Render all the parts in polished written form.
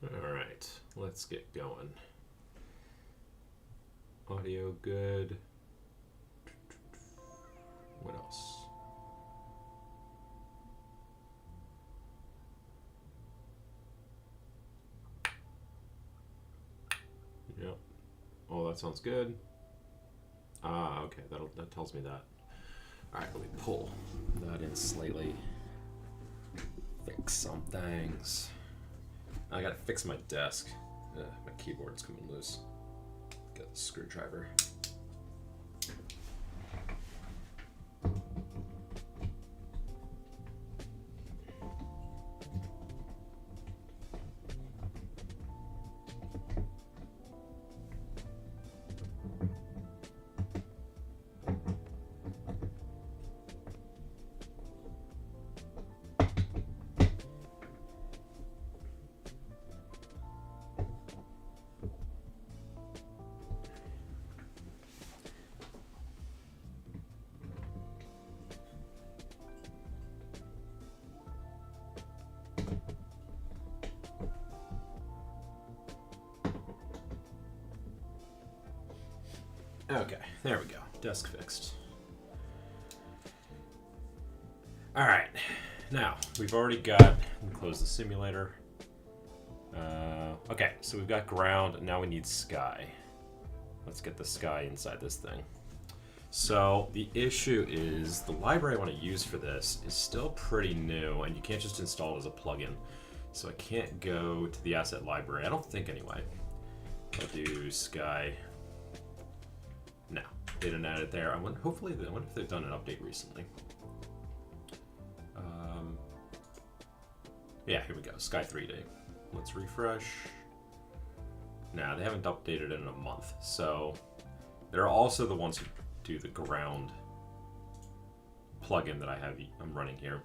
All right, let's get going. Audio good. What else? Yep. Oh, that sounds good. Ah, okay. That tells me that. All right, let me pull that in slightly. Fix some things. I gotta fix my desk. My keyboard's coming loose. Got the screwdriver. Okay, there we go. Desk fixed. All right, now we've already got, close the simulator. Okay, so we've got ground, now we need sky. Let's get the sky inside this thing. So the issue is the library I want to use for this is still pretty new, and you can't just install it as a plugin. So I can't go to the asset library, I don't think anyway. I'll do sky. No, they didn't add it there. I wonder if they've done an update recently. Yeah, here we go. Sky 3D. Let's refresh. Nah, they haven't updated it in a month. So they're also the ones who do the ground plugin that I'm running here.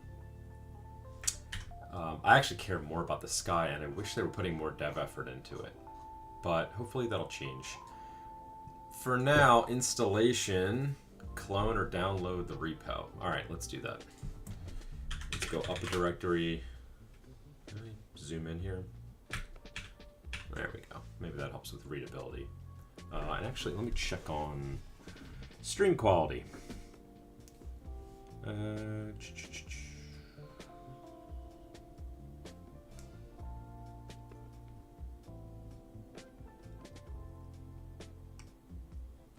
I actually care more about the sky, and I wish they were putting more dev effort into it. But hopefully that'll change. For now, installation, clone or download the repo. All right, let's do that. Let's go up a directory. Zoom in here. There we go. Maybe that helps with readability. And actually, let me check on stream quality.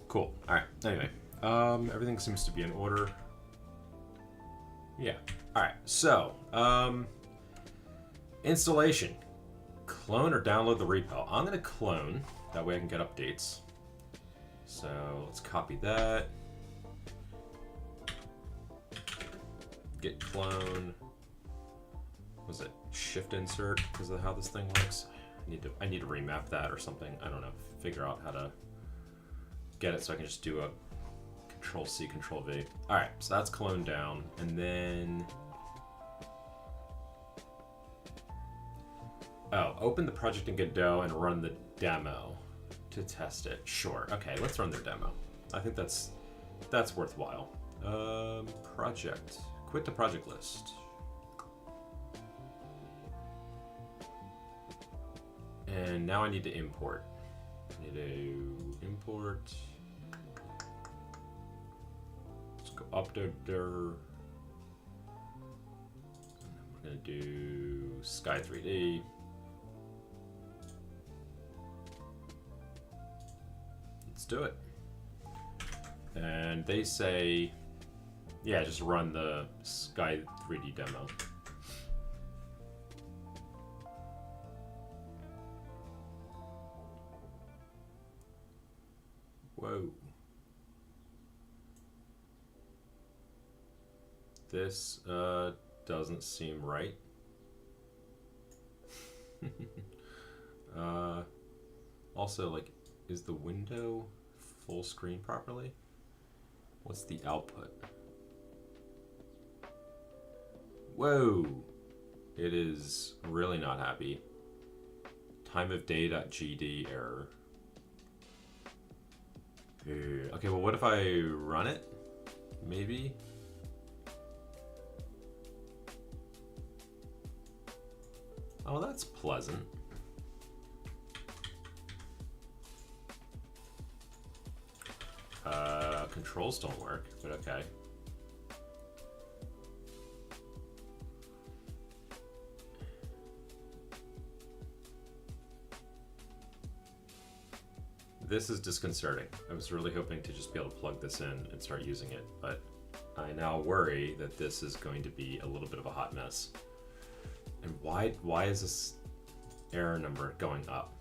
Cool. All right. Anyway, everything seems to be in order. Yeah. All right. So, installation. Clone or download the repo. I'm going to clone. That way I can get updates. So let's copy that. Git clone. Was it shift insert because of how this thing works? I need to remap that or something. I don't know. Figure out how to get it so I can just do a Control C, Control V. All right, so that's cloned down, and then open the project in Godot and run the demo to test it. Sure. Okay, let's run their demo. I think that's worthwhile. Project. Quit the project list. And now I need to import. I need to import. Let's go up to there. I'm gonna do Sky 3D. Let's do it. And they say, yeah, just run the Sky 3D demo. Whoa. This doesn't seem right. Also, like, is the window full screen properly? What's the output? Whoa! It is really not happy. Time of day.gd error. Okay, well, what if I run it? Maybe? Oh, that's pleasant. Controls don't work, but okay. This is disconcerting. I was really hoping to just be able to plug this in and start using it, but I now worry that this is going to be a little bit of a hot mess. And why is this error number going up?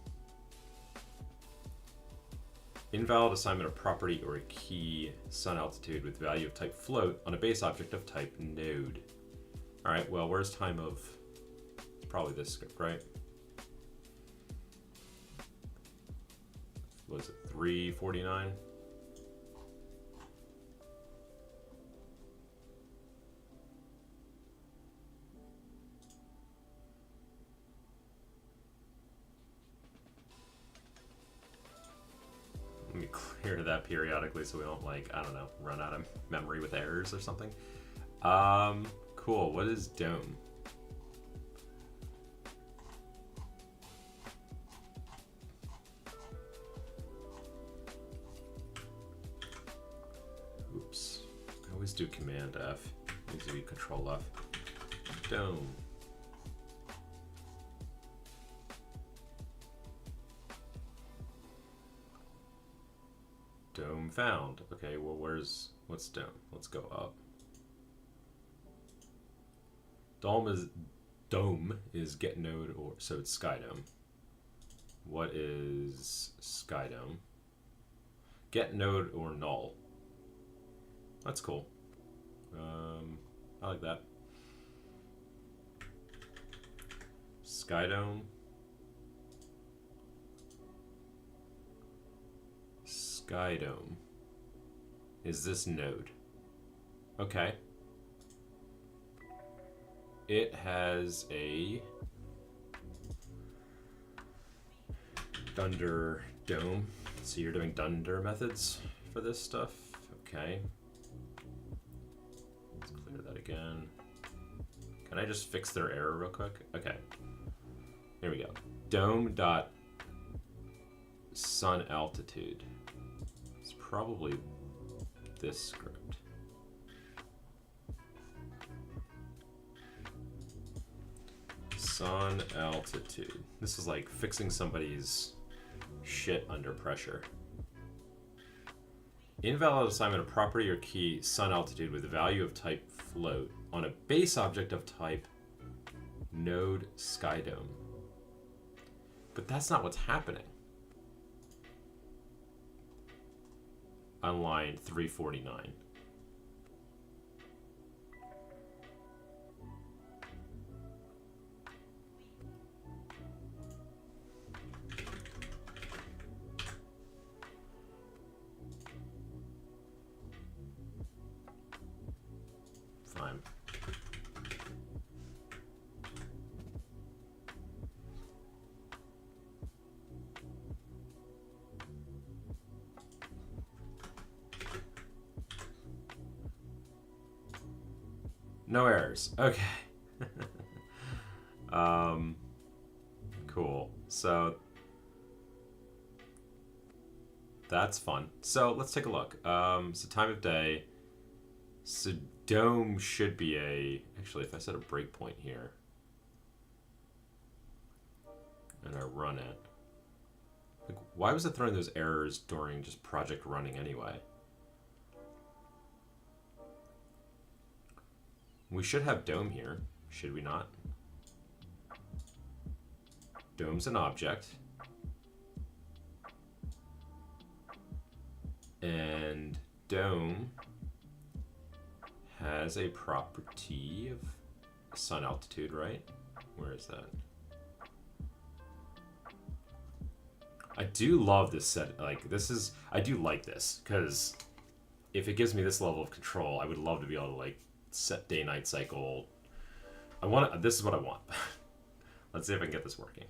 Invalid assignment of property or a key sun altitude with value of type float on a base object of type node. All right, well, where's time of? It's probably this script, right? What is it, 349? Let me clear that periodically so we don't, like, I don't know, run out of memory with errors or something. Cool. What is dome? Oops. I always do Command F. Needs to be Control F. Dome. Dome found. Okay, well, what's dome? Let's go up. Dome is get node, or so it's sky dome. What is sky dome? Get node or null. That's cool. I like that. Sky dome. Sky dome is this node. Okay. It has a dunder dome. So you're doing dunder methods for this stuff. Okay. Let's clear that again. Can I just fix their error real quick? Okay. Here we go. Dome dot sun altitude. It's probably this script. Sun altitude. This is like fixing somebody's shit under pressure. Invalid assignment of property or key sun altitude with a value of type float on a base object of type node sky dome. But that's not what's happening. On line 349. Fine. No errors. Okay. Cool. So that's fun. So let's take a look. So time of day. So dome should be a, actually if I set a breakpoint here and I run it, like, why was it throwing those errors during just project running anyway? We should have dome here, should we not? Dome's an object. And dome has a property of sun altitude, right? Where is that? I do love this set. Like, this is, I do like this, because if it gives me this level of control, I would love to be able to, like, set day-night cycle. I want to, this is what I want. Let's see if I can get this working.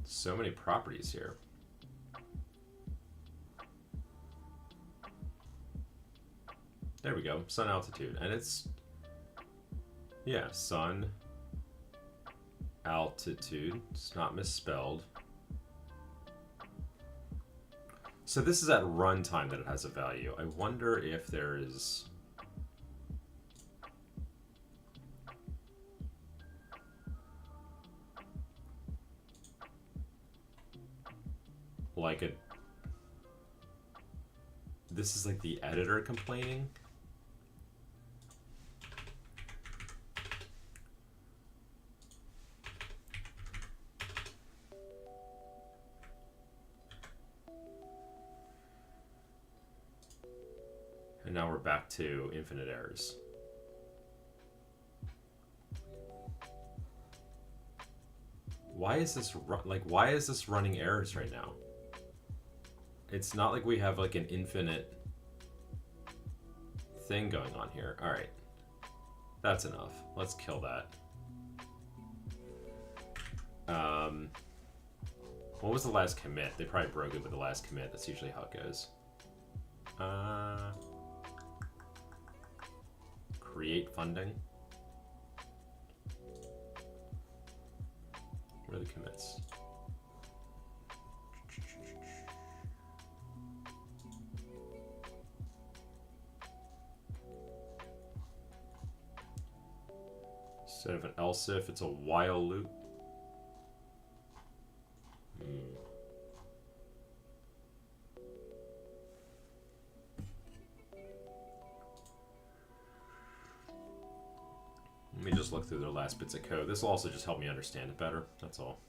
So many properties here. There we go, sun altitude. And it's, yeah, sun altitude. It's not misspelled. So this is at runtime that it has a value. I wonder if there is... like a... This is like the editor complaining? And now we're back to infinite errors. Why is this why is this running errors right now? It's not like we have like an infinite thing going on here. All right, that's enough. Let's kill that. What was the last commit? They probably broke it with the last commit. That's usually how it goes. Create funding. Where are the commits? Instead of an else if, it's a while loop. Let me just look through their last bits of code. This will also just help me understand it better. That's all.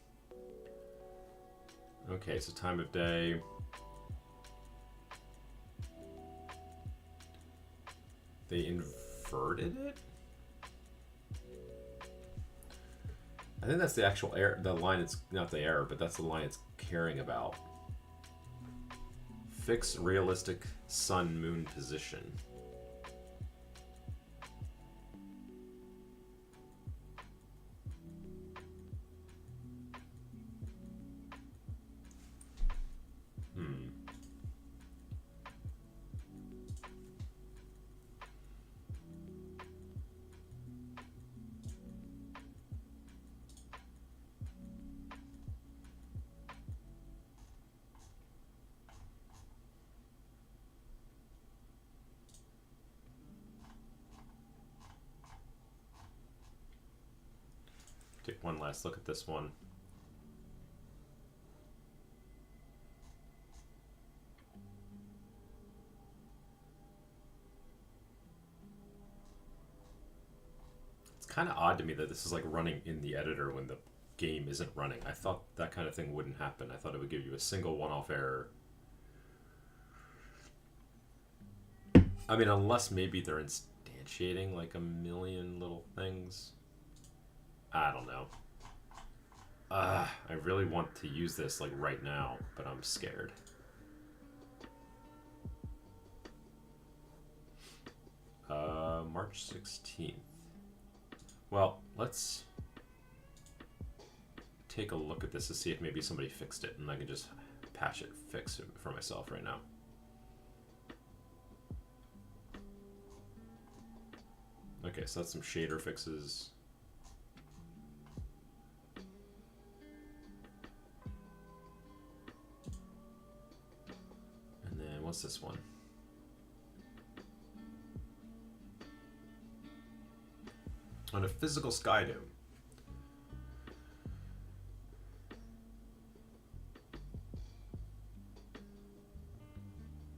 Okay, so time of day. They inverted it? I think that's the actual error. The line it's not the error, but that's the line it's caring about. Fix realistic sun moon position. Take one last look at this one. It's kind of odd to me that this is like running in the editor when the game isn't running. I thought that kind of thing wouldn't happen. I thought it would give you a single one-off error. I mean, unless maybe they're instantiating like a million little things. I don't know. I really want to use this like right now, but I'm scared. March 16th. Well, let's take a look at this to see if maybe somebody fixed it, and I can just patch it, fix it for myself right now. Okay, so that's some shader fixes. And then what's this one? On a physical sky dome.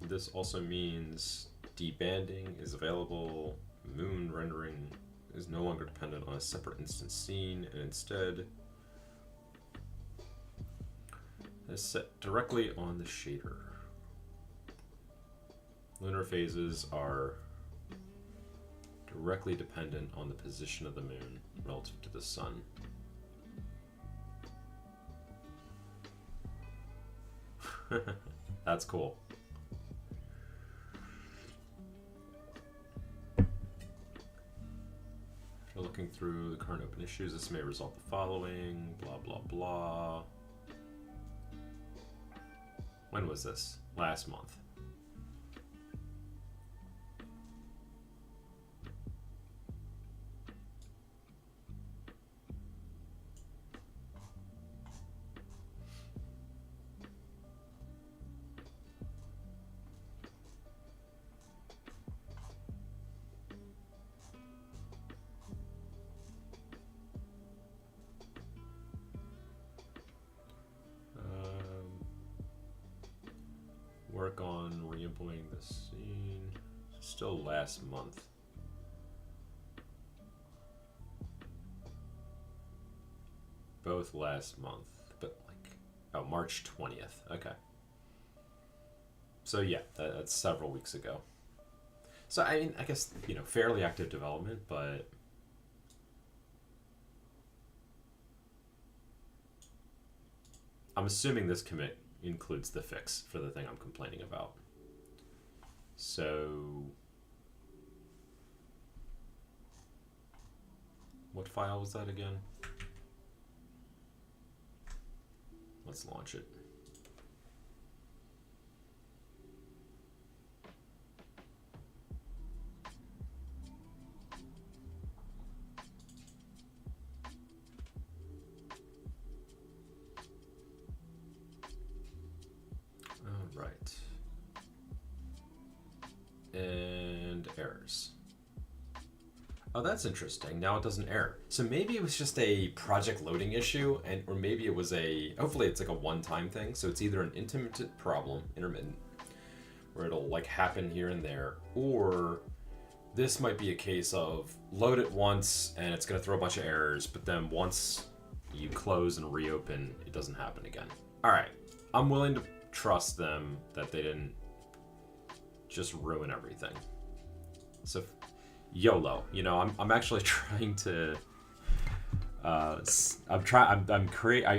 This also means debanding is available. Moon rendering is no longer dependent on a separate instance scene, and instead is set directly on the shader. Lunar phases are directly dependent on the position of the moon relative to the sun. That's cool. After looking through the current open issues, this may result in the following, blah, blah, blah. When was this? Last month. work on re-implementing the scene. Still last month. Both last month, but like, oh, March 20th. Okay. So yeah, that's several weeks ago. So I mean, I guess, you know, fairly active development, but I'm assuming this commit includes the fix for the thing I'm complaining about. So what file was that again? Let's launch it. All right. And errors. Oh, that's interesting. Now it doesn't error. So maybe it was just a project loading issue, and or maybe it was a, hopefully it's like a one-time thing. So it's either an intermittent problem, where it'll like happen here and there, or this might be a case of load it once and it's going to throw a bunch of errors, but then once you close and reopen, it doesn't happen again. All right. I'm willing to trust them that they didn't just ruin everything. So YOLO, you know, I'm actually trying to I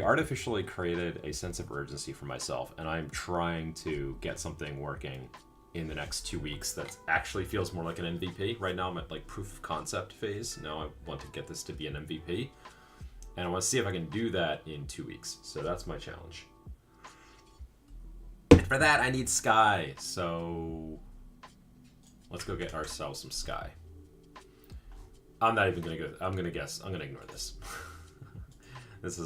artificially created a sense of urgency for myself, and I'm trying to get something working in the next 2 weeks that actually feels more like an MVP. Right now I'm at like proof of concept phase. Now I want to get this to be an MVP, and I want to see if I can do that in 2 weeks. So that's my challenge. And for that I need Sky, so let's go get ourselves some Sky. I'm not even gonna go. I'm gonna ignore this. This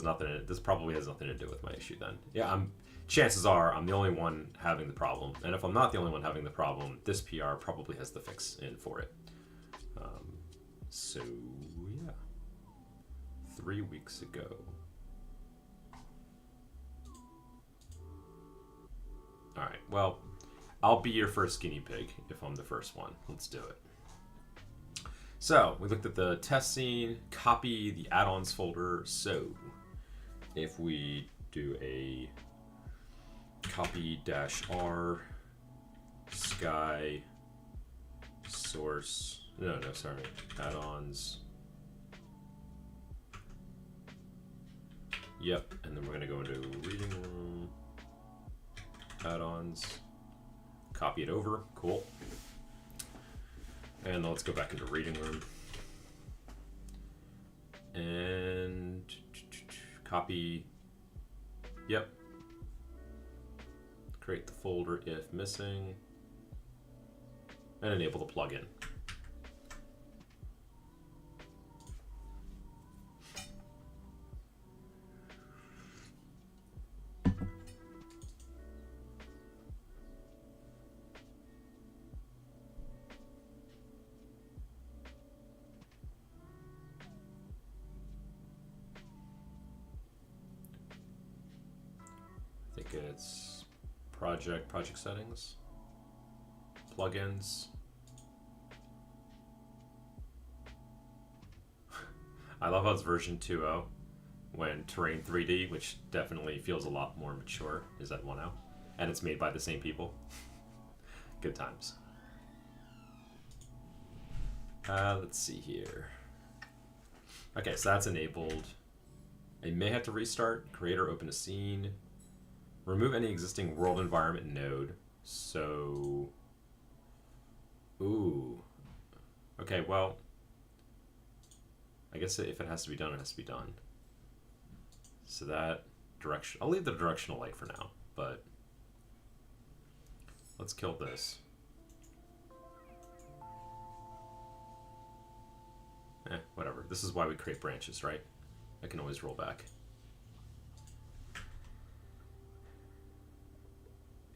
probably has nothing to do with my issue then. Yeah, chances are I'm the only one having the problem, and if I'm not the only one having the problem, this PR probably has the fix in for it. So yeah, 3 weeks ago. All right. Well, I'll be your first guinea pig if I'm the first one. Let's do it. So we looked at the test scene, copy the add-ons folder. So if we do a copy-r sky source, add-ons. Yep, and then we're gonna go into reading room, add-ons, copy it over, cool. And let's go back into reading room. And copy, yep. Create the folder if missing. And enable the plugin. It's project settings, plugins. I love how it's version 2.0 when Terrain 3D, which definitely feels a lot more mature, is at 1.0, and it's made by the same people. Good times. Let's see here. Okay, so that's enabled. I may have to restart, create or open a scene. Remove any existing world environment node. So, ooh. Okay, well, I guess if it has to be done, it has to be done. So that direction, I'll leave the directional light for now, but let's kill this. Whatever. This is why we create branches, right? I can always roll back.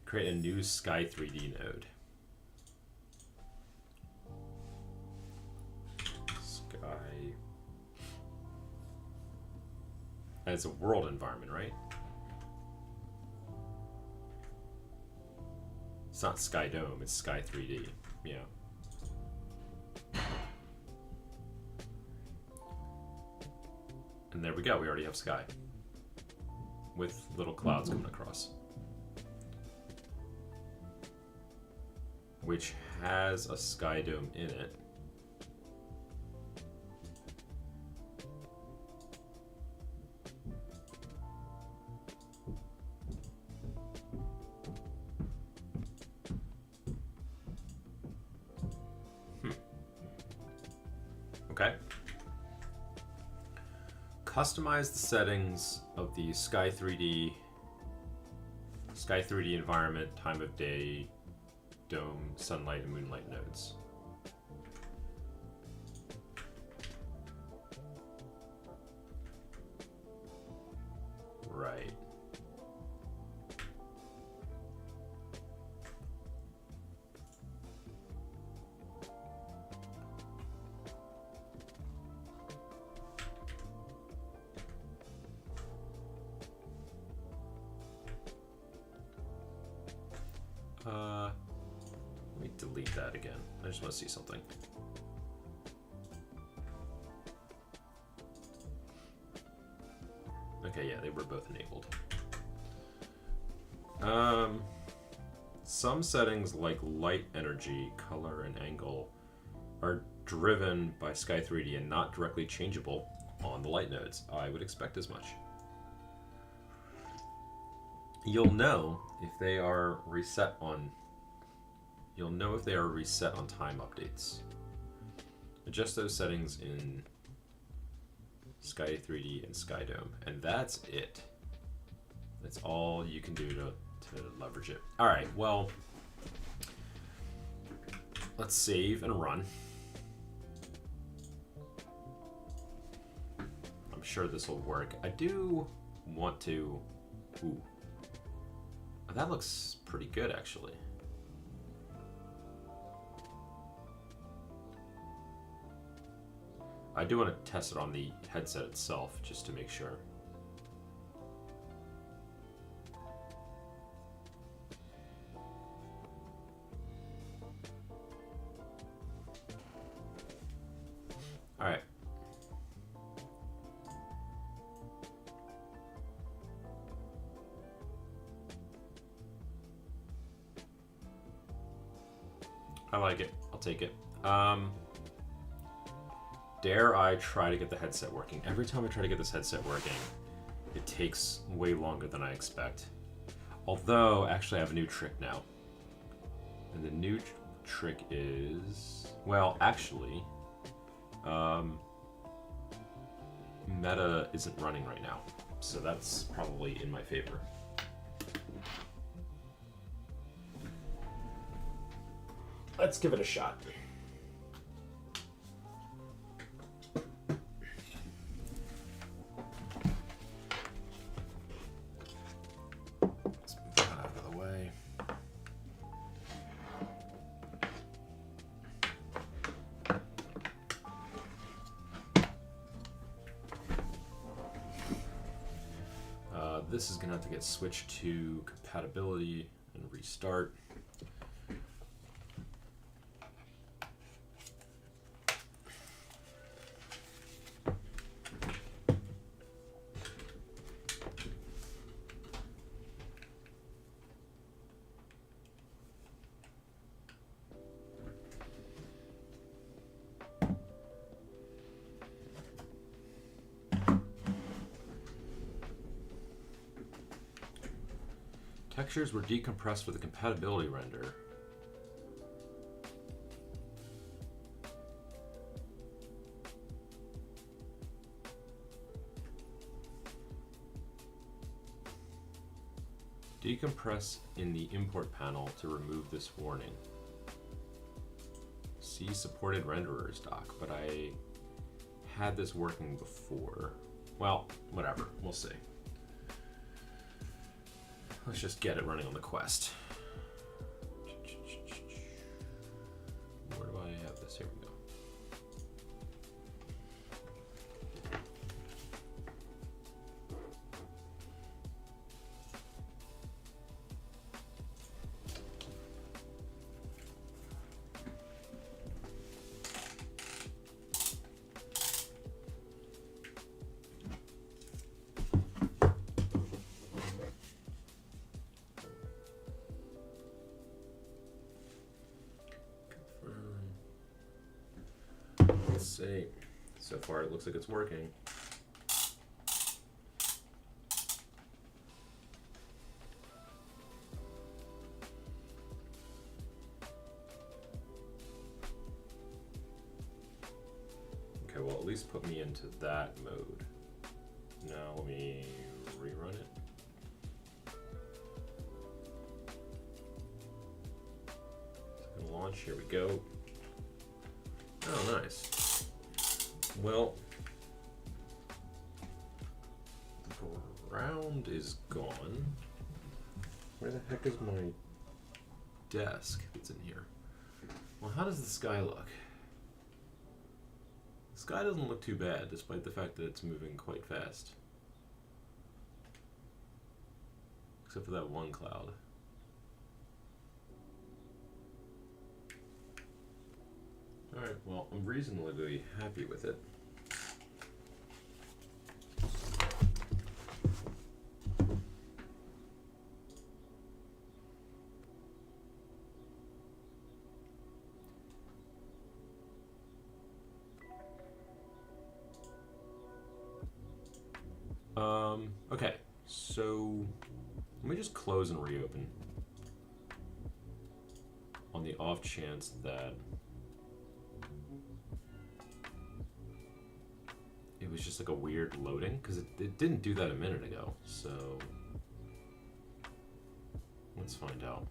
Create a new Sky 3D node. Sky. And it's a world environment, right? It's not Sky Dome, it's Sky 3D. Yeah. And there we go, we already have sky. With little clouds coming across. Which has a Sky Dome in it. Okay. Customize the settings of the Sky 3D environment, time of day, dome, sunlight, and moonlight nodes. Right. Let me delete that again. I just want to see something. Okay, yeah, they were both enabled. Some settings like light energy, color, and angle are driven by Sky 3D and not directly changeable on the light nodes. I would expect as much. You'll know if they are reset on time updates. Adjust those settings in Sky 3D and Sky Dome, and that's it. That's all you can do to leverage it. All right, well, let's save and run. I'm sure this will work. I do want to. Ooh. That looks pretty good, actually. I do want to test it on the headset itself, just to make sure. All right. I like it. I'll take it. Dare I try to get the headset working? Every time I try to get this headset working, it takes way longer than I expect. Although, actually, I have a new trick now. And the new trick is... Well, actually... Meta isn't running right now. So that's probably in my favor. Let's give it a shot. Let's move that out of the way. This is going to have to get switched to compatibility and restart. Textures were decompressed with a compatibility render. Decompress in the import panel to remove this warning. See supported renderers doc, but I had this working before. Well, whatever, we'll see. Let's just get it running on the Quest. Where do I have this? Here we go. see. So far, it looks like it's working. Okay, well, at least put me into that mode. Now let me rerun it. It's gonna launch. Here we go. Oh, nice. Well, the ground is gone. Where the heck is my desk that's in here? Well, how does the sky look? The sky doesn't look too bad, despite the fact that it's moving quite fast. Except for that one cloud. Alright, well, I'm reasonably happy with it. Okay, so let me just close and reopen on the off chance that it was just like a weird loading, because it didn't do that a minute ago, so let's find out.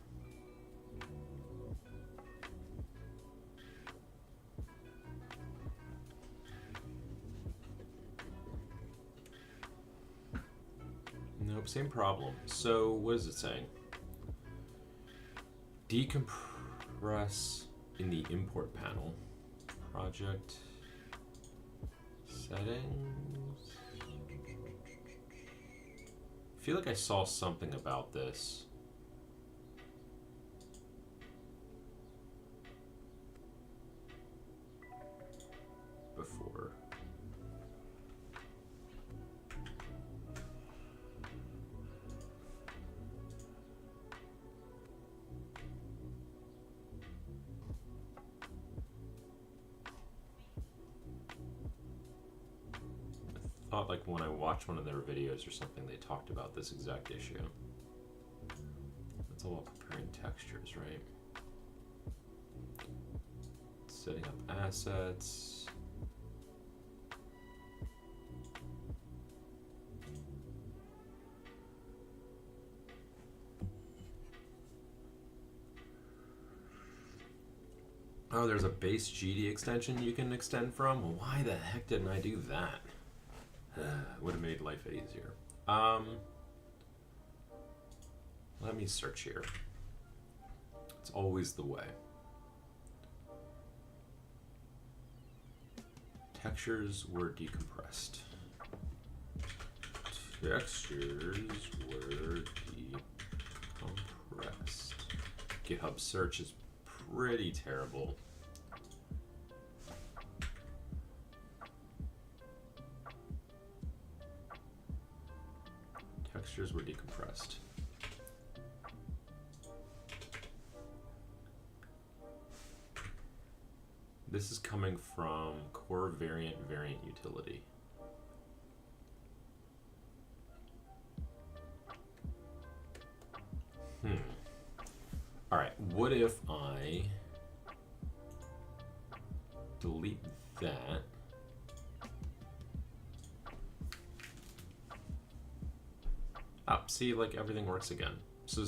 Nope, same problem. So what is it saying? Decompress in the import panel. Project settings. I feel like I saw something about this. Before. I thought like when I watched one of their videos or something, they talked about this exact issue. That's all about preparing textures, right? Setting up assets. Oh, there's a base GD extension you can extend from? Well, why the heck didn't I do that? Would have made life easier. Let me search here. It's always the way. Textures were decompressed. Textures were decompressed. GitHub search is pretty terrible. Textures were decompressed. This is coming from core variant utility. All right, what if I delete that? Oh, see, like everything works again. So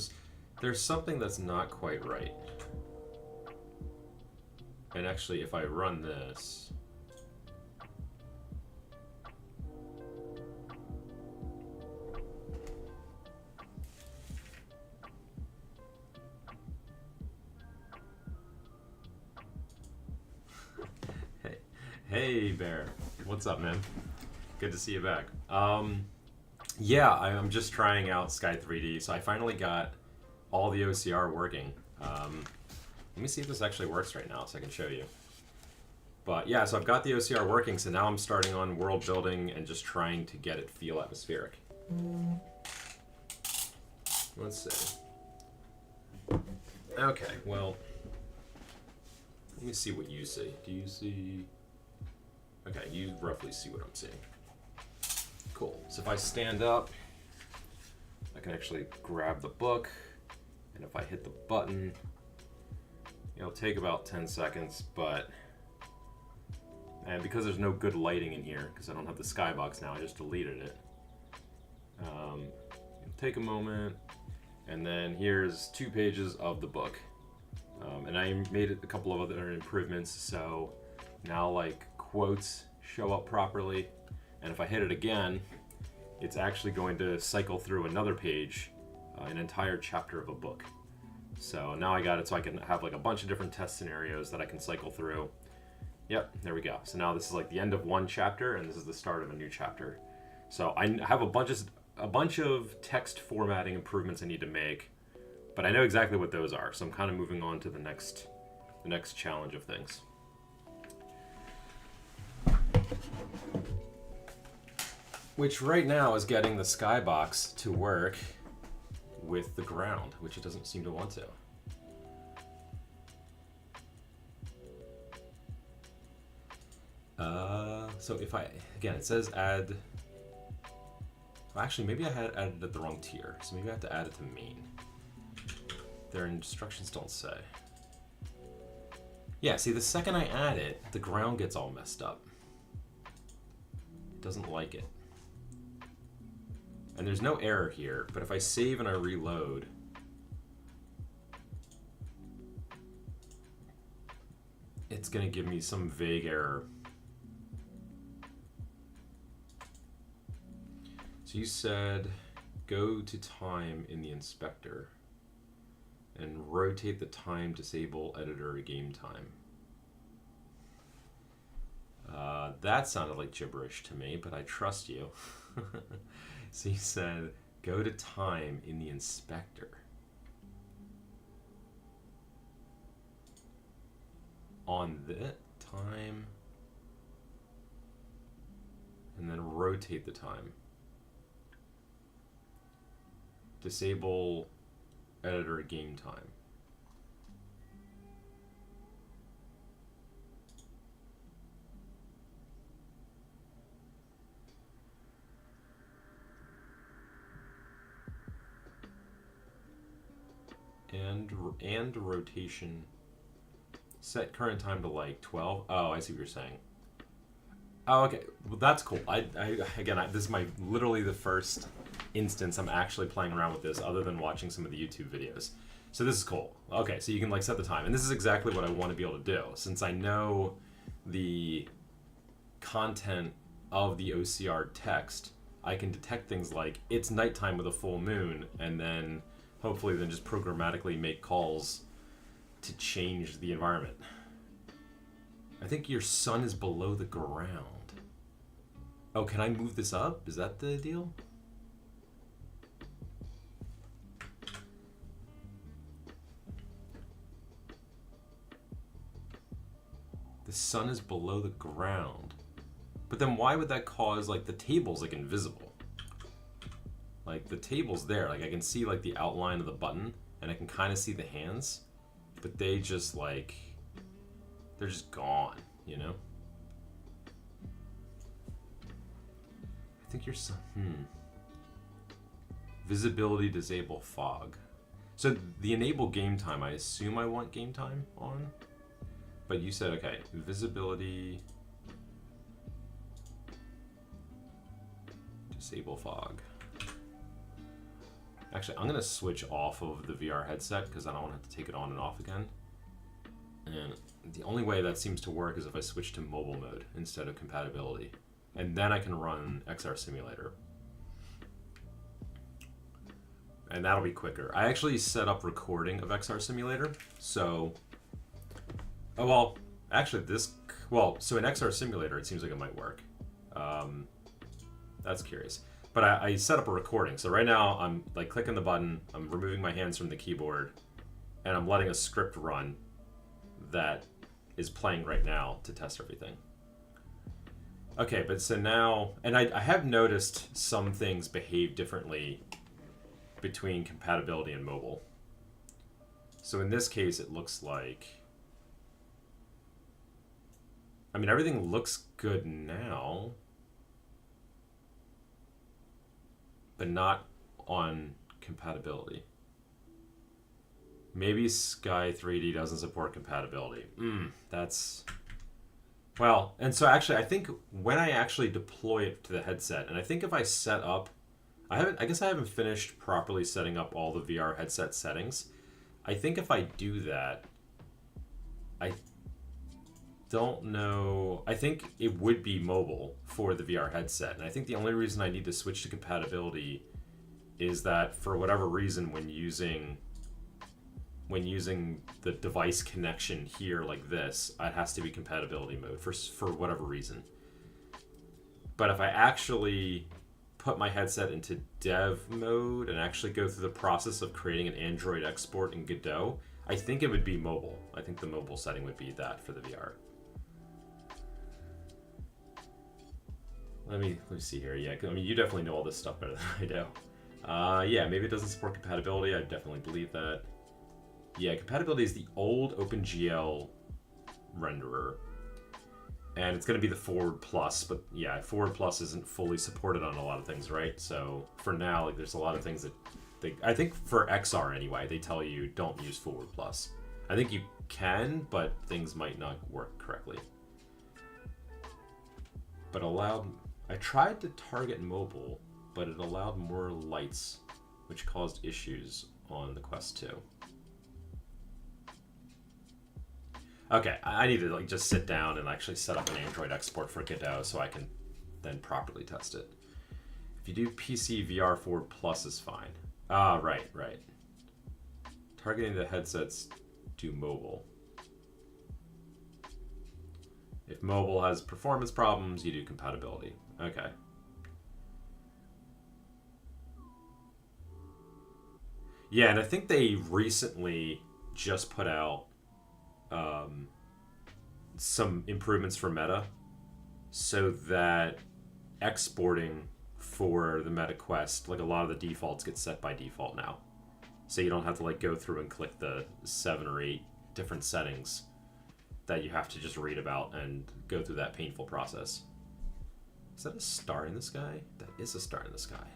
there's something that's not quite right. And actually, if I run this, hey Bear, what's up, man? Good to see you back. Yeah, I'm just trying out Sky 3D, so I finally got all the OCR working. Let me see if this actually works right now so I can show you. But yeah, so I've got the OCR working, so now I'm starting on world building and just trying to get it feel atmospheric. Let's see. Okay, well, let me see what you see. Do you see... Okay, you roughly see what I'm seeing. Cool. So if I stand up, I can actually grab the book, and if I hit the button, it'll take about 10 seconds, and because there's no good lighting in here, because I don't have the skybox now, I just deleted it. It'll take a moment, and then here's 2 pages of the book. And I made a couple of other improvements, so now like quotes show up properly, and if I hit it again, it's actually going to cycle through another page, an entire chapter of a book. So now I got it so I can have like a bunch of different test scenarios that I can cycle through. Yep, there we go. So now this is like the end of one chapter, and this is the start of a new chapter. So I have a bunch of text formatting improvements I need to make, but I know exactly what those are. So I'm kind of moving on to the next challenge of things. Which right now is getting the skybox to work with the ground, which it doesn't seem to want to. So if again, it says add, well, actually maybe I had added at the wrong tier, so maybe I have to add it to main. Their instructions don't say. Yeah, see, the second I add it, the ground gets all messed up. It doesn't like it. And there's no error here, but if I save and I reload, it's gonna give me some vague error. So you said go to time in the inspector and rotate the time, disable editor game time. That sounded like gibberish to me, but I trust you. So you said go to time in the inspector. On the time, and then rotate the time. Disable editor game time. And rotation. Set current time to like 12. Oh, I see what you're saying. Oh, okay. Well, that's cool. This is literally the first instance I'm actually playing around with this, other than watching some of the YouTube videos. So this is cool. Okay, so you can like set the time, and this is exactly what I want to be able to do, since I know the content of the OCR text. I can detect things like it's nighttime with a full moon, and then hopefully then just programmatically make calls to change the environment. I think your sun is below the ground. Oh, can I move this up? Is that the deal? The sun is below the ground. But then why would that cause like the table's like invisible? Like the table's there, like I can see like the outline of the button and I can kind of see the hands, but they just like, they're just gone, you know? I think your sun, Visibility disable fog. So the enable game time, I assume I want game time on, but you said, okay, visibility disable fog. Actually, I'm gonna switch off of the VR headset because I don't want to have to take it on and off again. And the only way that seems to work is if I switch to mobile mode instead of compatibility. And then I can run XR Simulator. And that'll be quicker. I actually set up recording of XR Simulator, so... Oh, well, actually so in XR Simulator it seems like it might work. That's curious. But I set up a recording, so right now I'm like clicking the button, I'm removing my hands from the keyboard, and I'm letting a script run that is playing right now to test everything. Okay, but so now, and I have noticed some things behave differently between compatibility and mobile. So in this case, it looks like, I mean, everything looks good now, but not on compatibility. Maybe Sky 3D doesn't support compatibility. That's... Well, and so actually, I think when I actually deploy it to the headset, and I think if I set up... I guess I haven't finished properly setting up all the VR headset settings. I think if I do that, I don't know... I think it would be mobile for the VR headset. And I think the only reason I need to switch to compatibility is that for whatever reason, when using the device connection here like this, it has to be compatibility mode for whatever reason. But if I actually put my headset into dev mode and actually go through the process of creating an Android export in Godot, I think it would be mobile. I think the mobile setting would be that for the VR. Let me see here. Yeah, I mean, you definitely know all this stuff better than I do. Yeah, maybe it doesn't support compatibility. I definitely believe that. Yeah, compatibility is the old OpenGL renderer. And it's going to be the Forward Plus, but yeah, Forward Plus isn't fully supported on a lot of things, right? So for now, like, there's a lot of things that I think for XR anyway, they tell you don't use Forward Plus. I think you can, but things might not work correctly. But I tried to target mobile, but it allowed more lights, which caused issues on the Quest 2. Okay, I need to just sit down and actually set up an Android export for Godot so I can then properly test it. If you do PC VR Forward Plus is fine. Ah, right. Targeting the headsets do mobile. If mobile has performance problems, you do compatibility. Okay. Yeah, and I think they recently just put out some improvements for Meta so that exporting for the Meta Quest, like a lot of the defaults get set by default now. So you don't have to like go through and click the 7 or 8 different settings that you have to just read about and go through that painful process. Is that a star in the sky? That is a star in the sky.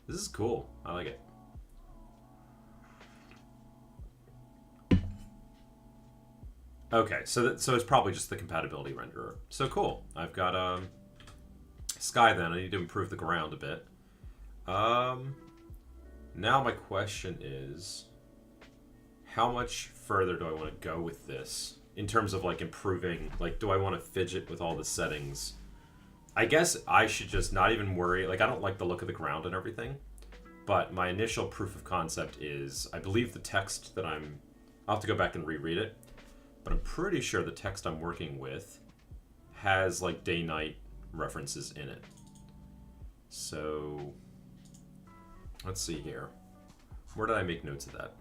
This is cool. I like it. Okay, so it's probably just the compatibility renderer. So cool. I've got sky then. I need to improve the ground a bit. Now my question is, how much further do I want to go with this in terms of like improving? Like, do I want to fidget with all the settings? I guess I should just not even worry. Like, I don't like the look of the ground and everything, but my initial proof of concept is, I believe the text that I'll have to go back and reread it. But I'm pretty sure the text I'm working with has like day-night references in it. So let's see here. Where did I make notes of that?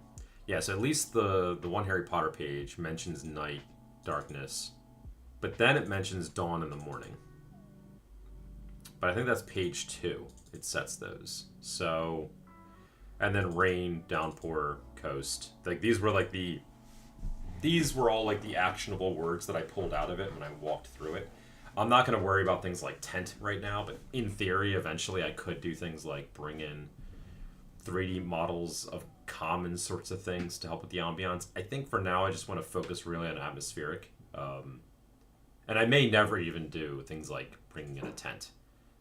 Yeah, so at least the one Harry Potter page mentions night, darkness, but then it mentions dawn in the morning. But I think that's page 2. It sets those. So, and then rain, downpour, coast. Like these were all like the actionable words that I pulled out of it when I walked through it. I'm not going to worry about things like tent right now, but in theory, eventually I could do things like bring in 3D models of common sorts of things to help with the ambiance. I think for now, I just want to focus really on atmospheric. And I may never even do things like bringing in a tent.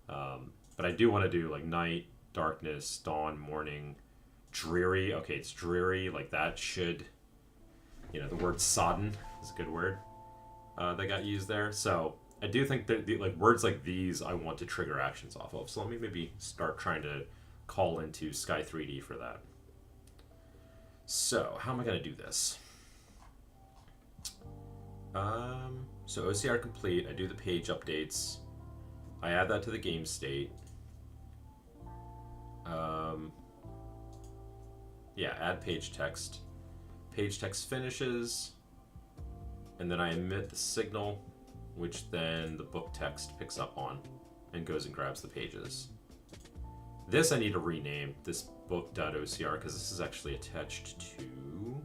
But I do want to do like night, darkness, dawn, morning, dreary. Okay, it's dreary. Like that should... the word sodden is a good word that got used there. So I do think that like words like these I want to trigger actions off of. So let me maybe start trying to call into Sky 3D for that. So how am I going to do this? So OCR complete. I do the page updates. I add that to the game state. Yeah, add page text. Page text finishes, and then I emit the signal, which then the book text picks up on and goes and grabs the pages. This I need to rename, this book.ocr, because this is actually attached to...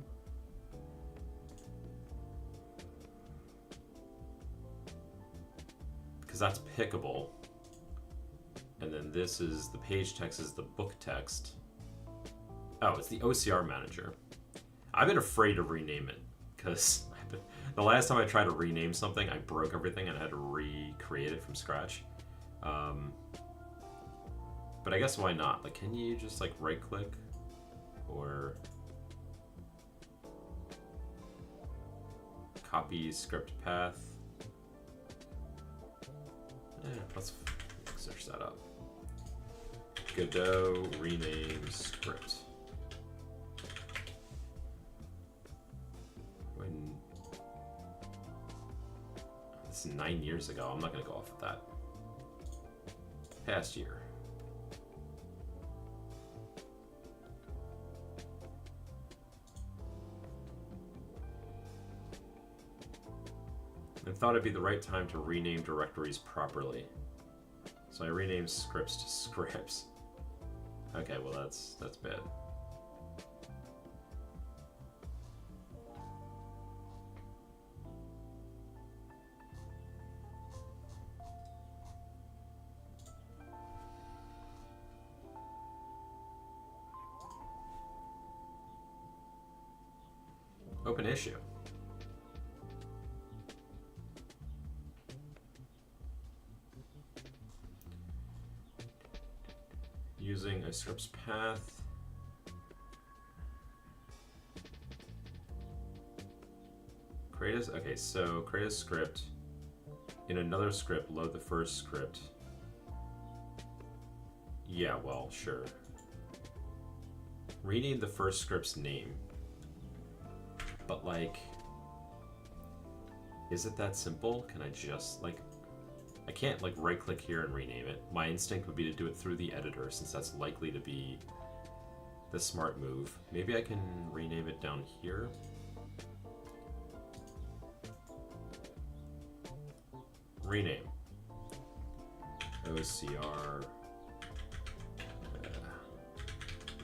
because that's pickable. And then this is the page text is the book text. Oh, it's the OCR manager. I've been afraid to rename it because the last time I tried to rename something, I broke everything and I had to recreate it from scratch. But I guess why not? Like, can you just like right click or copy script path? Let's search that up. Godot rename script. This is 9 years ago. I'm not going to go off of that. Past year. I thought it'd be the right time to rename directories properly. So I renamed scripts to scripts. Okay, well that's bad. Open issue. Using a script's path. Okay, so create a script. In another script, load the first script. Yeah, well, sure. Rename the first script's name. But like, is it that simple? Can I just like, I can't like right click here and rename it. My instinct would be to do it through the editor since that's likely to be the smart move. Maybe I can rename it down here. Rename. OCR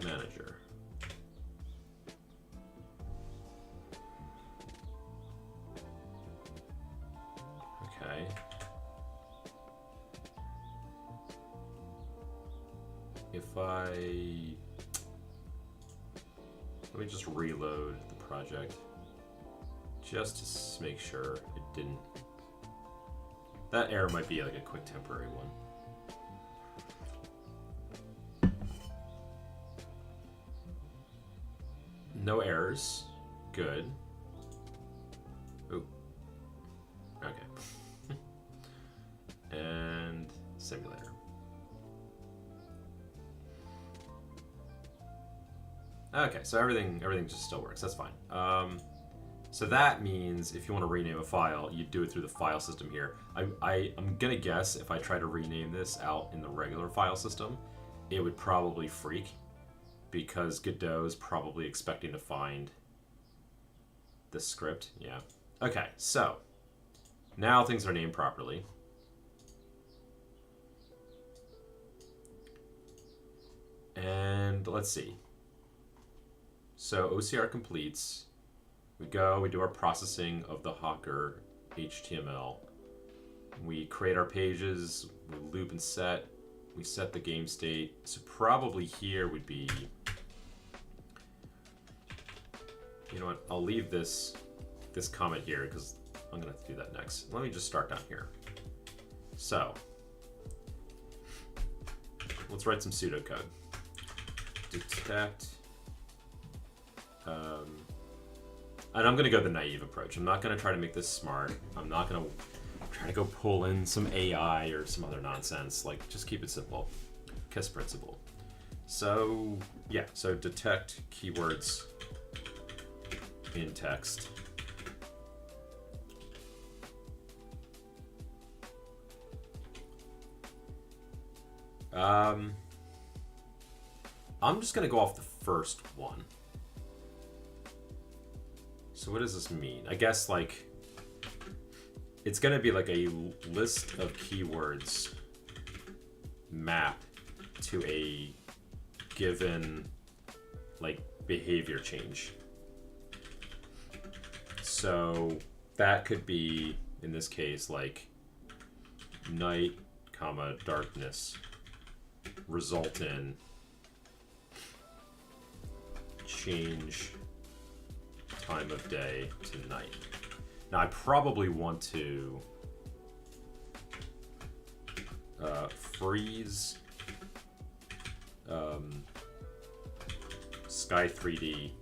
manager. Okay. If let me just reload the project just to make sure it didn't. That error might be like a quick temporary one. No errors. Good. Ooh. Okay. And simulator. Okay, so everything just still works. That's fine. So that means if you want to rename a file, you do it through the file system here. I'm gonna guess if I try to rename this out in the regular file system, it would probably freak because Godot is probably expecting to find the script. Yeah. Okay, so now things are named properly. And let's see. So OCR completes. We do our processing of the Hawker HTML. We create our pages, we loop and set, we set the game state. So probably here would be, you know what, I'll leave this comment here because I'm gonna have to do that next. Let me just start down here. So, let's write some pseudocode. Detect, and I'm going to go the naive approach. I'm not going to try to make this smart. I'm not going to try to go pull in some AI or some other nonsense. Like, just keep it simple. KISS principle. So, yeah. So, detect keywords in text. I'm just going to go off the first one. So what does this mean? I guess like it's going to be like a list of keywords mapped to a given like behavior change. So that could be in this case like night, comma, darkness result in change time of day to night. Now I probably want to freeze Sky 3D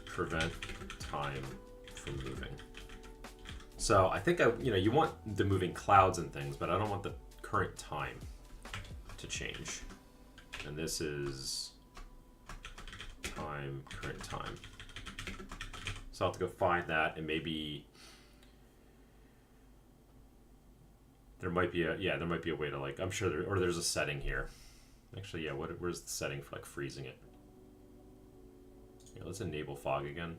prevent time from moving. So I think you want the moving clouds and things, but I don't want the current time to change. And this is time, current time. So I'll have to go find that, and maybe there might be a way to, like, I'm sure there's a setting here. Actually, yeah, where's the setting for like freezing it? Here, let's enable fog again.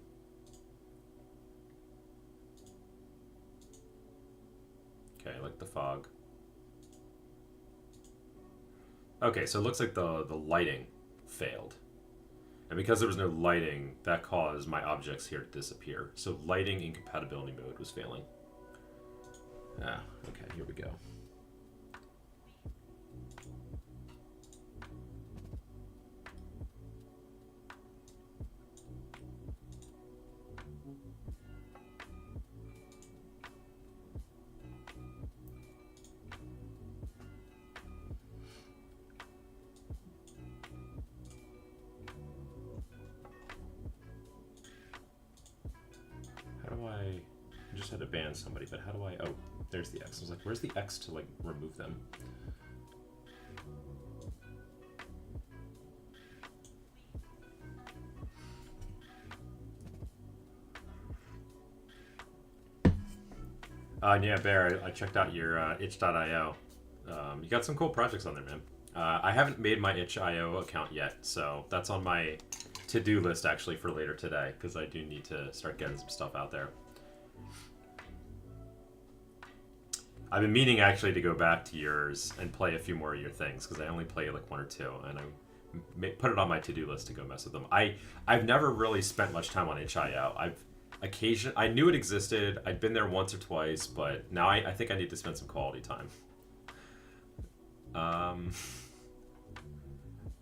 Okay, I like the fog. Okay, so it looks like the lighting failed. And because there was no lighting, that caused my objects here to disappear. So lighting incompatibility mode was failing. Ah, okay, here we go. I just had to ban somebody, but how do I... Oh, there's the X. I was like, where's the X to, like, remove them? Yeah, Bear, I checked out your itch.io. You got some cool projects on there, man. I haven't made my itch.io account yet, so that's on my to-do list, actually, for later today, because I do need to start getting some stuff out there. I've been meaning, actually, to go back to yours and play a few more of your things, because I only play, like, one or two, and I put it on my to-do list to go mess with them. I've never really spent much time on itch.io. I knew it existed. I'd been there once or twice, but now I think I need to spend some quality time.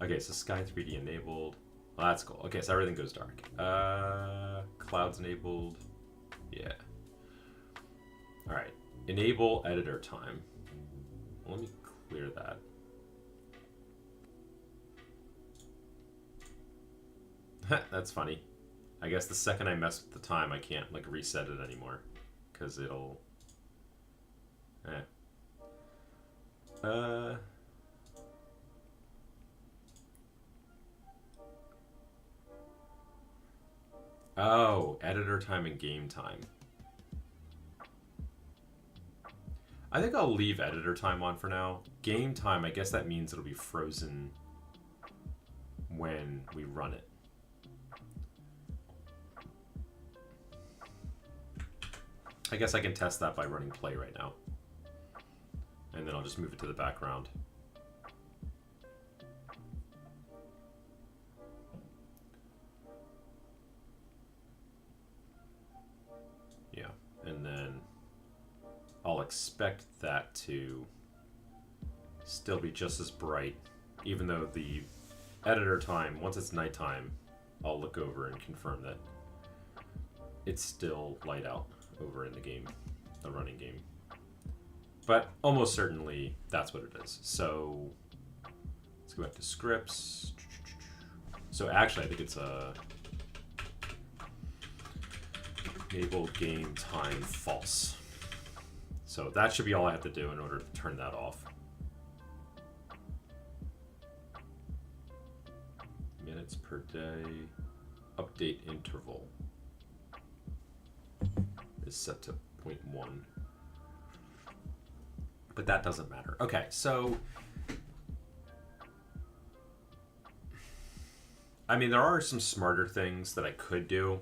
Okay, so Sky 3D enabled. Well, that's cool. Okay, so everything goes dark. Clouds enabled. Yeah. All right. Enable editor time. Let me clear that. That's funny. I guess the second I mess with the time, I can't, like, reset it anymore, because it'll... Oh, editor time and game time. I think I'll leave editor time on for now. Game time, I guess that means it'll be frozen when we run it. I guess I can test that by running play right now. And then I'll just move it to the background. Yeah, and then I'll expect that to still be just as bright, even though the editor time, once it's nighttime, I'll look over and confirm that it's still light out over in the game, the running game. But almost certainly that's what it is. So let's go back to scripts. So actually, I think it's a enable game time false. So that should be all I have to do in order to turn that off. Minutes per day. Update interval is set to 0.1. But that doesn't matter. Okay, so I mean, there are some smarter things that I could do.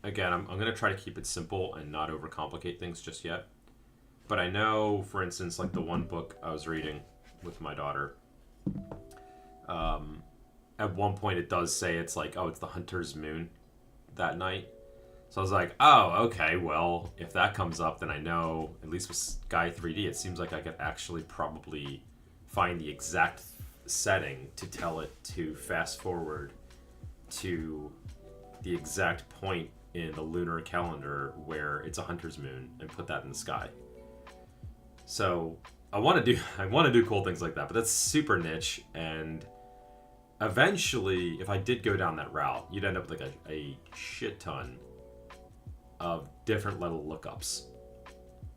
Again, I'm going to try to keep it simple and not overcomplicate things just yet. But I know, for instance, like the one book I was reading with my daughter, at one point it does say it's like, oh, it's the hunter's moon that night. So I was like, oh, okay, well, if that comes up, then I know, at least with Sky 3D, it seems like I could actually probably find the exact setting to tell it to fast forward to the exact point in the lunar calendar where it's a hunter's moon and put that in the sky. So I want to do cool things like that, but that's super niche, and eventually, if I did go down that route, you'd end up with like a shit ton of different level lookups,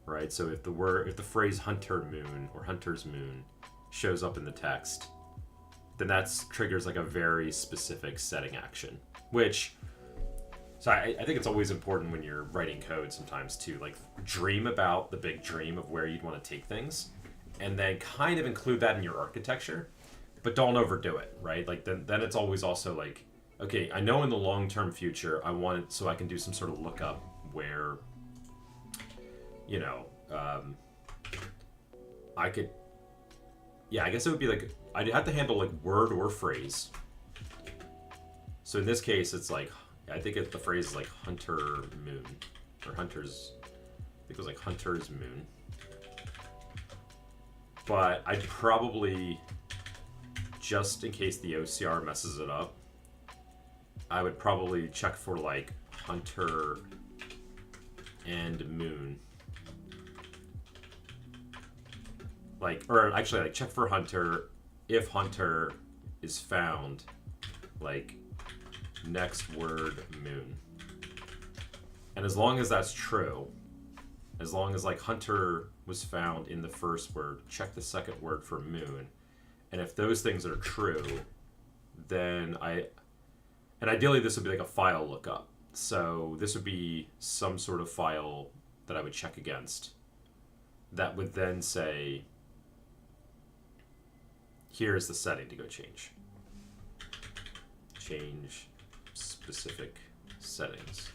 right? So if the phrase hunter moon or hunter's moon shows up in the text, then that triggers like a very specific setting action, which, so I think it's always important when you're writing code sometimes to like dream about the big dream of where you'd want to take things, and then kind of include that in your architecture, but don't overdo it, right? Like then it's always also like, okay, I know in the long-term future I want it so I can do some sort of lookup where, you know, I could, yeah, I guess it would be like, I'd have to handle like word or phrase. So in this case, it's like, I think the phrase is like hunter moon, or hunter's, I think it was like hunter's moon. But I'd probably, just in case the OCR messes it up, I would probably check for like hunter and moon. Like, or actually like check for hunter, if hunter is found, like next word moon. And as long as that's true, as long as like hunter was found in the first word, check the second word for moon. And if those things are true, then and ideally this would be like a file lookup. So this would be some sort of file that I would check against that would then say, here's the setting to go change. Change specific settings.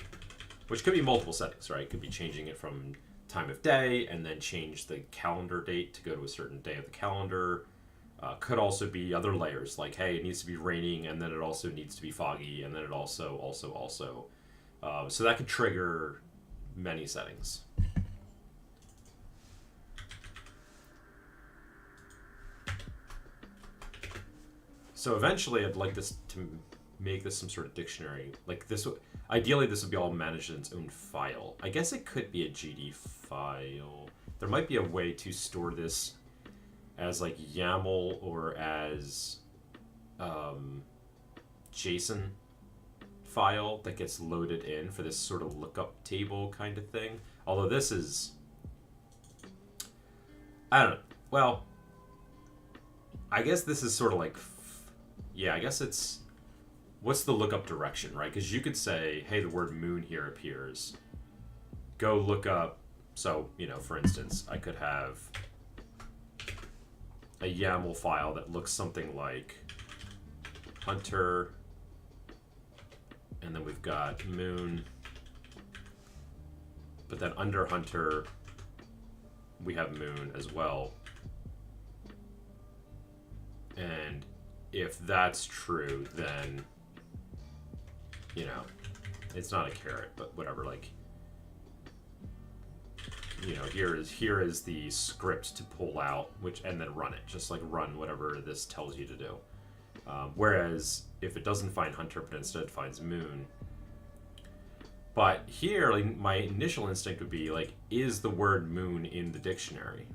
Which could be multiple settings, right? It could be changing it from time of day and then change the calendar date to go to a certain day of the calendar. Could also be other layers, like, hey, it needs to be raining, and then it also needs to be foggy, and then it also. So that could trigger many settings. So eventually, I'd like this to make this some sort of dictionary. Like this, ideally, this would be all managed in its own file. I guess it could be a GD file. There might be a way to store this as like YAML or as JSON file that gets loaded in for this sort of lookup table kind of thing. Although this is, I don't know. Well, I guess this is sort of like, yeah, I guess it's, what's the lookup direction, right? Because you could say, hey, the word moon here appears. Go look up, so, you know, for instance, I could have a YAML file that looks something like hunter, and then we've got moon, but then under hunter we have moon as well. And if that's true, then, you know, it's not a carrot, but whatever, like, you know, here is the script to pull out, and then run it. Just like run whatever this tells you to do. Whereas if it doesn't find hunter, but instead finds moon. But here, like, my initial instinct would be like, is the word moon in the dictionary?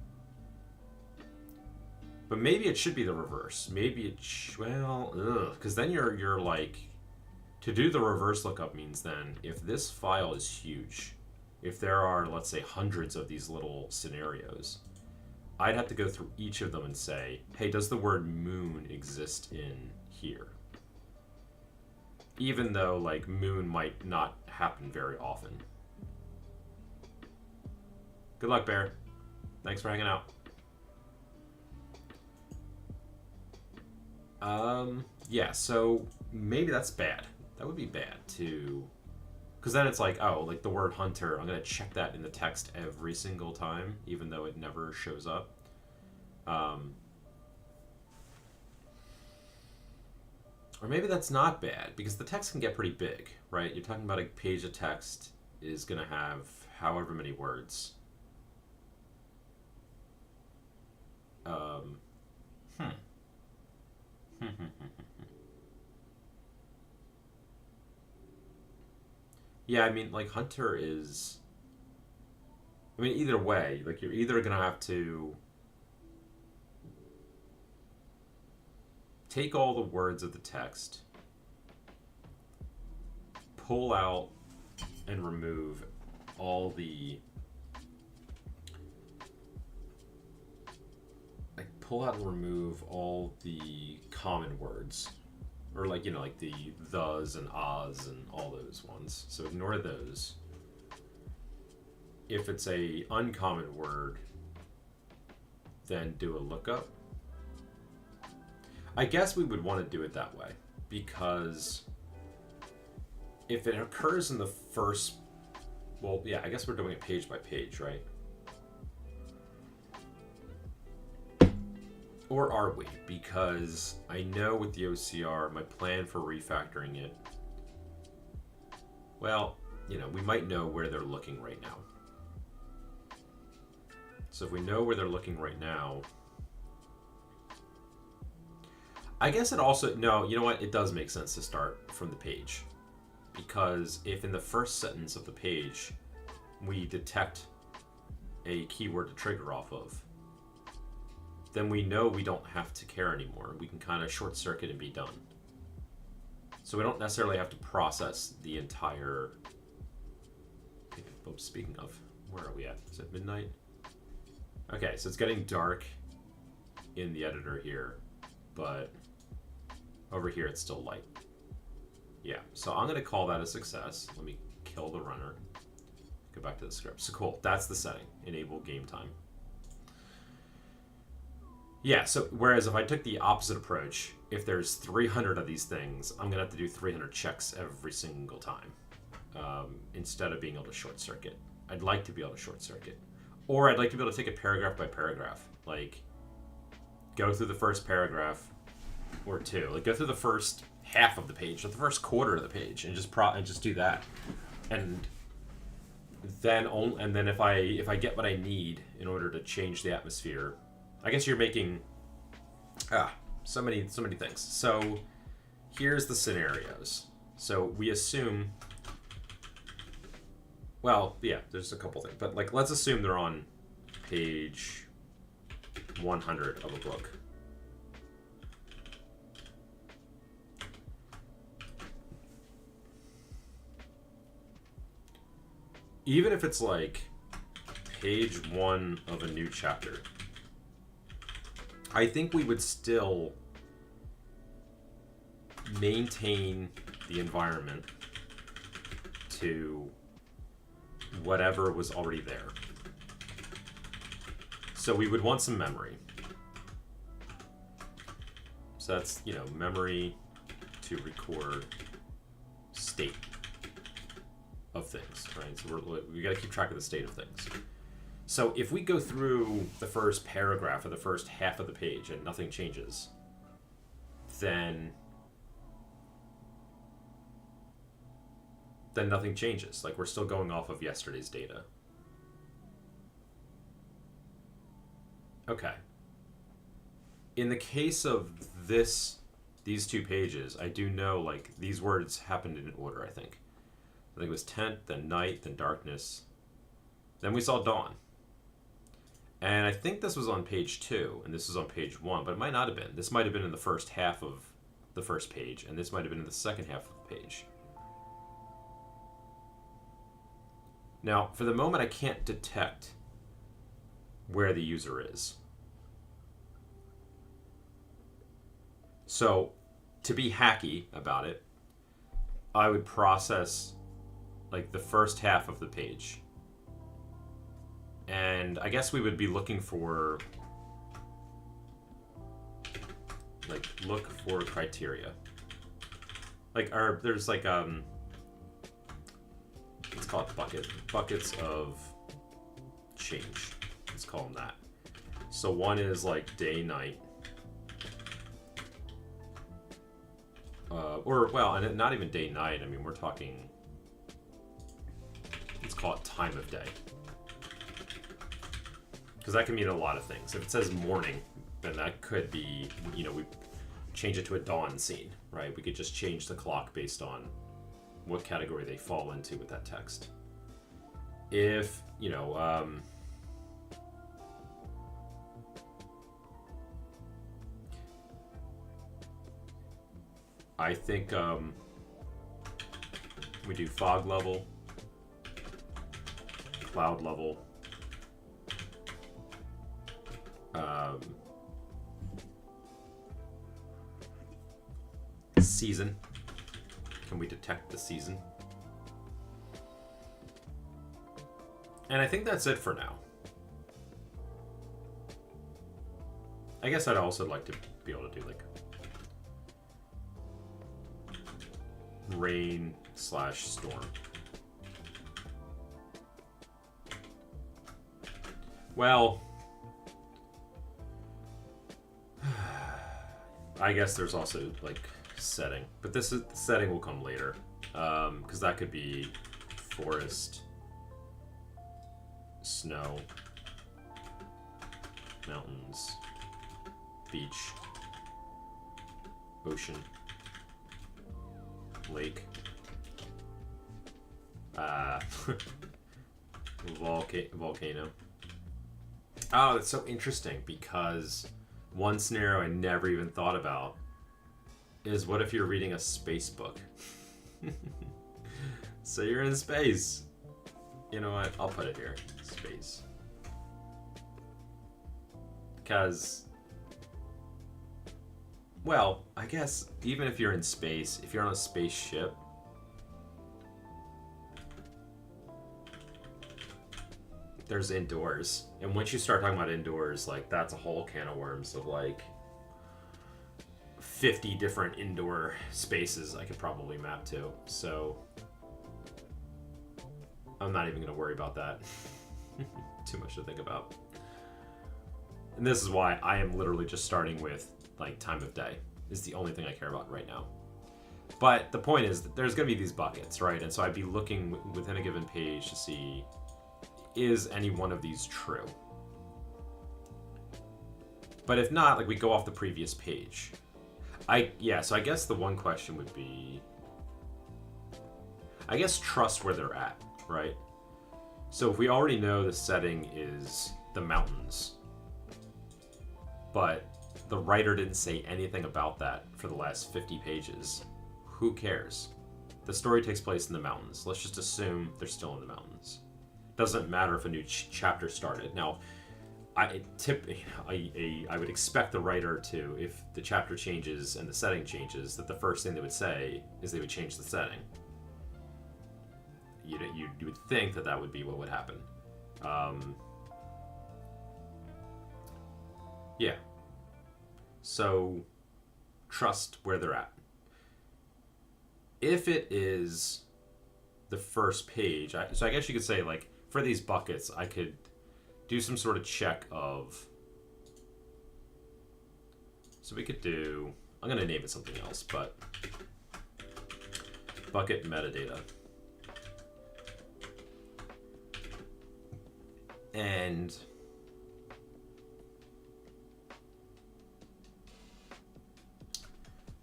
But maybe it should be the reverse. Maybe it, because then you're like, to do the reverse lookup means then if this file is huge, if there are, let's say, hundreds of these little scenarios, I'd have to go through each of them and say, hey, does the word moon exist in here? Even though, like, moon might not happen very often. Good luck, Bear. Thanks for hanging out. Yeah, so maybe that's bad. That would be bad to... Because then it's like, oh, like the word hunter, I'm going to check that in the text every single time, even though it never shows up. Or maybe that's not bad, because the text can get pretty big, right? You're talking about a page of text is going to have however many words. Yeah, I mean, like, Hunter is... I mean, either way, like, you're either going to have to take all the words of the text, pull out and remove all the... Like, pull out and remove all the common words. Or, like, you know, like the thes and ahs and all those ones. So ignore those. If it's a uncommon word, then do a lookup. I guess we would want to do it that way, because if it occurs in the first... Well, yeah, I guess we're doing it page by page, right? Or are we? Because I know with the OCR, my plan for refactoring it, well, you know, we might know where they're looking right now. So if we know where they're looking right now, I guess it also, no, you know what? It does make sense to start from the page. Because if in the first sentence of the page, we detect a keyword to trigger off of, then we know we don't have to care anymore. We can kind of short circuit and be done. So we don't necessarily have to process the entire... Oops, speaking of, where are we at? Is it midnight? Okay, so it's getting dark in the editor here, but over here it's still light. Yeah, so I'm going to call that a success. Let me kill the runner. Go back to the script. So cool, that's the setting. Enable game time. Yeah, so whereas if I took the opposite approach, if there's 300 of these things, I'm going to have to do 300 checks every single time instead of being able to short circuit. I'd like to be able to short circuit. Or I'd like to be able to take it paragraph by paragraph. Like, go through the first paragraph or two. Like, go through the first half of the page, or the first quarter of the page, and just do that. And then if I get what I need in order to change the atmosphere, I guess you're making so many things. So here's the scenarios. So we assume, well, yeah, there's a couple things, but like let's assume they're on page 100 of a book. Even if it's like page 1 of a new chapter, I think we would still maintain the environment to whatever was already there. So we would want some memory. So that's, you know, memory to record state of things, right? So we got to keep track of the state of things. So if we go through the first paragraph or the first half of the page and nothing changes, then nothing changes. Like, we're still going off of yesterday's data. Okay. In the case of these two pages, I do know, like, these words happened in order, I think. I think it was tent, then night, then darkness. Then we saw dawn. And I think this was on page 2, and this was on page 1, but it might not have been. This might have been in the first half of the first page, and this might have been in the second half of the page. Now, for the moment, I can't detect where the user is. So, to be hacky about it, I would process, like, the first half of the page. And I guess we would be looking for, like, look for criteria. Like, there's like, let's call it buckets of change. Let's call them that. So one is like day, night. or, well, and not even day, night. I mean, we're talking, let's call it time of day. Because that can mean a lot of things. If it says morning, then that could be, you know, we change it to a dawn scene, right? We could just change the clock based on what category they fall into with that text. If, you know, I think we do fog level, cloud level, season. Can we detect the season? And I think that's it for now. I guess I'd also like to be able to do like rain/storm. Well, I guess there's also like setting, but this is setting will come later, because that could be forest, snow, mountains, beach, ocean, lake, volcano. Oh, that's so interesting, because one scenario I never even thought about is, what if you're reading a space book? So you're in space. You know what? I'll put it here. Space. Because, well, I guess even if you're in space, if you're on a spaceship, there's indoors. And once you start talking about indoors, like, that's a whole can of worms of like 50 different indoor spaces I could probably map to. So I'm not even going to worry about that. Too much to think about. And this is why I am literally just starting with like time of day is the only thing I care about right now. But the point is that there's going to be these buckets, right? And so I'd be looking within a given page to see, is any one of these true? But if not, like, we go off the previous page. So I guess the one question would be, I guess, trust where they're at, right? So if we already know the setting is the mountains, but the writer didn't say anything about that for the last 50 pages, who cares? The story takes place in the mountains. Let's just assume they're still in the mountains. Doesn't matter if a new chapter started. Now, I would expect the writer to, if the chapter changes and the setting changes, that the first thing they would say is they would change the setting. You would think that that would be what would happen. Yeah. So, trust where they're at. If it is the first page, so I guess you could say, like, for these buckets, I could do some sort of check of, so we could do, I'm going to name it something else, but bucket metadata. And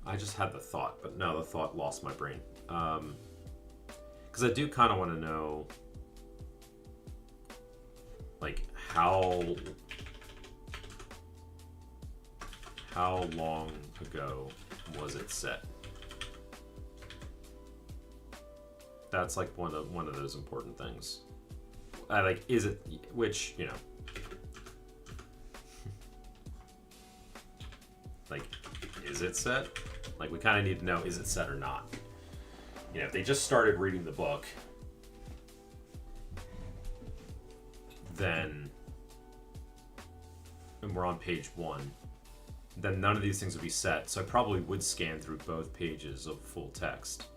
I just had the thought, but no, the thought lost my brain. Because I do kind of want to know, like, how long ago was it set? That's like one of those important things. Like, is it, which, you know, like, is it set? Like, we kind of need to know, is it set or not? You know, if they just started reading the book, then, and we're on page 1, then none of these things would be set. So I probably would scan through both pages of full text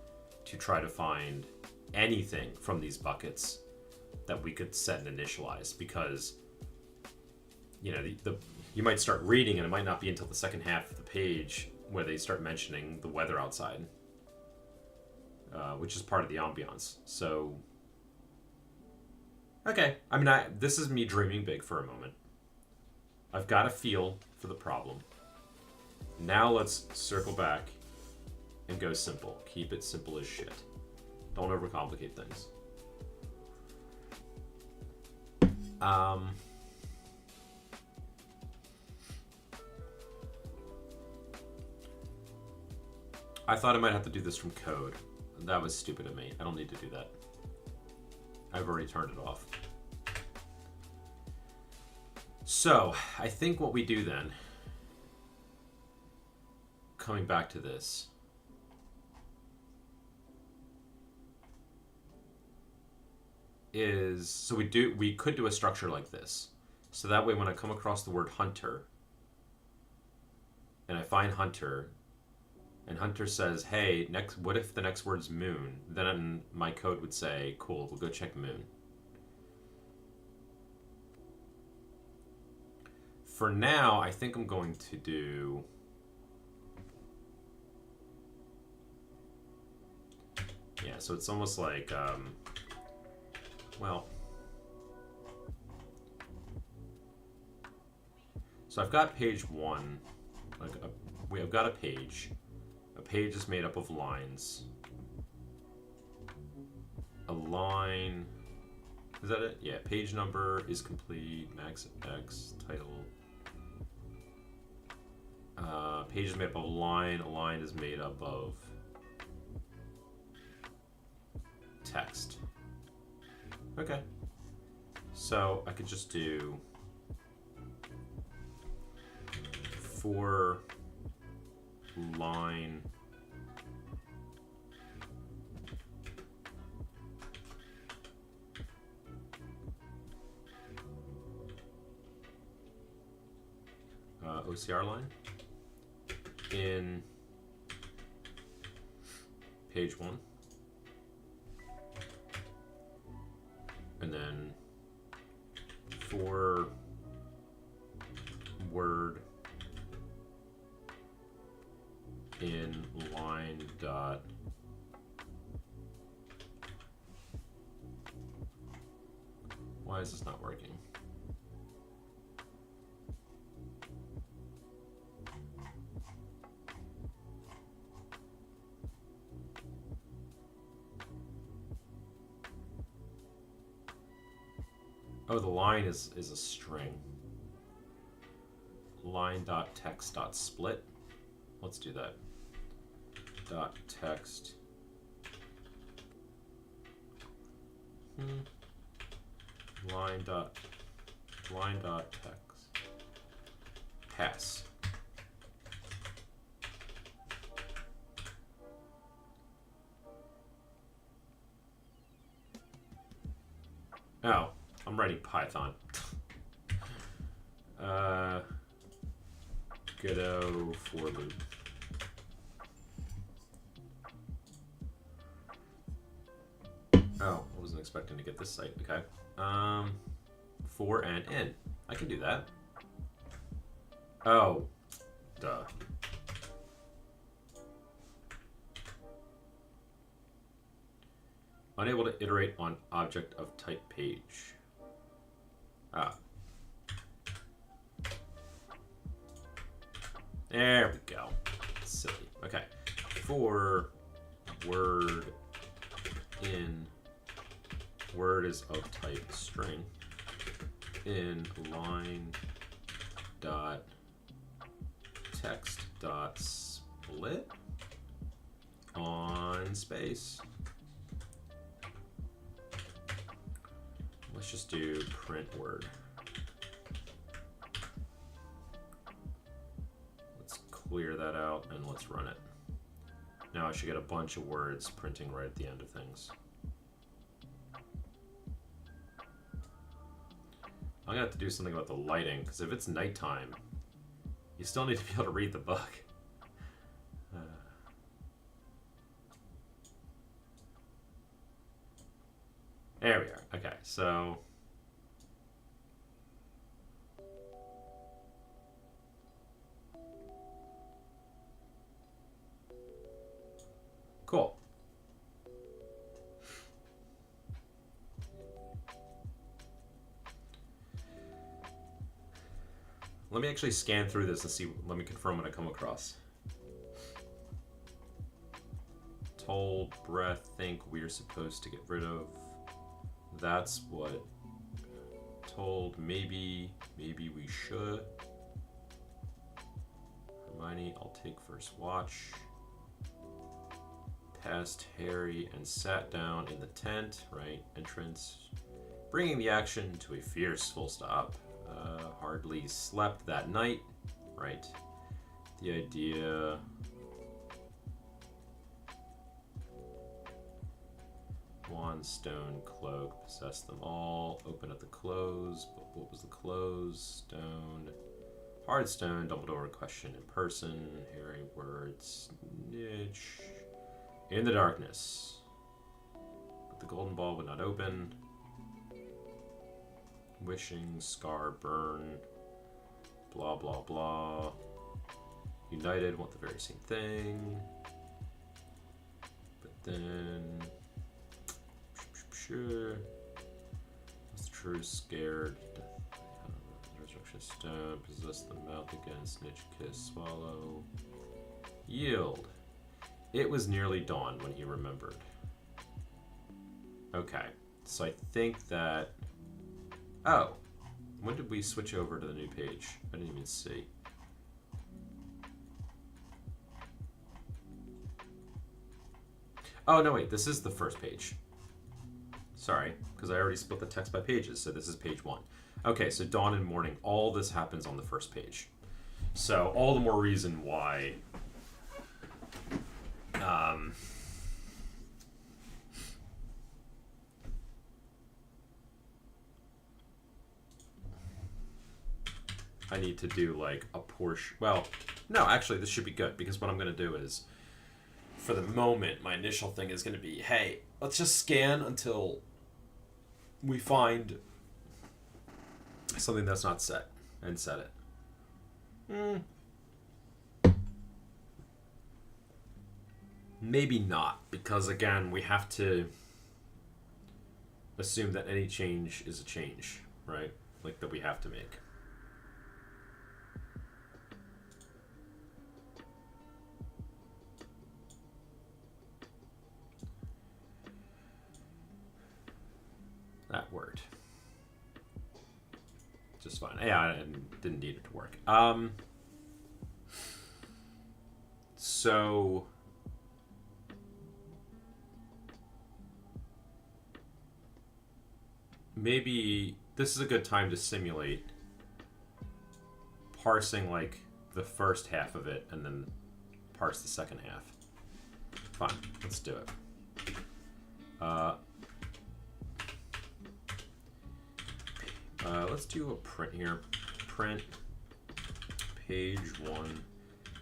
to try to find anything from these buckets that we could set and initialize, because, you know, you might start reading and it might not be until the second half of the page where they start mentioning the weather outside, which is part of the ambiance. So, okay. I mean, this is me dreaming big for a moment. I've got a feel for the problem. Now let's circle back and go simple. Keep it simple as shit. Don't overcomplicate things. I thought I might have to do this from code. That was stupid of me. I don't need to do that. I've already turned it off. So, I think what we do then, coming back to this, is, so we could do a structure like this. So that way when I come across the word hunter, and I find hunter, and hunter says, hey, what if the next word's moon? Then my code would say, cool, we'll go check moon. For now, I think I'm going to do... Yeah, so it's almost like, well... So I've got page one, I've got a page. A page is made up of lines. A line, is that it? Yeah, page number is complete, max X, title. Page is made up of a line is made up of text. Okay. So I could just do for line OCR line in page one, and then for word in line dot why is this not working? Oh, the line is a string. Line dot text dot split. Let's do that. Dot text. Line dot text. Pass. Oh, I'm writing Python. Godot for loop. Oh, I wasn't expecting to get this site. Okay. For and in. I can do that. Oh, duh. Unable to iterate on object of type page. Ah. There we go. Silly. Okay. For word in, word is of type string, in line dot text dot split on space. Let's just do print word. Let's clear that out and let's run it. Now I should get a bunch of words printing right at the end of things. I'm gonna have to do something about the lighting, because if it's nighttime, you still need to be able to read the book. There we are. Okay, so Cool. Let me actually scan through this and see. Let me confirm what I come across. Told, breath, think we're supposed to get rid of. That's what. Told, maybe we should. Hermione, I'll take first watch. Passed Harry and sat down in the tent, right? Entrance. Bringing the action to a fierce full stop. Hardly slept that night, right? The idea. Wand, stone, cloak, possess them all. Open at the close. But what was the close? Stone. Hard stone. Dumbledore question in person. Harry words. Niche. In the darkness. But the golden ball would not open. Wishing, scar, burn. Blah, blah, blah. United want the very same thing. But then... Sure. What's true? Scared. Resurrection stone. Possess the mouth again. Snitch, kiss, swallow. Yield. It was nearly dawn when he remembered. Okay. So I think that... Oh. When did we switch over to the new page? I didn't even see. Oh, no, wait. This is the first page. Sorry, because I already split the text by pages, so this is page 1. Okay, so dawn and morning, all this happens on the first page. So all the more reason why I need to do like a portion. Well, no, actually this should be good, because what I'm going to do is, for the moment, my initial thing is going to be, hey, let's just scan until we find something that's not set, and set it. Maybe not, because again, we have to assume that any change is a change, right? Like, that we have to make. That word. Just fine. Yeah, I didn't need it to work. So maybe this is a good time to simulate parsing like the first half of it and then parse the second half. Fine, let's do it. Let's do a print here. Print page 1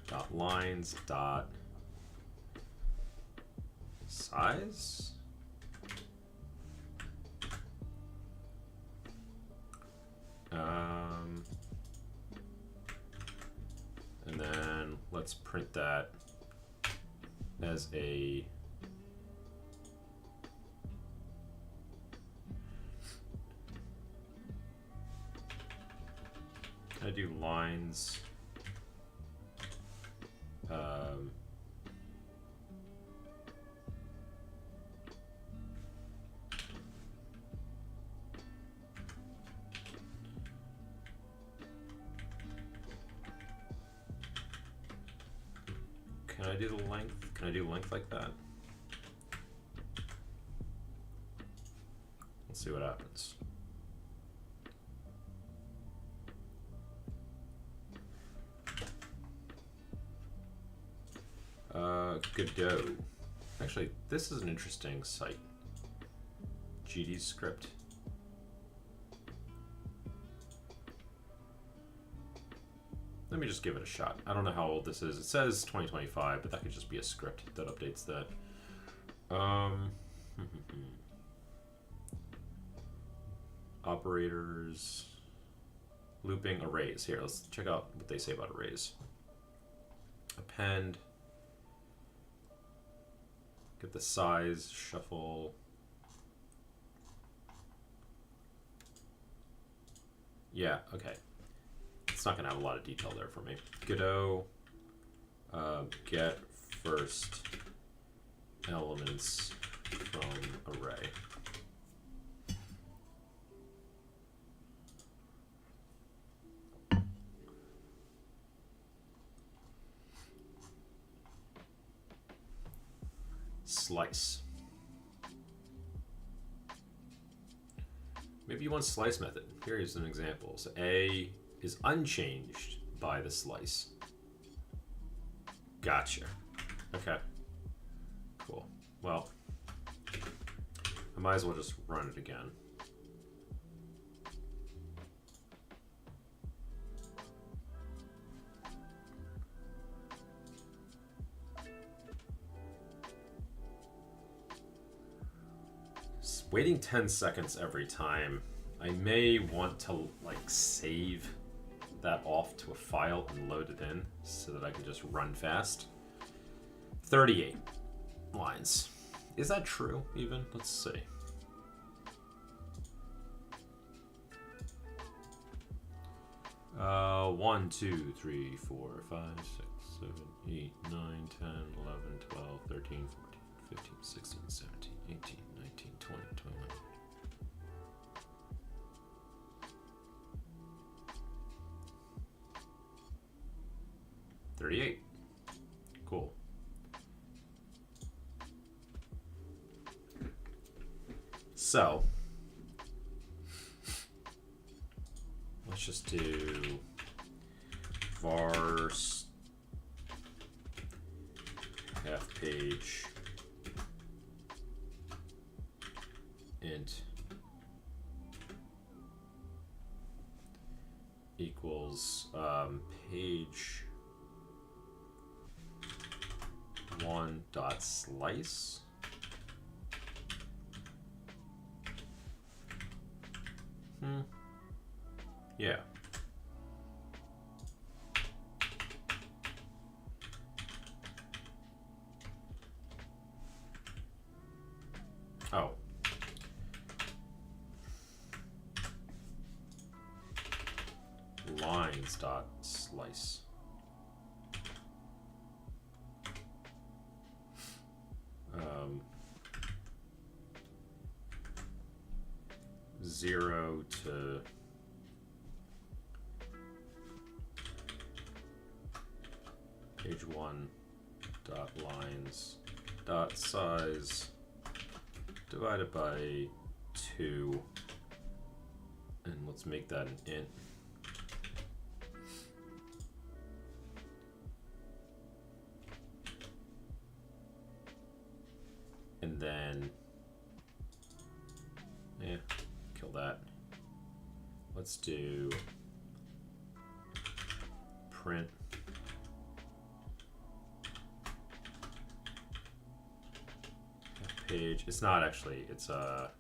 dot lines dot size. And then let's print that as a I do lines. Can I do the length? Can I do length like that? Let's see what happens. Godot. Actually, this is an interesting site. GD script. Let me just give it a shot. I don't know how old this is. It says 2025, but that could just be a script that updates that. Operators. Looping arrays. Here, let's check out what they say about arrays. Append. Get the size, shuffle. Yeah, okay. It's not gonna have a lot of detail there for me. Godot, get first elements from array. Slice. Maybe you want slice method. Here's some examples. A is unchanged by the slice. Gotcha. Okay. Cool. Well, I might as well just run it again. Waiting 10 seconds every time. I may want to like save that off to a file and load it in so that I can just run fast. 38 lines. Is that true even? Let's see. Uh, 1, 2, 3, 4, 5, 6, 7, 8, 9, 10, 11, 12, 13, 14, 15, 16, 17, 18, 19, 20, 21. $38. Cool. So let's just do var half page int equals page 1 dot slice. Yeah. Oh. Lines dot slice. Zero to page 1 dot lines dot size divided by 2, and let's make that an int. And then kill that. Let's do print page. It's not actually, it's a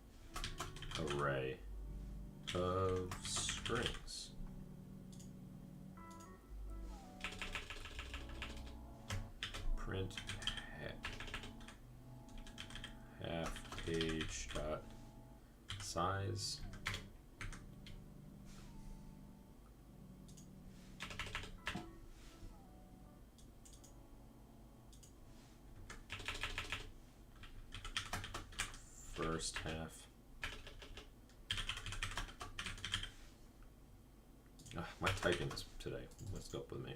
array of strings. Print half page dot size. First half. My typing is today. Let's go up with me.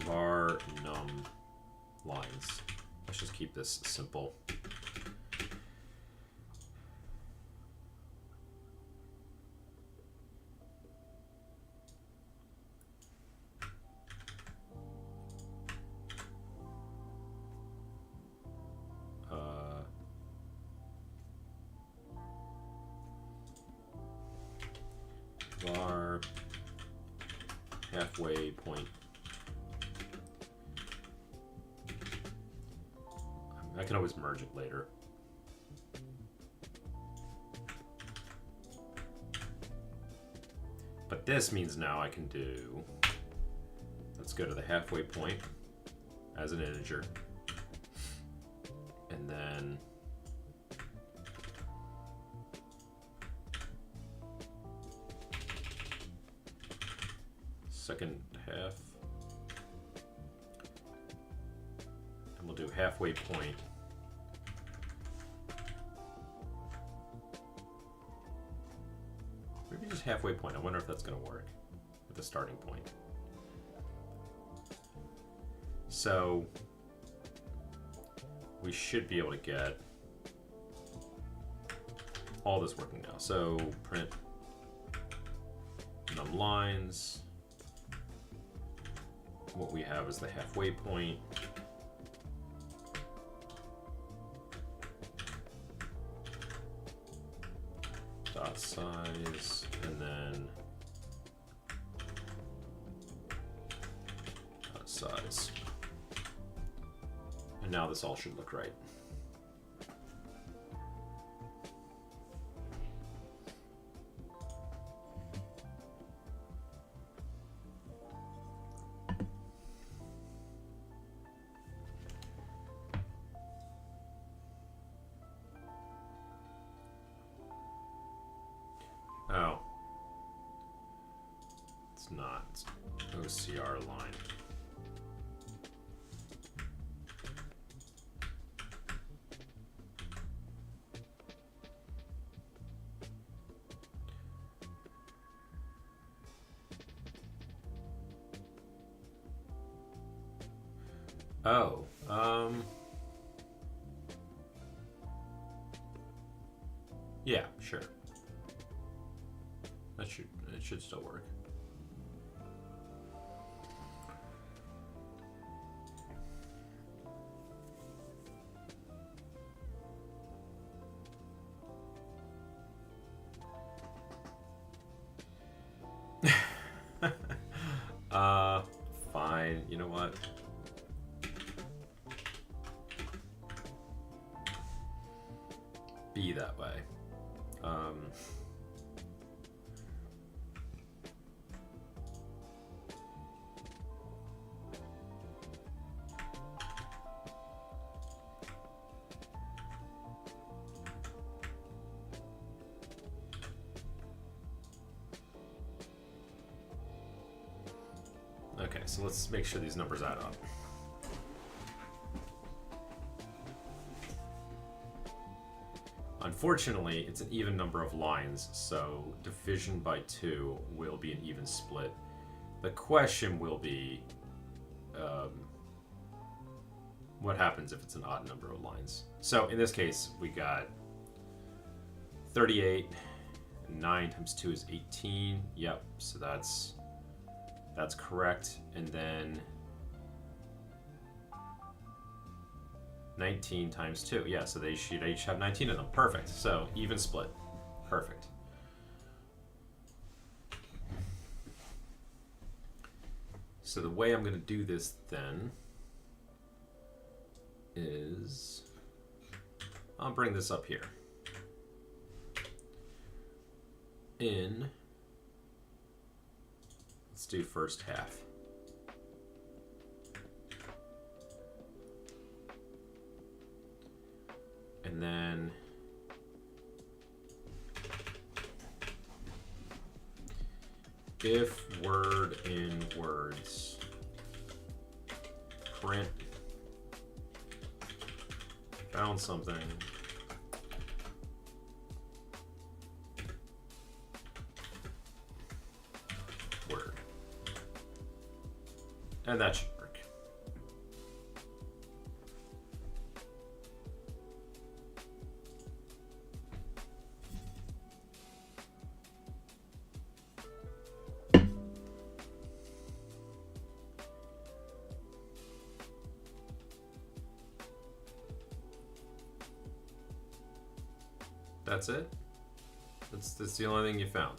Var num lines. Let's just keep this simple. Var halfway point. I can always merge it later. But this means now I can do, let's let's go to the halfway point as an integer. And then second half. And we'll do halfway point. Maybe just halfway point. I wonder if that's going to work with the starting point. So we should be able to get all this working now. So print num lines. What we have is the halfway point. Dot size, and then dot size. And now this all should look right. Oh. It's not. It's OCR line. Oh, yeah, sure. It should still work. Fine. You know what? Be that way. Okay, so let's make sure these numbers add up. Unfortunately, it's an even number of lines, so division by 2 will be an even split. The question will be, what happens if it's an odd number of lines? So in this case, we got 38, and 9 times 2 is 18. Yep, so that's correct. And then 19 times 2. Yeah, so they should each have 19 of them. Perfect. So even split. Perfect. So the way I'm going to do this then is I'll bring this up here. Let's do first half. And then if word in words, print, found something, word. And that should work. That's it? That's the only thing you found.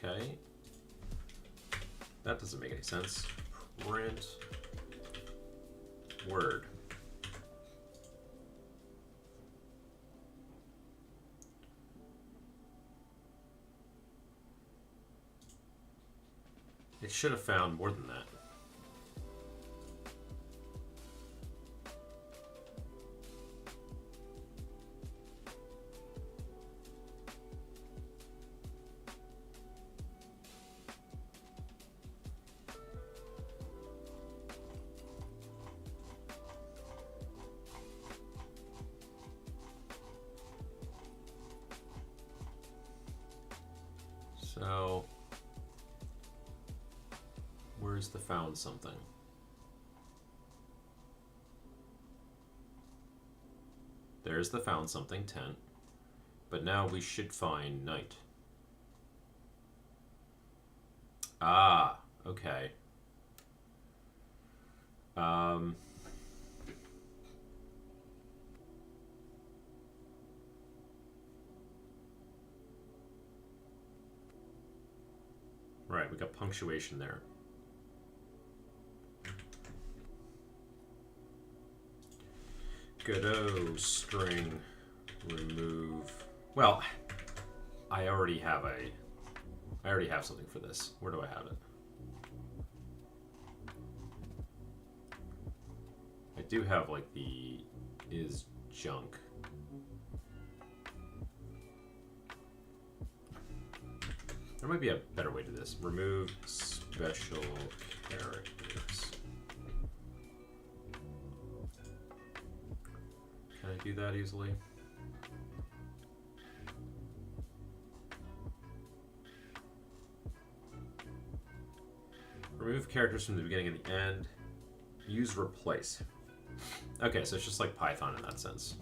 Okay. That doesn't make any sense. Print word. It should have found more than that. So, where's the found something? There's the found something, tent. But now we should find night. Ah, okay. Right, we got punctuation there. Godot string remove. Well, I already have something for this. Where do I have it? I do have like the is junk. There might be a better way to this. Remove special characters. Can I do that easily? Remove characters from the beginning and the end. Use replace. Okay, so it's just like Python in that sense.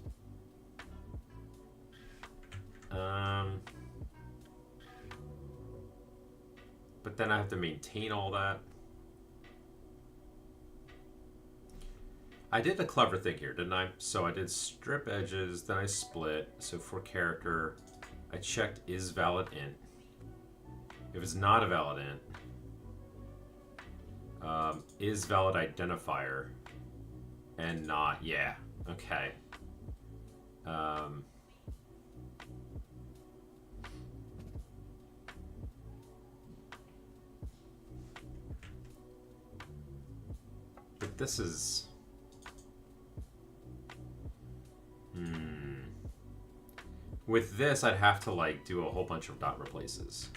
But then I have to maintain all that. I did the clever thing here, didn't I? So I did strip edges, then I split. So for character, I checked is valid int. If it's not a valid int, is valid identifier, and not, yeah, okay. But this is... With this, I'd have to like do a whole bunch of dot replaces.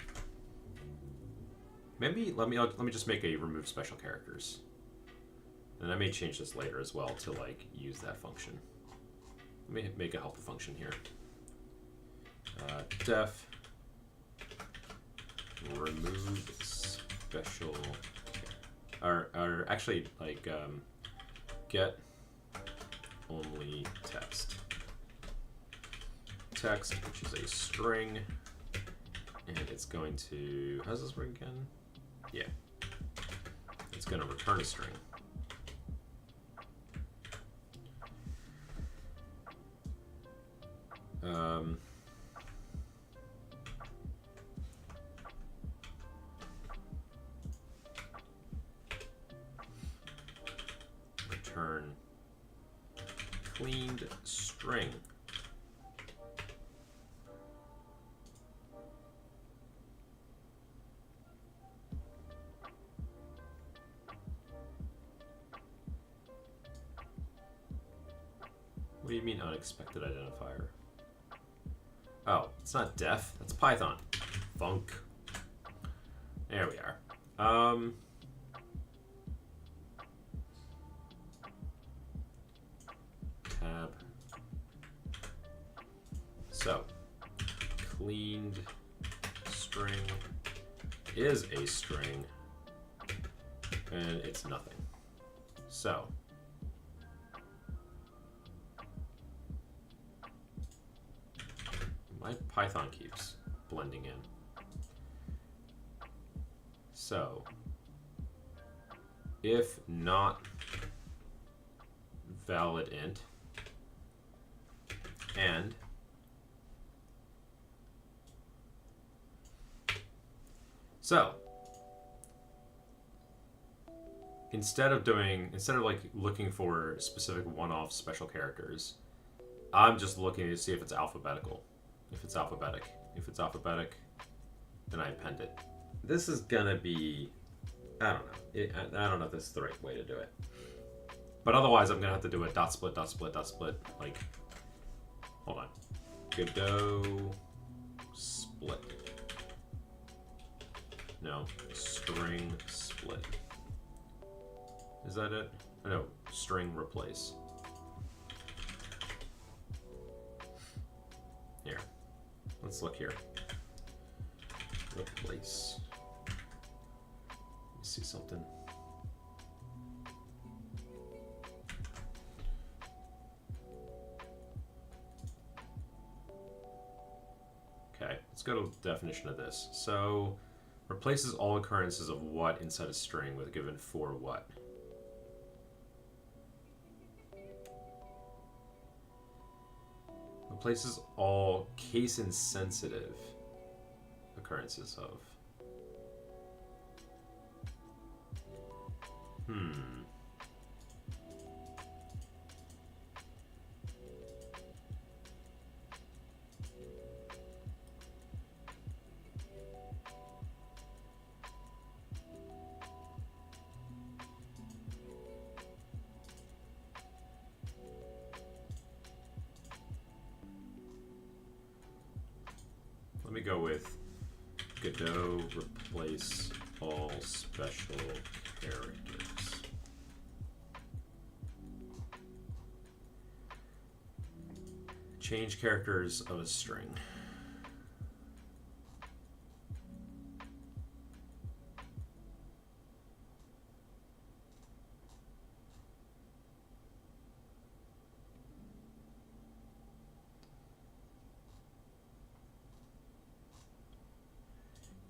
Maybe let me just make a remove special characters, and I may change this later as well to like use that function. Let me make a helper function here. Def remove special, or actually like get only text. Text, which is a string, and it's going to, how's this work again? Yeah, it's going to return a string. Return cleaned string. What do you mean unexpected identifier? Oh, it's not def, that's Python. Funk. There we are. Tab. So, cleaned string is a string, and it's nothing. So, my Python keeps blending in. So, if not valid int, and so instead of like looking for specific one-off special characters, I'm just looking to see if it's alphabetical. If it's alphabetic, then I append it. This is gonna be I don't know. I don't know if this is the right way to do it. But otherwise, I'm gonna have to do a dot split, dot split, dot split. Like, hold on. Godot split. No, string split. Is that it? Oh, no, string replace. Here. Let's look here. Replace. Let me see something. Okay, let's go to the definition of this. So, replaces all occurrences of what inside a string with a given for what. Replaces all case-insensitive occurrences of. Let me go with Godot replace all special characters. Change characters of a string.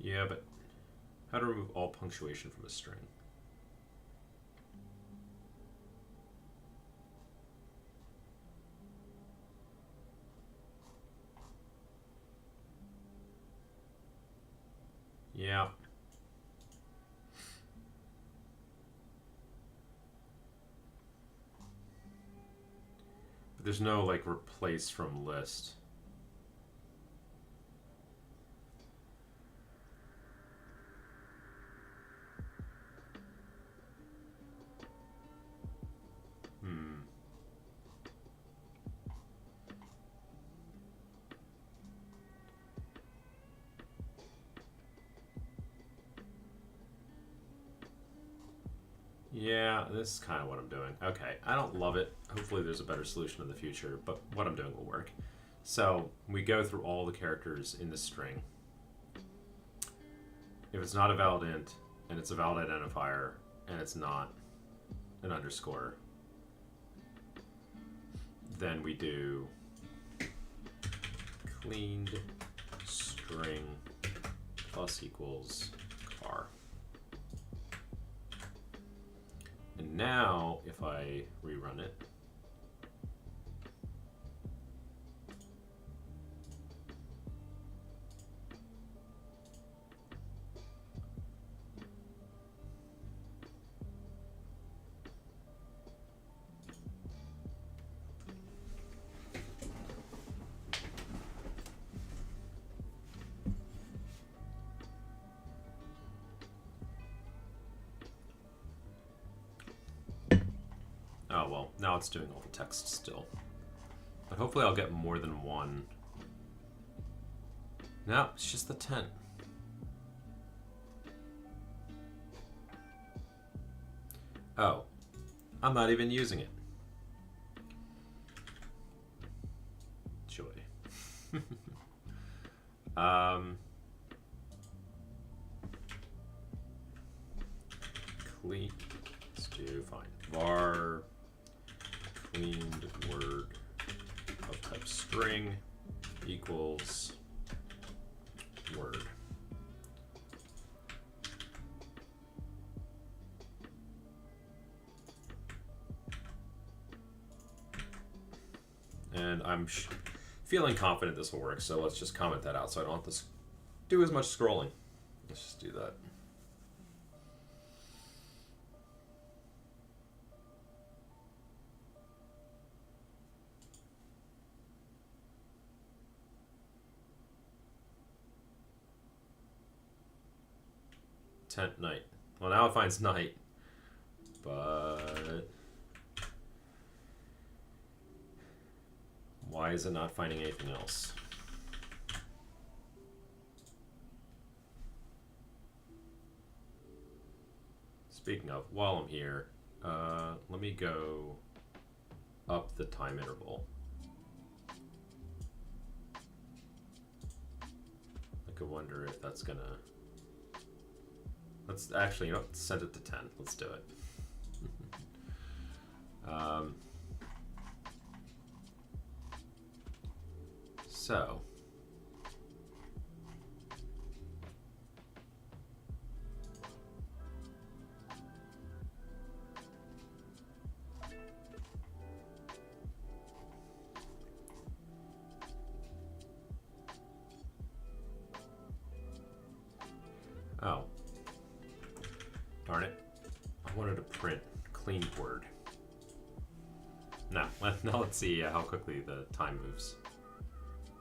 Yeah, but how to remove all punctuation from a string? Yeah. But there's no, like, replace from list. Yeah, this is kind of what I'm doing. Okay, I don't love it. Hopefully there's a better solution in the future, but what I'm doing will work. So we go through all the characters in the string. If it's not a valid int, and it's a valid identifier, and it's not an underscore, then we do cleaned string plus equals car. And now, if I rerun it, oh well, now it's doing all the text still. But hopefully I'll get more than one. No, it's just the 10. Oh, I'm not even using it. Joy. Clean. Let's do fine. Var cleaned word of type string equals word. And I'm feeling confident this will work, so let's just comment that out so I don't have to do as much scrolling. Let's just do that. Tent night. Well, now it finds night. But why is it not finding anything else? Speaking of, while I'm here, let me go up the time interval. I could wonder if that's gonna... Let's actually, you know, set it to 10. Let's do it. So... Oh. Darn it. I wanted to print clean word. Now let's see how quickly the time moves.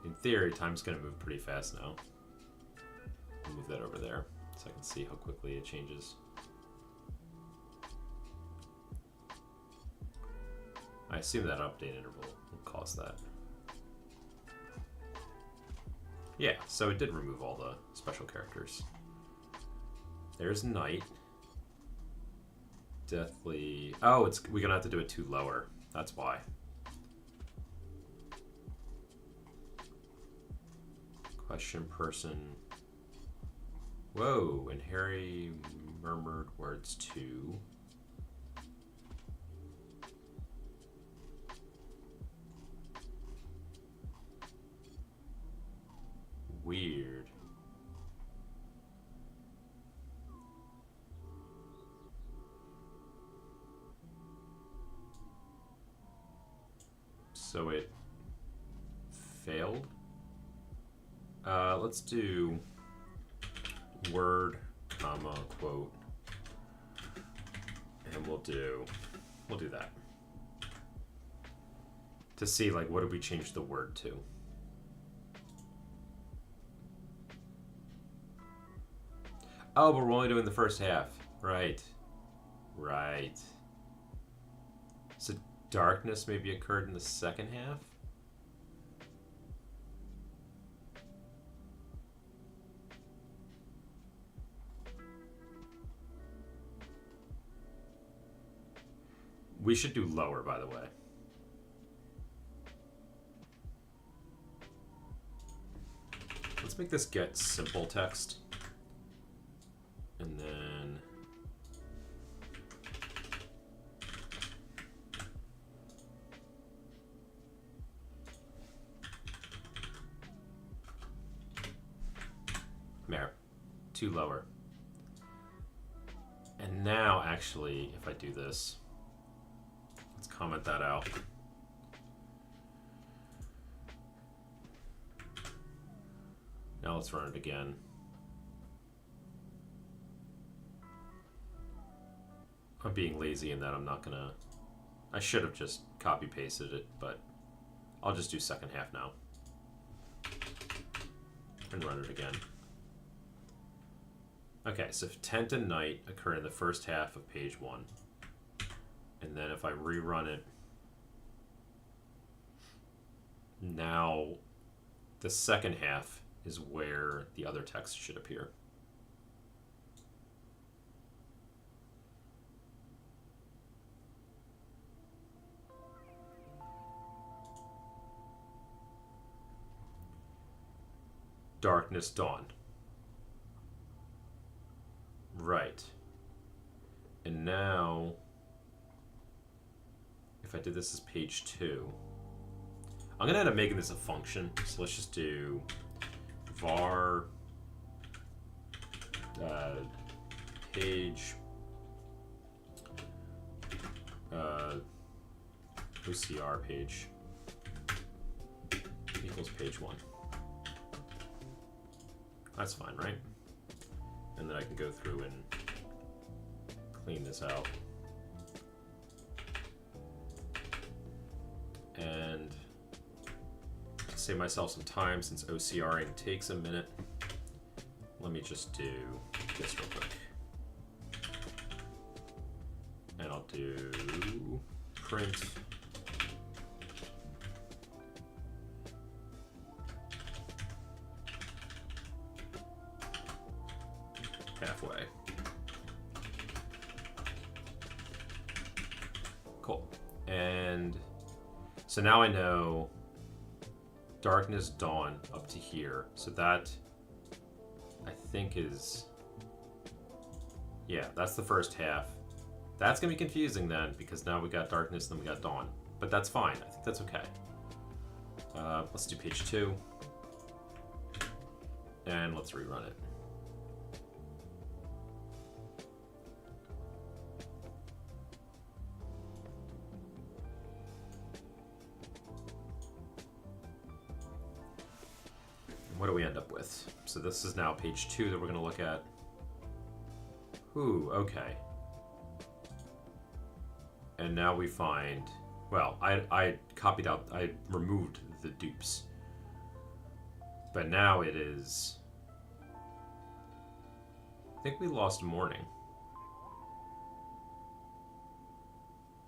In theory, time's going to move pretty fast now. I'll move that over there so I can see how quickly it changes. I assume that update interval will cause that. Yeah, so it did remove all the special characters. There's night. Deathly. Oh, we're gonna have to do it 2 lower. That's why. Question person. Whoa, and Harry murmured words too. Weird. So it failed. Let's do word, comma, quote, and we'll do that to see like what did we change the word to. Oh, but we're only doing the first half, right? Right. So darkness maybe occurred in the second half. We should do lower, by the way. Let's make this get simple text. And then... there. 2 lower. And now, actually, if I do this... Let's comment that out. Now let's run it again. I'm being lazy in that I'm not gonna... I should have just copy pasted it, but I'll just do second half now. And run it again. Okay, so tent and night occur in the first half of page 1. And then if I rerun it, now the second half is where the other text should appear. Darkness dawned. Right. And now... if I did this as page 2, I'm gonna end up making this a function. So let's just do var page OCR page equals page 1. That's fine, right? And then I can go through and clean this out. And to save myself some time, since OCRing takes a minute, let me just do this real quick. print halfway. Cool. And so now I know darkness, dawn up to here. So that I think is, yeah, that's the first half. That's gonna be confusing then, because now we got darkness, then we got dawn. But that's fine. I think that's okay. Let's do page 2. And let's rerun it. What do we end up with? So this is now page 2 that we're going to look at. Ooh, okay. And now we find, well, I copied out, I removed the dupes. But now it is, I think we lost morning.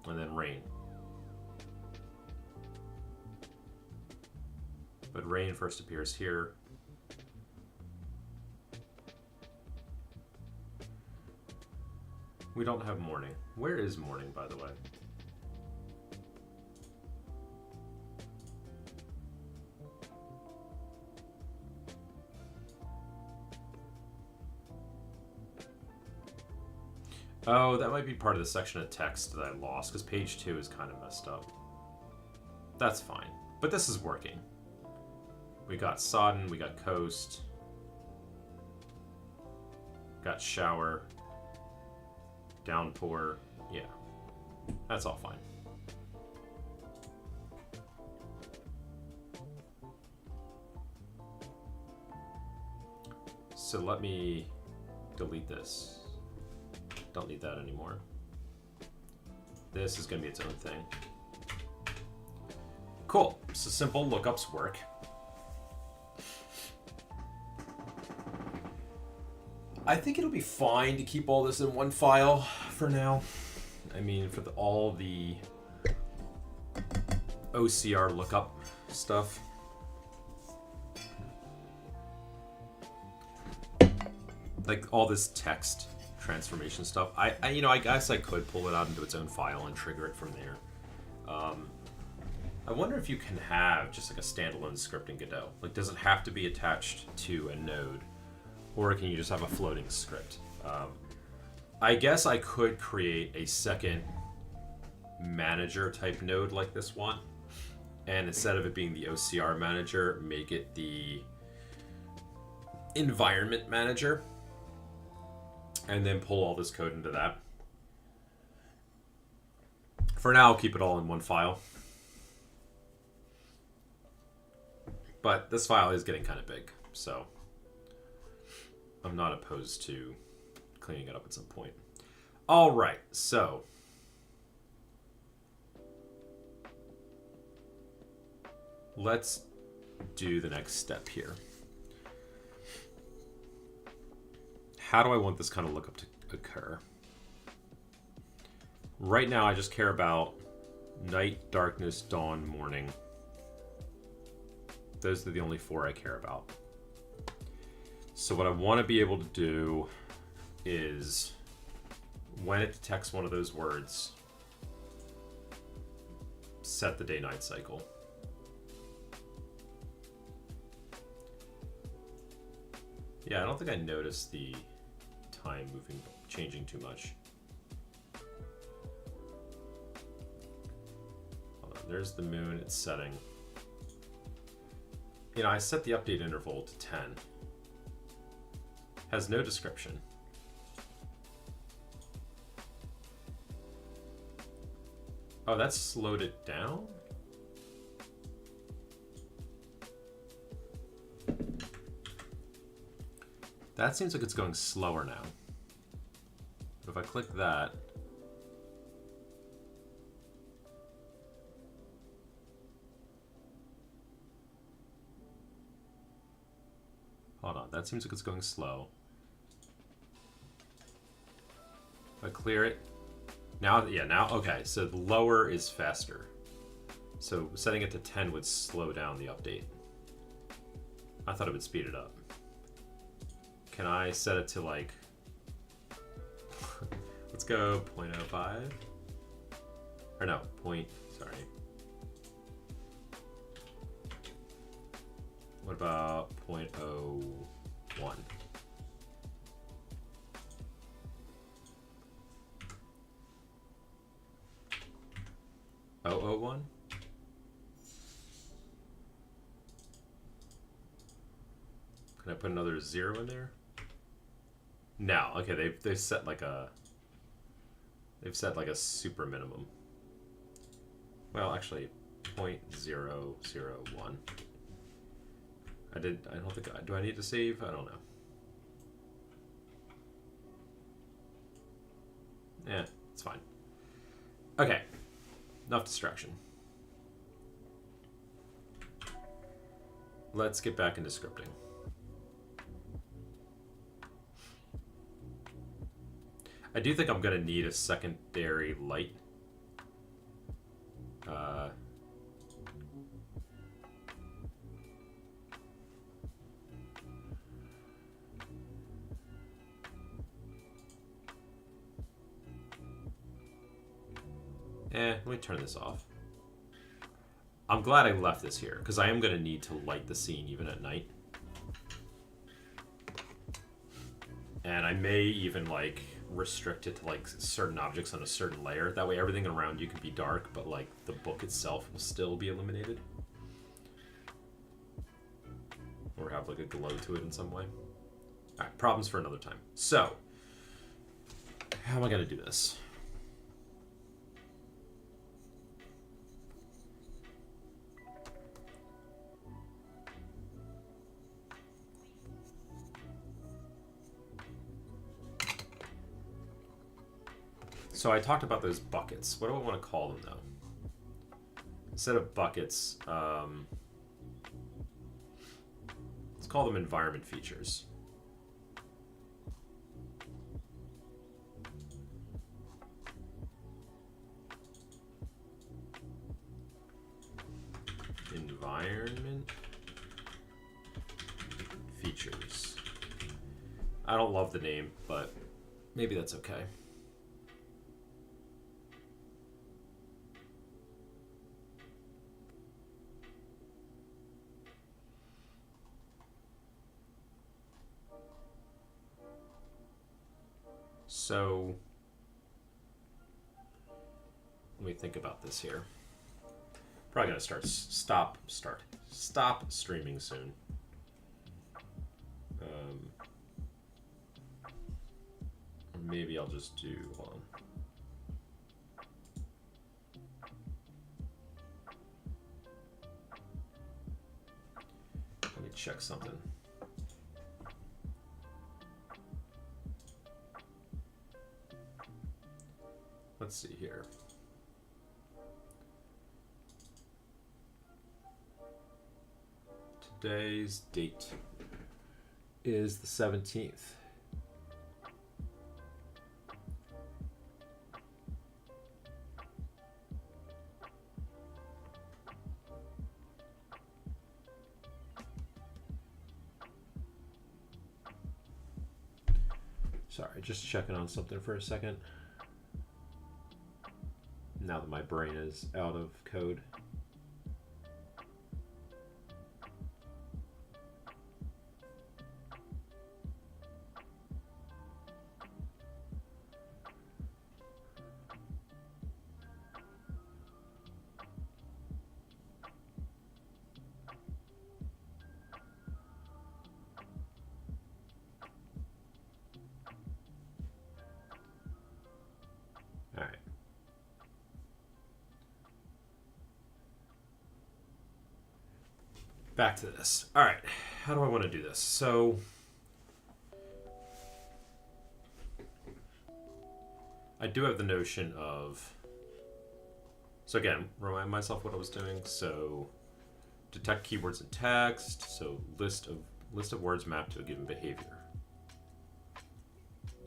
And then rain. But rain first appears here. We don't have morning. Where is morning, by the way? Oh, that might be part of the section of text that I lost, because page 2 is kind of messed up. That's fine. But this is working. We got sodden, we got coast, got shower, downpour. Yeah, that's all fine. So let me delete this. Don't need that anymore. This is going to be its own thing. Cool. So simple lookups work. I think it'll be fine to keep all this in one file for now. I mean, for all the OCR lookup stuff. Like all this text transformation stuff. I guess I could pull it out into its own file and trigger it from there. I wonder if you can have just like a standalone script in Godot. Like, does it have to be attached to a node? Or can you just have a floating script? I guess I could create a second manager type node like this one. And instead of it being the OCR manager, make it the environment manager. And then pull all this code into that. For now, I'll keep it all in one file. But this file is getting kind of big, so I'm not opposed to cleaning it up at some point. All right, so let's do the next step here. How do I want this kind of lookup to occur? Right now, I just care about night, darkness, dawn, morning. Those are the only 4 I care about. So what I want to be able to do is, when it detects one of those words, set the day-night cycle. Yeah, I don't think I noticed the time changing too much. Hold on, there's the moon, it's setting. You know, I set the update interval to 10. Has no description. Oh, that slowed it down? That seems like it's going slower now. But if I click that, hold on, that seems like it's going slow. If I clear it, Now, yeah, now, okay, so the lower is faster. So setting it to 10 would slow down the update. I thought it would speed it up. Can I set it to like, let's go 0.05? Or no, sorry. What about 0.01? .001? Can I put another 0 in there? No. Okay, they've set like a super minimum. Well, actually, 0.001. I don't think. Do I need to save? I don't know. Yeah, it's fine. Okay. Enough distraction. Let's get back into scripting. I do think I'm going to need a secondary light. Let me turn this off. I'm glad I left this here, because I am going to need to light the scene even at night. And I may even, like, restrict it to, like, certain objects on a certain layer. That way everything around you can be dark, but, like, the book itself will still be illuminated. Or have, like, a glow to it in some way. Alright, problems for another time. So, how am I going to do this? So I talked about those buckets. What do I want to call them, though? Instead of buckets, let's call them environment features. Environment features. I don't love the name, but maybe that's okay. So, let me think about this here. Probably gonna stop streaming soon. Or maybe I'll just do, hold on. Let me check something. Let's see here. Today's date is the 17th. Sorry, just checking on something for a second. Now that my brain is out of code. Back to this. All right, how do I want to do this? So, I do have the notion of, so again, remind myself what I was doing. So, detect keywords in text. So, list of words mapped to a given behavior.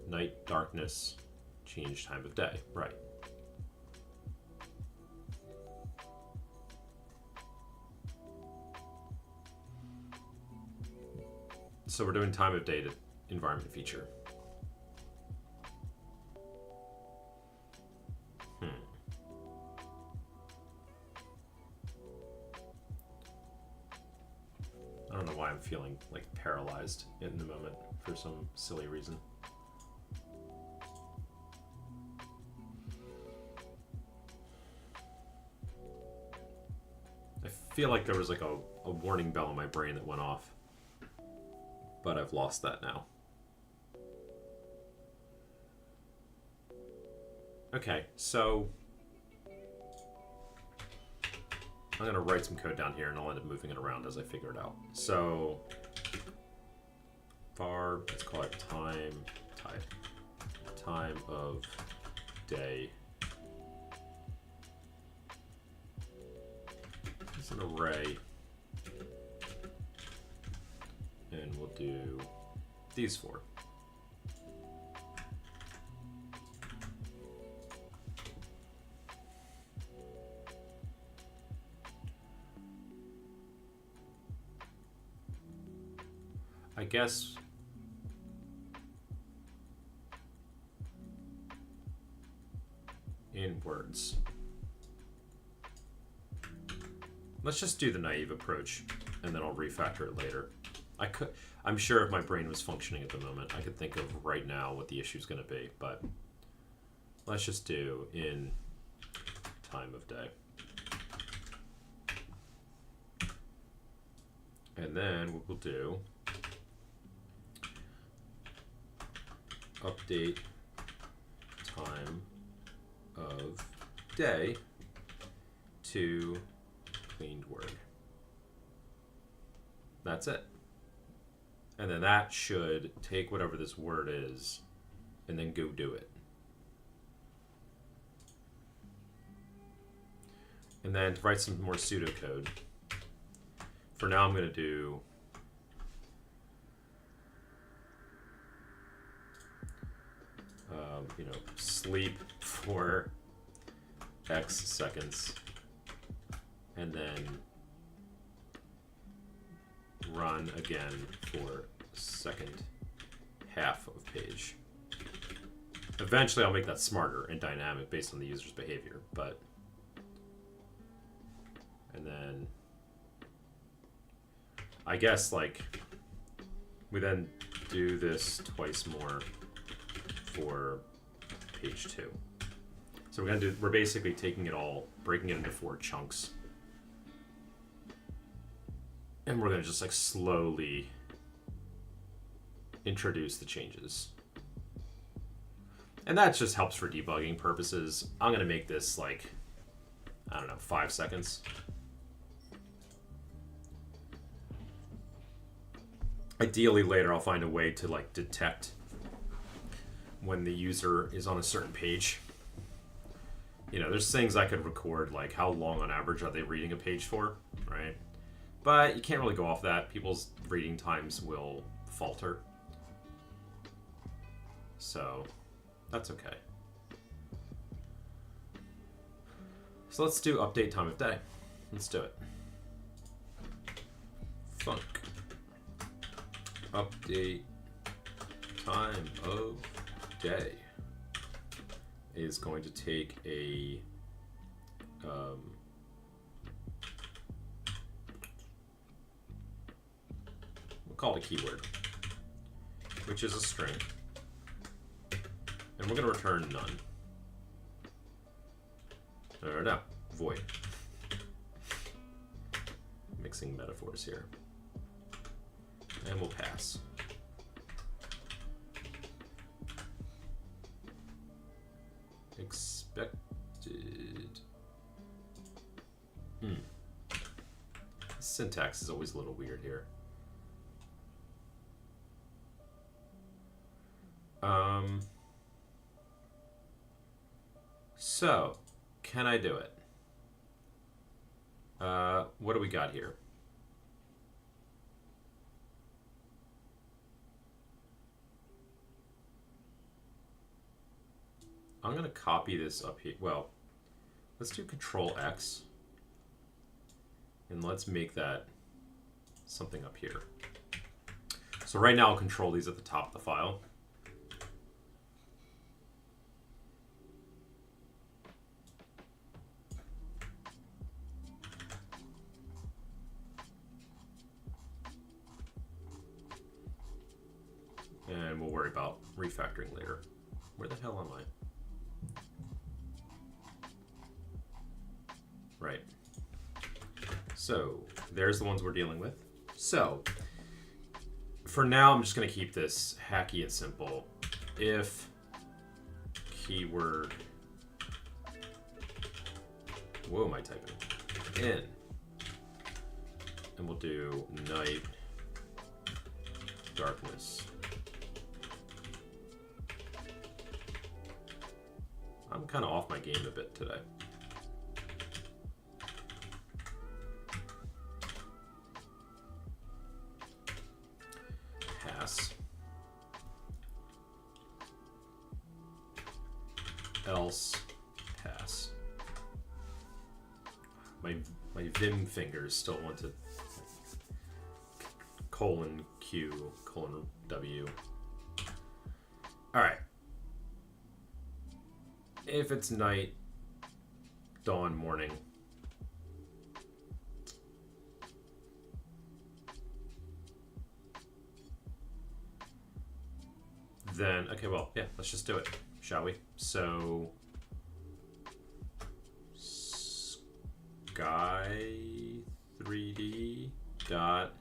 Night, darkness, change time of day. Right. So we're doing time of day to environment feature. I don't know why I'm feeling like paralyzed in the moment for some silly reason. I feel like there was like a warning bell in my brain that went off, but I've lost that now. Okay, so I'm going to write some code down here and I'll end up moving it around as I figure it out. So var, let's call it time of day. It's an array. And we'll do these four. I guess in words. Let's just do the naive approach and then I'll refactor it later. I'm sure if my brain was functioning at the moment, I could think of right now what the issue is going to be, but let's just do in time of day. And then what we'll do, update time of day to cleaned word. That's it. And then that should take whatever this word is and then go do it. And then to write some more pseudocode, for now I'm going to do sleep for X seconds, and then run again for second half of page. Eventually I'll make that smarter and dynamic based on the user's behavior, but and then I guess like we then do this twice more for page 2. So we're basically taking it all, breaking it into 4 chunks. And we're gonna just like slowly introduce the changes. And that just helps for debugging purposes. I'm gonna make this like, I don't know, 5 seconds. Ideally later I'll find a way to like detect when the user is on a certain page. You know, there's things I could record, like how long on average are they reading a page for, right? But you can't really go off that. People's reading times will falter. So that's okay. So let's do update time of day. Let's do it. Func. Update time of day is going to take a we'll call it a keyword, which is a string, and we're going to return none. Or no, void. Mixing metaphors here. And we'll pass. Expected. Syntax is always a little weird here. So, can I do it? What do we got here? I'm going to copy this up here. Well, let's do Control X. And let's make that something up here. So right now I'll control these at the top of the file. And we'll worry about refactoring later. Where the hell am I? Right. So there's the ones we're dealing with. So for now, I'm just going to keep this hacky and simple. If keyword, whoa, am I typing? In. And we'll do night, darkness. I'm kind of off my game a bit today. Pass. Else pass. My Vim fingers still want to colon Q colon W. All right. If it's night, dawn, morning. Then, okay, well, yeah, let's just do it, shall we? So, sky 3D dot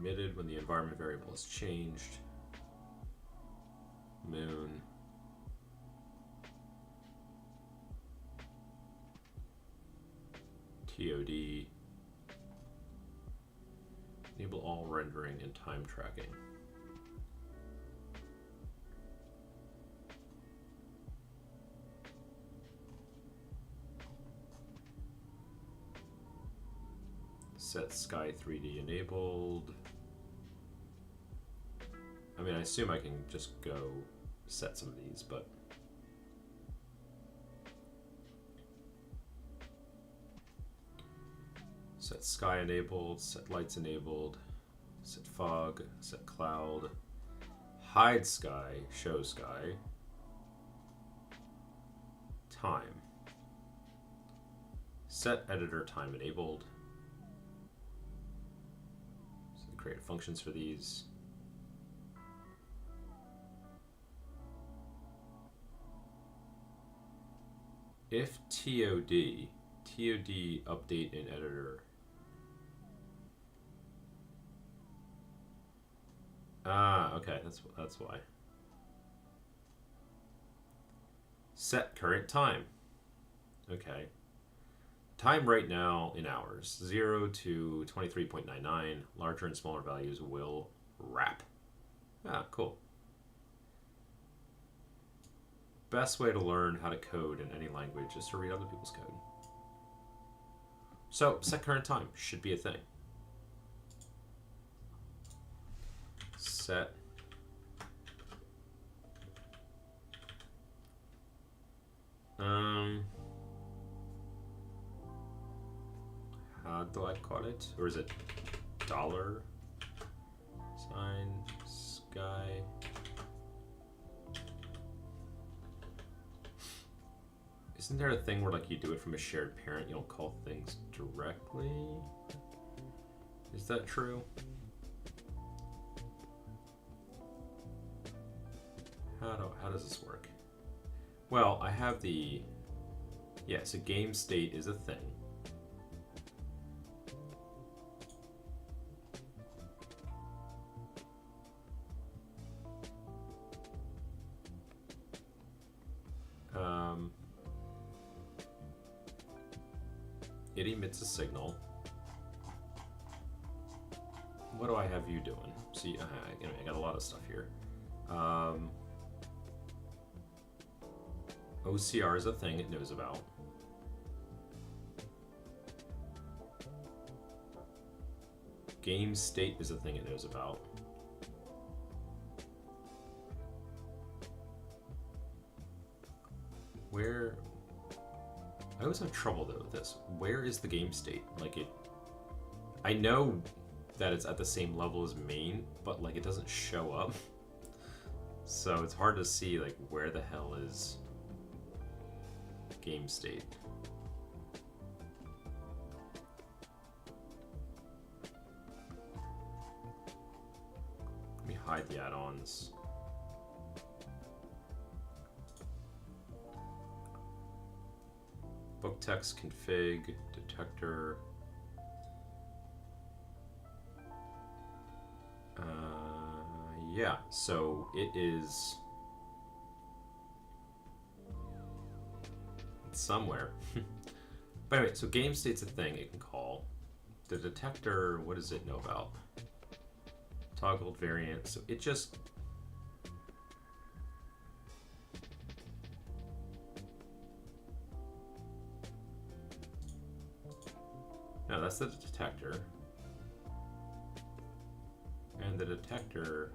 emitted when the environment variable is changed. Moon. TOD. Enable all rendering and time tracking. Set Sky 3D enabled. I mean, I assume I can just go set some of these, but set sky enabled, set lights enabled, set fog, set cloud, hide sky, show sky, time, set editor time enabled. So create functions for these. If TOD update in editor. Ah, okay, that's why. Set current time. Okay. Time right now in hours. 0 to 23.99. Larger and smaller values will wrap. Ah, cool. Best way to learn how to code in any language is to read other people's code. So, set current time should be a thing. Set how do I call it? Or is it dollar sign sky? Isn't there a thing where like you do it from a shared parent, you don't call things directly? Is that true? How does this work? Well, I have the, yeah, so game state is a thing. It emits a signal. what do I have you doing? See, anyway, I got a lot of stuff here. OCR is a thing it knows about. Game state is a thing it knows about. Where... I always have trouble though with this. Where is the game state? Like it... I know that it's at the same level as main, but like it doesn't show up. So it's hard to see like where the hell is game state. Let me hide the add-ons. Book text config detector. Yeah, so it is somewhere. But anyway, so game state's a thing it can call. The detector, what does it know about? Toggled variant, so it just... No, that's the detector. And the detector...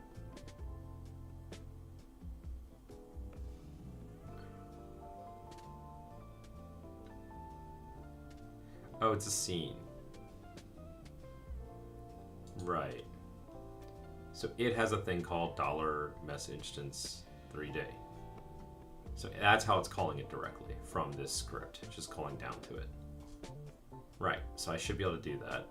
Oh, it's a scene. Right. So it has a thing called $mess instance 3-day. So that's how it's calling it directly from this script, just calling down to it. Right, so I should be able to do that.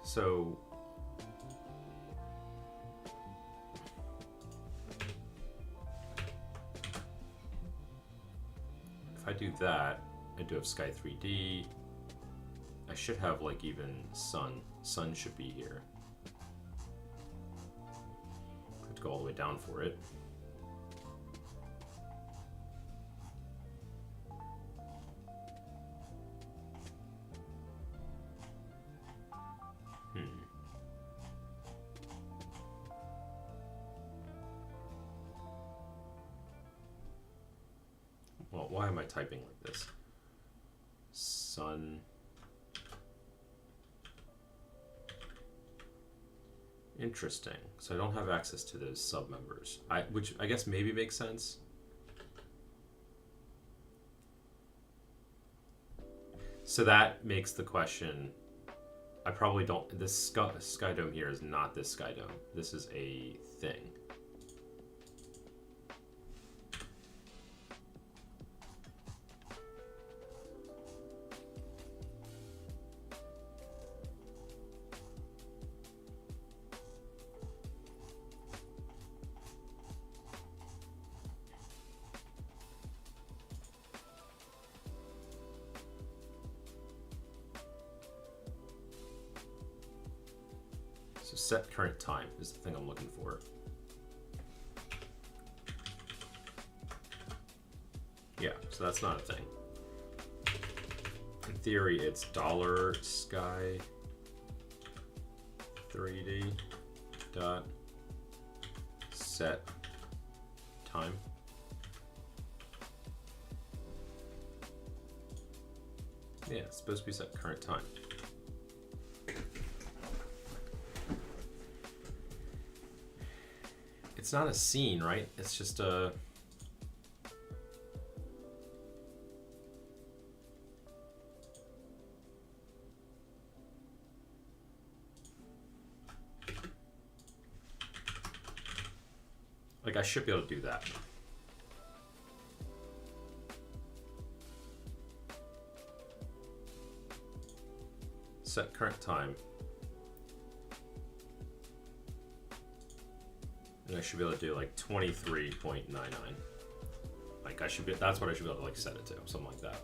So if I do that, I do have Sky 3D. I should have like even sun. Sun should be here. I have to go all the way down for it. Well, why am I typing like this? Sun. Interesting. So I don't have access to those sub-members, which I guess maybe makes sense. So that makes the question, I probably don't, this sky dome here is not this sky dome. This is a thing. So set current time is the thing I'm looking for. Yeah, so that's not a thing. In theory, it's $sky 3D dot set time. Yeah, it's supposed to be set current time. It's not a scene, right? It's just a... Like, I should be able to do that. Set current time. And I should be able to do like 23.99. Like I should be, that's what I should be able to like set it to, something like that.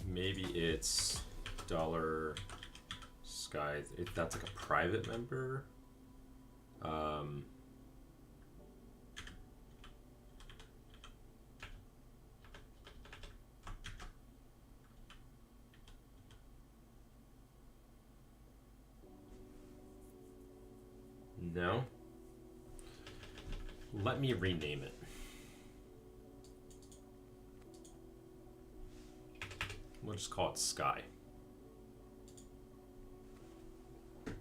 Maybe it's dollar sky, if that's like a private member. No. Let me rename it. We'll just call it Sky. And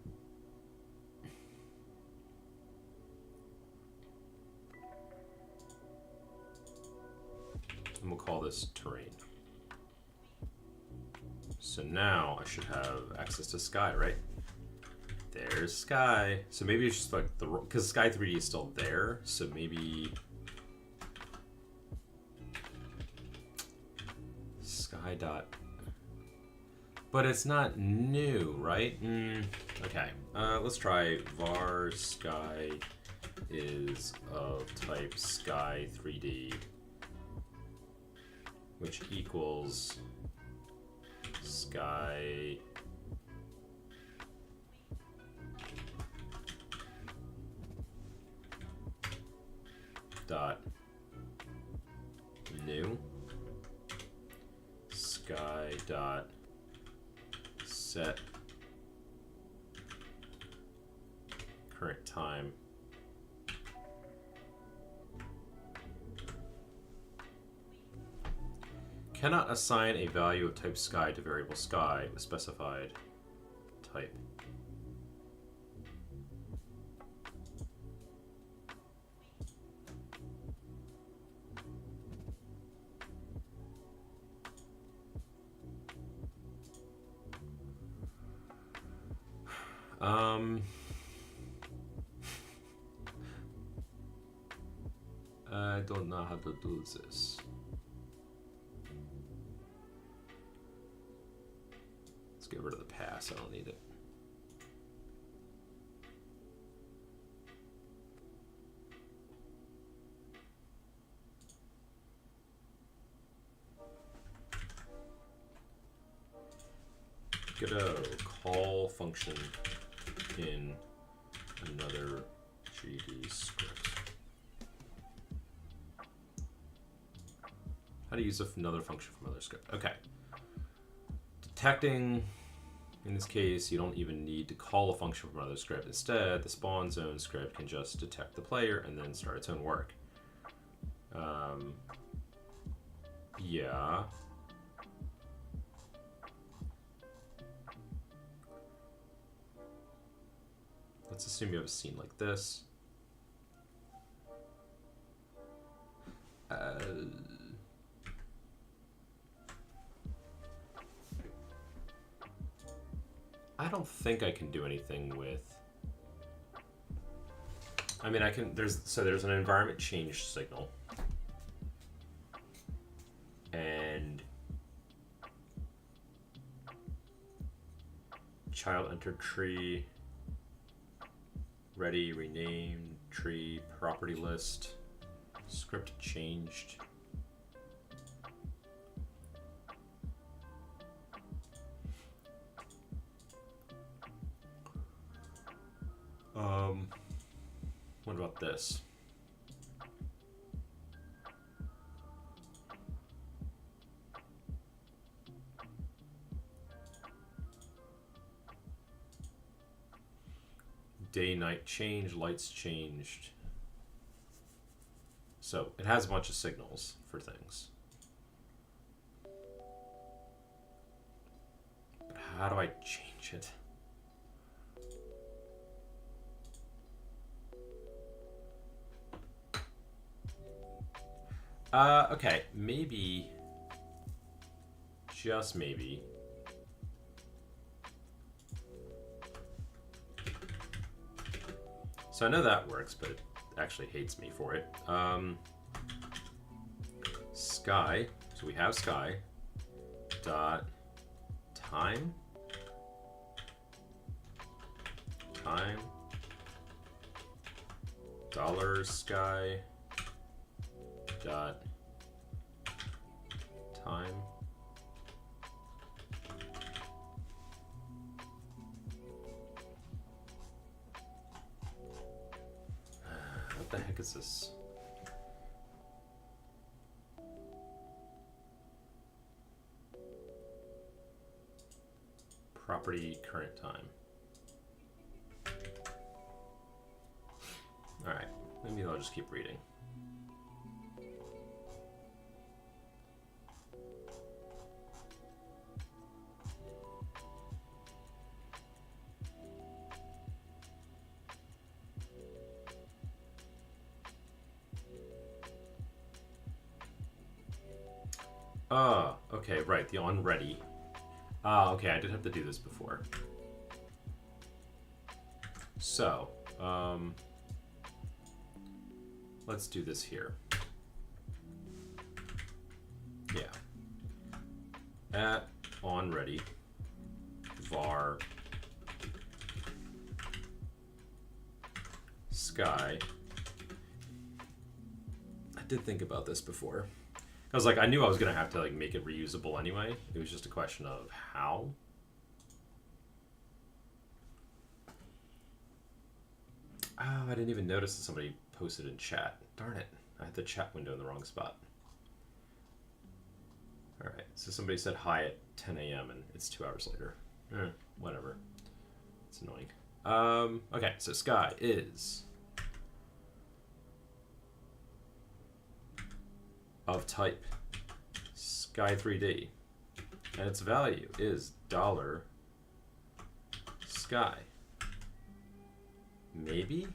we'll call this Terrain. So now I should have access to Sky, right? There's Sky. So maybe it's just like the, because Sky 3D is still there, so maybe Sky dot, but it's not new, right? Okay, let's try var Sky is of type Sky 3D, which equals Sky dot new Sky dot set current time cannot assign a value of type Sky to variable Sky with specified type. I don't know how to do this. Let's get rid of the pass, I don't need it. Godot call function in another GD script. How to use another function from another script. Okay. Detecting, in this case, you don't even need to call a function from another script. Instead, the spawn zone script can just detect the player and then start its own work. Yeah. Let's assume you have a scene like this. I don't think I can do anything with. I mean, I can. There's an environment change signal, and child entered tree. Ready, renamed, tree, property list, script changed. What about this? Day, night changed, lights changed. So it has a bunch of signals for things. But how do I change it? Okay, maybe, just maybe, so I know that works, but it actually hates me for it. Sky, so we have Sky, dot time $sky dot time what the heck is this? Property current time. All right, maybe I'll just keep reading. Okay, right, the on ready. Okay, I did have to do this before. So, let's do this here. Yeah. At on ready var sky. I did think about this before. I was like, I knew I was gonna have to like make it reusable anyway. It was just a question of how. Oh, I didn't even notice that somebody posted in chat. Darn it. I had the chat window in the wrong spot. Alright, so somebody said hi at 10 a.m. and it's 2 hours later. Whatever. It's annoying. Okay, so sky is of type sky 3D, and its value is $sky. Maybe?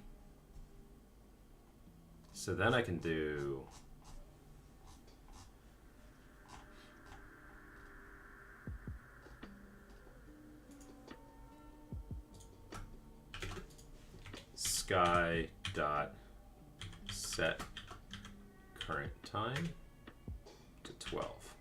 So then I can do sky dot set current time to 12.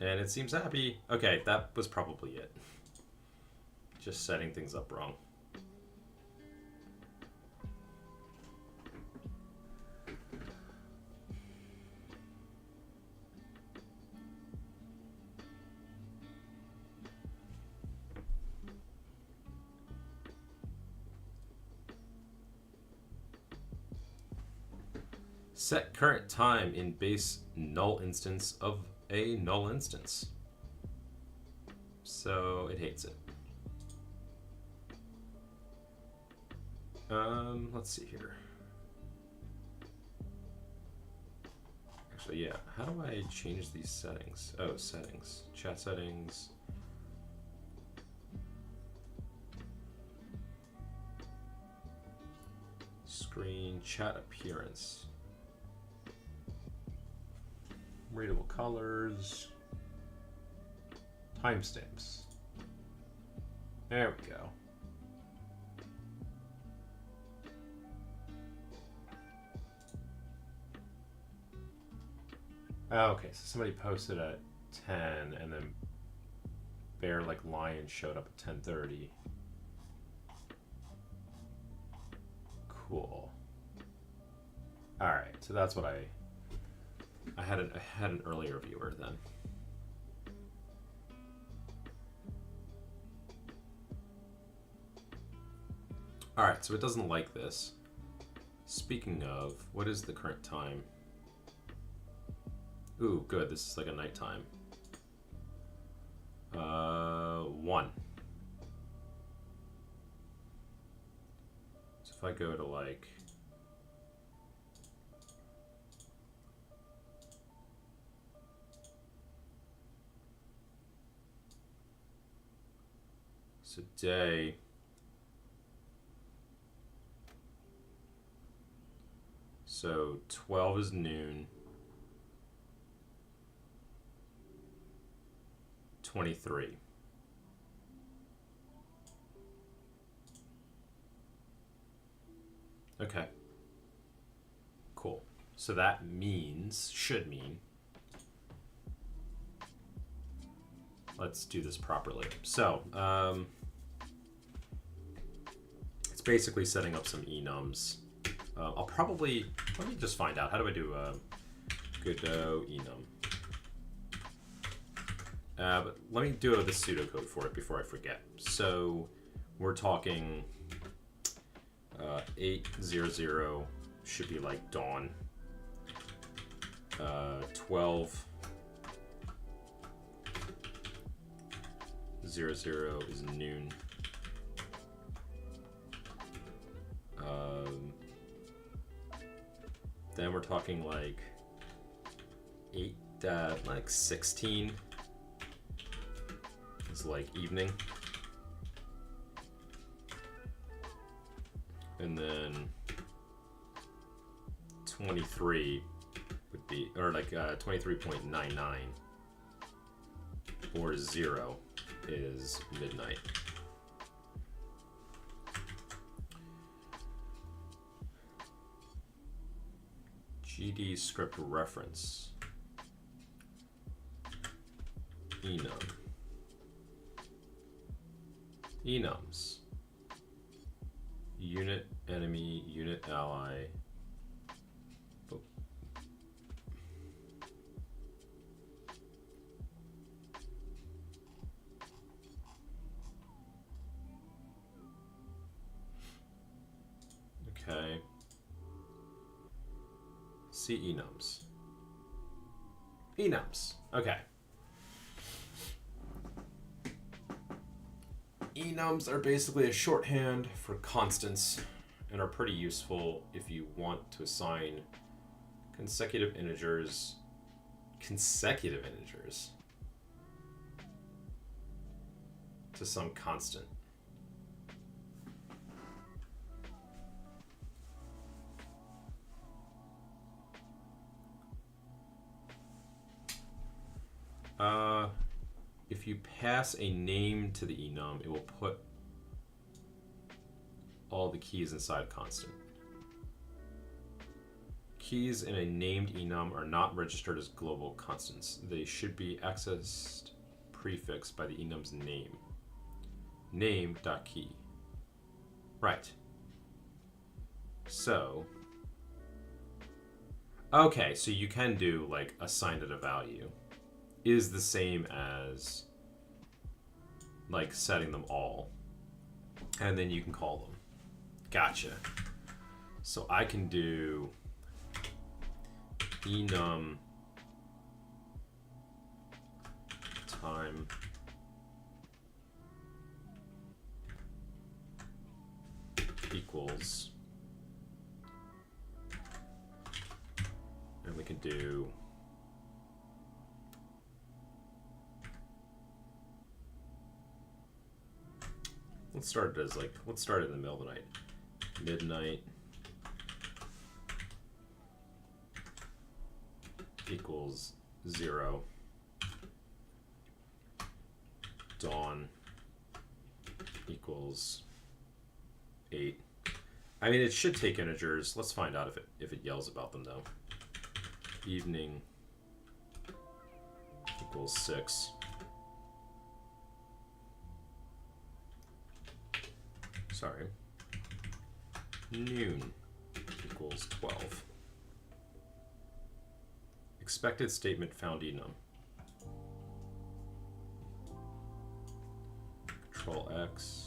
And it seems happy. Okay, that was probably it. Just setting things up wrong. Set current time in base null instance of a null instance. So it hates it. Let's see here. Actually, yeah. How do I change these settings? Oh, settings. Chat settings. Screen chat appearance. Readable colors. Timestamps. There we go. Okay, so somebody posted at 10 and then Bear like Lion showed up at 10:30. Cool. Alright, so that's what I had an earlier viewer then. Alright, so it doesn't like this. Speaking of, what is the current time? Ooh, good, this is like a nighttime. 1. So if I go to like so day, so 12 is noon, 23. Okay. So that means, should mean, let's do this properly. So it's basically setting up some enums. I'll probably, let me just find out. How do I do Godot enum? But let me do the pseudocode for it before I forget. So we're talking 8:00 should be like dawn. 12:00 is noon. Then we're talking like 16 is like evening. And then 23 would be, or like 23.99 or 0 is midnight. GD script reference. Enum. Enums. Unit enemy, unit ally. Oh. Okay. See enums. Enums. Okay. Enums are basically a shorthand for constants and are pretty useful if you want to assign consecutive integers to some constant. If you pass a name to the enum, it will put all the keys inside a constant. Keys in a named enum are not registered as global constants. They should be accessed prefixed by the enum's name. Name.key. Right. So, okay, so you can do like assign it a value. Is the same as like setting them all, and then you can call them. Gotcha. So I can do enum time equals, and we can do let's start it as like, let's start it in the middle of the night. Midnight equals 0. Dawn equals 8. I mean, it should take integers. Let's find out if it yells about them though. Evening equals 6. Sorry. Noon equals 12. Expected statement found enum. Control X.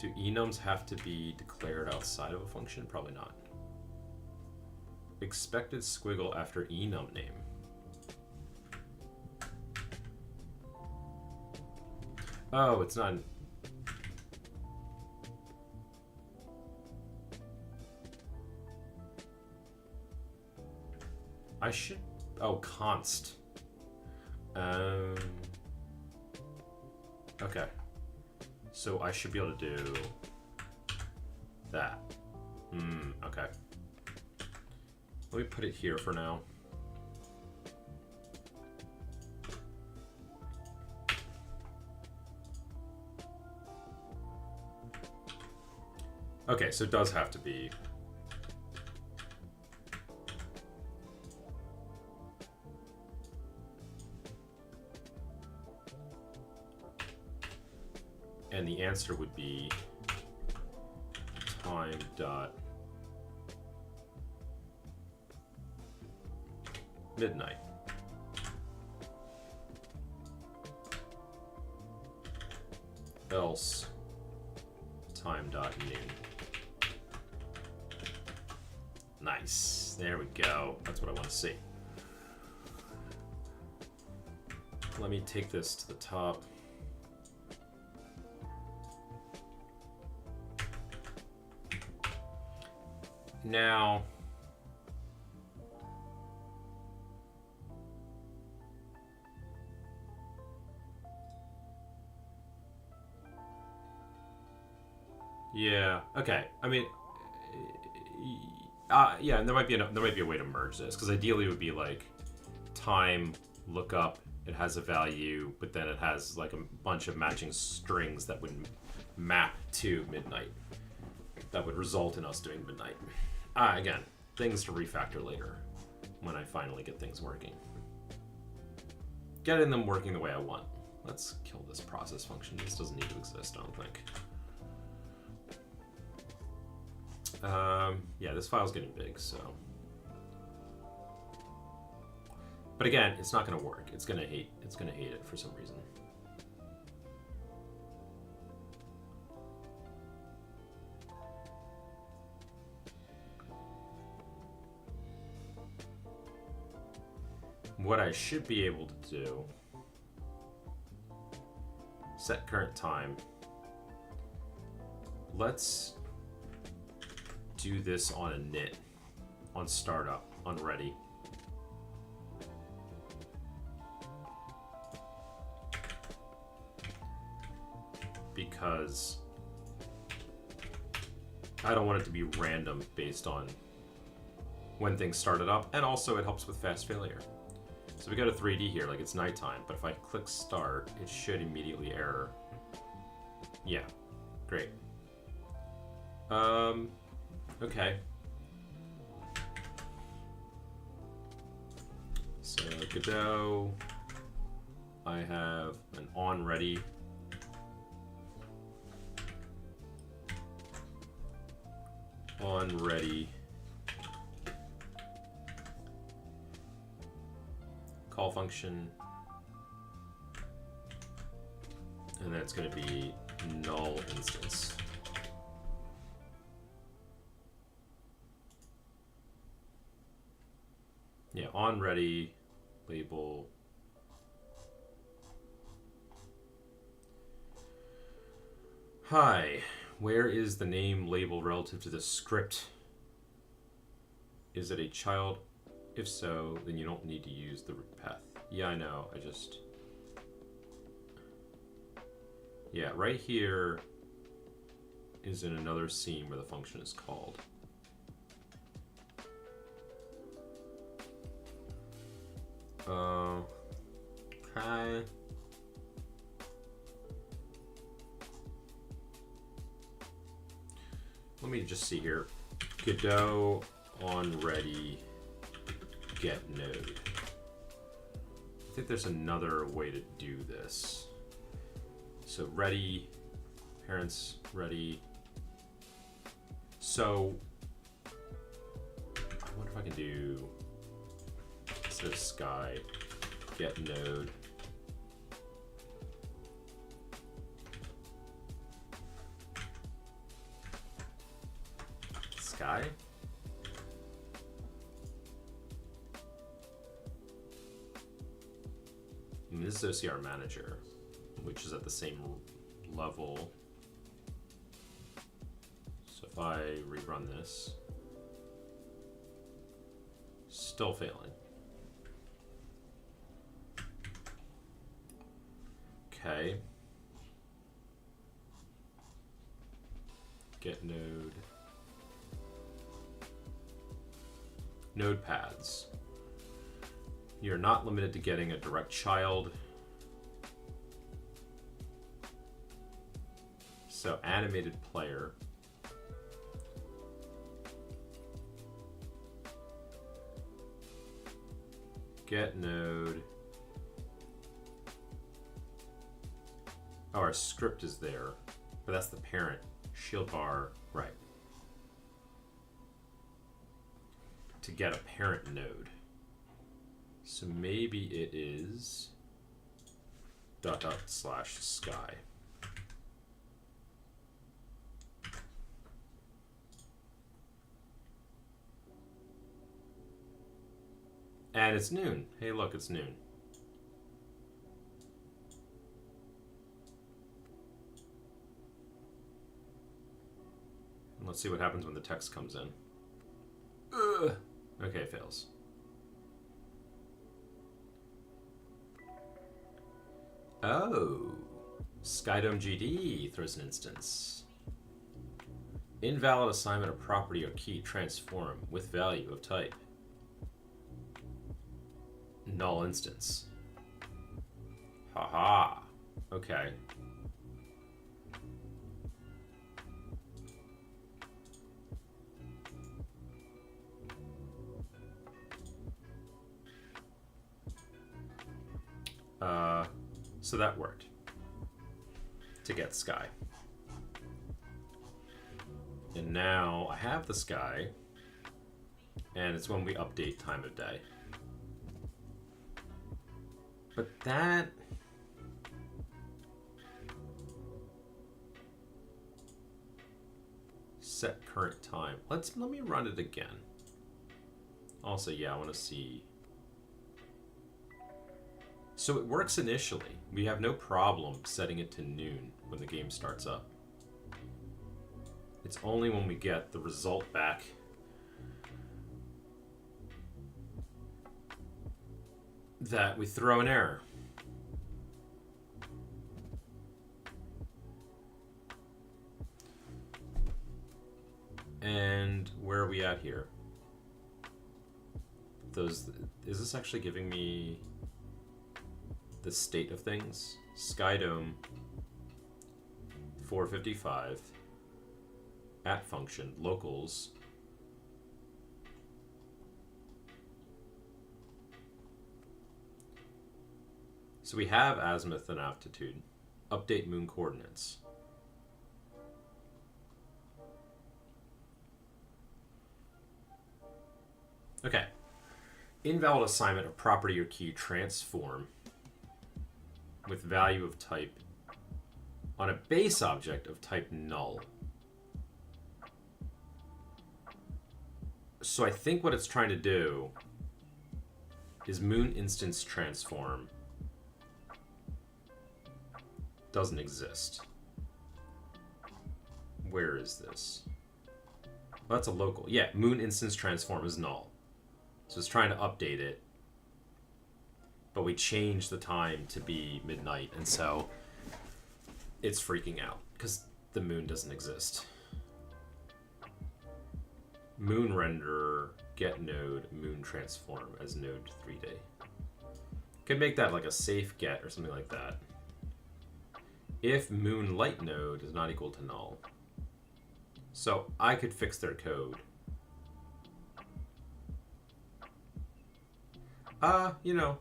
Do enums have to be declared outside of a function? Probably not. Expected squiggle after enum name. Oh, it's not. I should. Oh, const. Okay. So I should be able to do that. Okay. Let me put it here for now. Okay, so it does have to be And the answer would be time dot midnight. Else time dot noon. Nice. There we go. That's what I want to see. Let me take this to the top. Now, yeah, okay. I mean, yeah, and there might be a way to merge this, because ideally it would be like time lookup. It has a value, but then it has like a bunch of matching strings that would map to midnight. That would result in us doing midnight. Again, things to refactor later when I finally get things working. Getting them working the way I want. Let's kill this process function. This doesn't need to exist, I don't think. Yeah, this file's getting big, so. But again, it's not going to work. It's going to hate it for some reason. What I should be able to do, set current time. Let's do this on a init, on startup, on ready. Because I don't want it to be random based on when things started up, and also it helps with fast failure. So we go to 3D here, like it's nighttime, but if I click start, it should immediately error. Yeah, great. Okay. So Godot, I have an on ready. On ready. Call function. And then it's going to be null instance. Yeah, on ready label. Hi, where is the name label relative to the script? Is it a child? If so, then you don't need to use the root path. Yeah, I know, yeah, right here is in another scene where the function is called. Okay. Let me just see here. Godot on ready get node. I think there's another way to do this. So ready, parents ready. So I wonder if I can do, instead of sky, get node. Sky? And this is OCR manager, which is at the same level. So if I rerun this, still failing. Okay. Get node. Node paths. You're not limited to getting a direct child. So animated player. Get node. Oh, our script is there. But that's the parent. Shield bar, right. To get a parent node. So maybe it is /sky. And it's noon. Hey, look, it's noon. And let's see what happens when the text comes in. Ugh. Okay, it fails. Oh. Skydome GD throws an instance. Invalid assignment of property or key transform with value of type. Null instance. Haha. Okay. So that worked. To get sky. And now I have the sky, and it's when we update time of day. But that... set current time. Let me run it again. Also, yeah, I want to see... So it works initially. We have no problem setting it to noon when the game starts up. It's only when we get the result back that we throw an error. And where are we at here? Is this actually giving me the state of things? Skydome 455 at function locals so we have azimuth and altitude. Update moon coordinates. Okay. Invalid assignment of property or key transform with value of type on a base object of type null. So I think what it's trying to do is moon instance transform doesn't exist. Where is this? Well, that's a local. Yeah, moon instance transform is null. So it's trying to update it. But we changed the time to be midnight, and so it's freaking out because the moon doesn't exist. Moon renderer, get node, moon transform as node 3D. Could make that like a safe get or something like that. If moon light node is not equal to null. So I could fix their code. You know,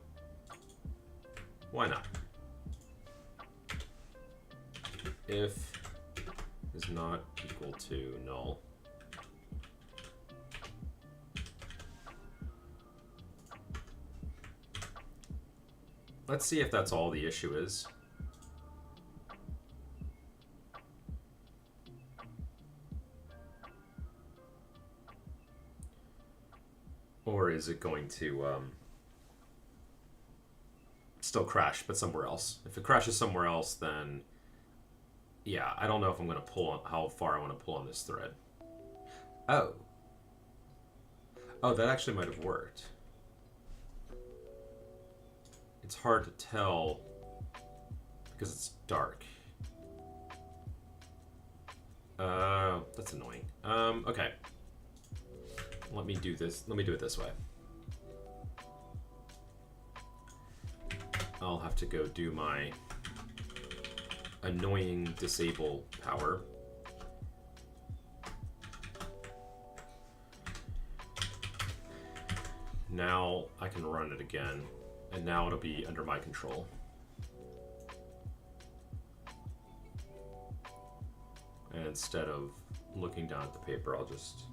why not? If is not equal to null. Let's see if that's all the issue is. Or is it going to still crash, but somewhere else? If it crashes somewhere else, then yeah, I don't know if I'm going to pull on how far I want to pull on this thread. Oh, that actually might have worked. It's hard to tell because it's dark. That's annoying. Okay. Let me do this. Let me do it this way. I'll have to go do my annoying disable power. Now I can run it again, and now it'll be under my control. And instead of looking down at the paper, I'll just...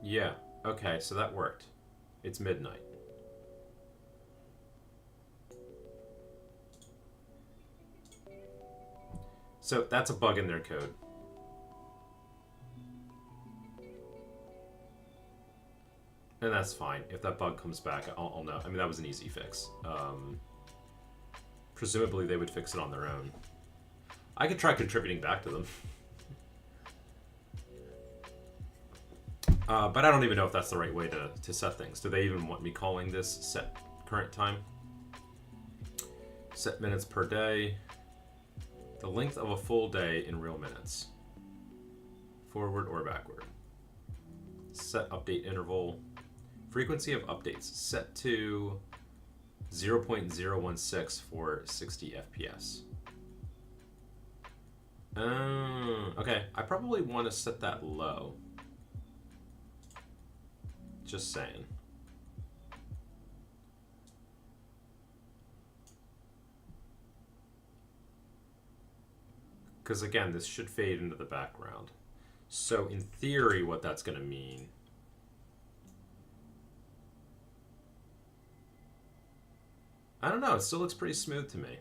Yeah, okay, so that worked. It's midnight. So that's a bug in their code. And that's fine. If that bug comes back, I'll know. I mean, that was an easy fix. Presumably they would fix it on their own. I could try contributing back to them. But I don't even know if that's the right way to set things. Do they even want me calling this set current time? Set minutes per day. The length of a full day in real minutes. Forward or backward. Set update interval. Frequency of updates. Set to 0.016 for 60 FPS. Okay, I probably want to set that low. Just saying. Because again, this should fade into the background. So in theory, what that's going to mean... I don't know, it still looks pretty smooth to me.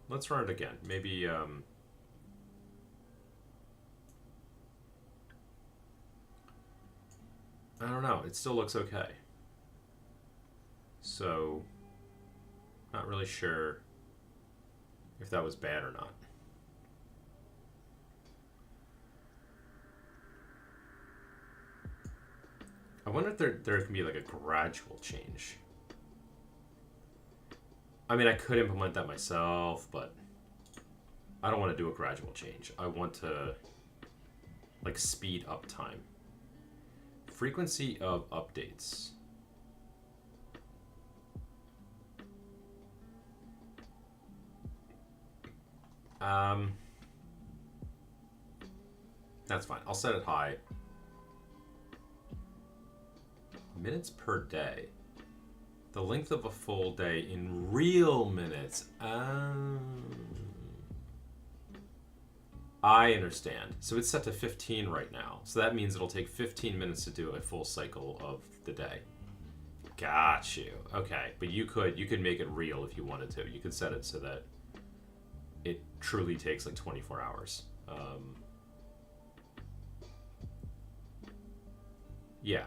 Let's run it again. Maybe... I don't know, it still looks okay. So... not really sure if that was bad or not. I wonder if there can be like a gradual change. I mean, I could implement that myself, but I don't want to do a gradual change. I want to like speed up time. Frequency of updates. That's fine. I'll set it high. Minutes per day. The length of a full day in real minutes. I understand. So it's set to 15 right now. So that means it'll take 15 minutes to do a full cycle of the day. Got you. Okay, but you could make it real if you wanted to. You could set it so that it truly takes like 24 hours. Yeah.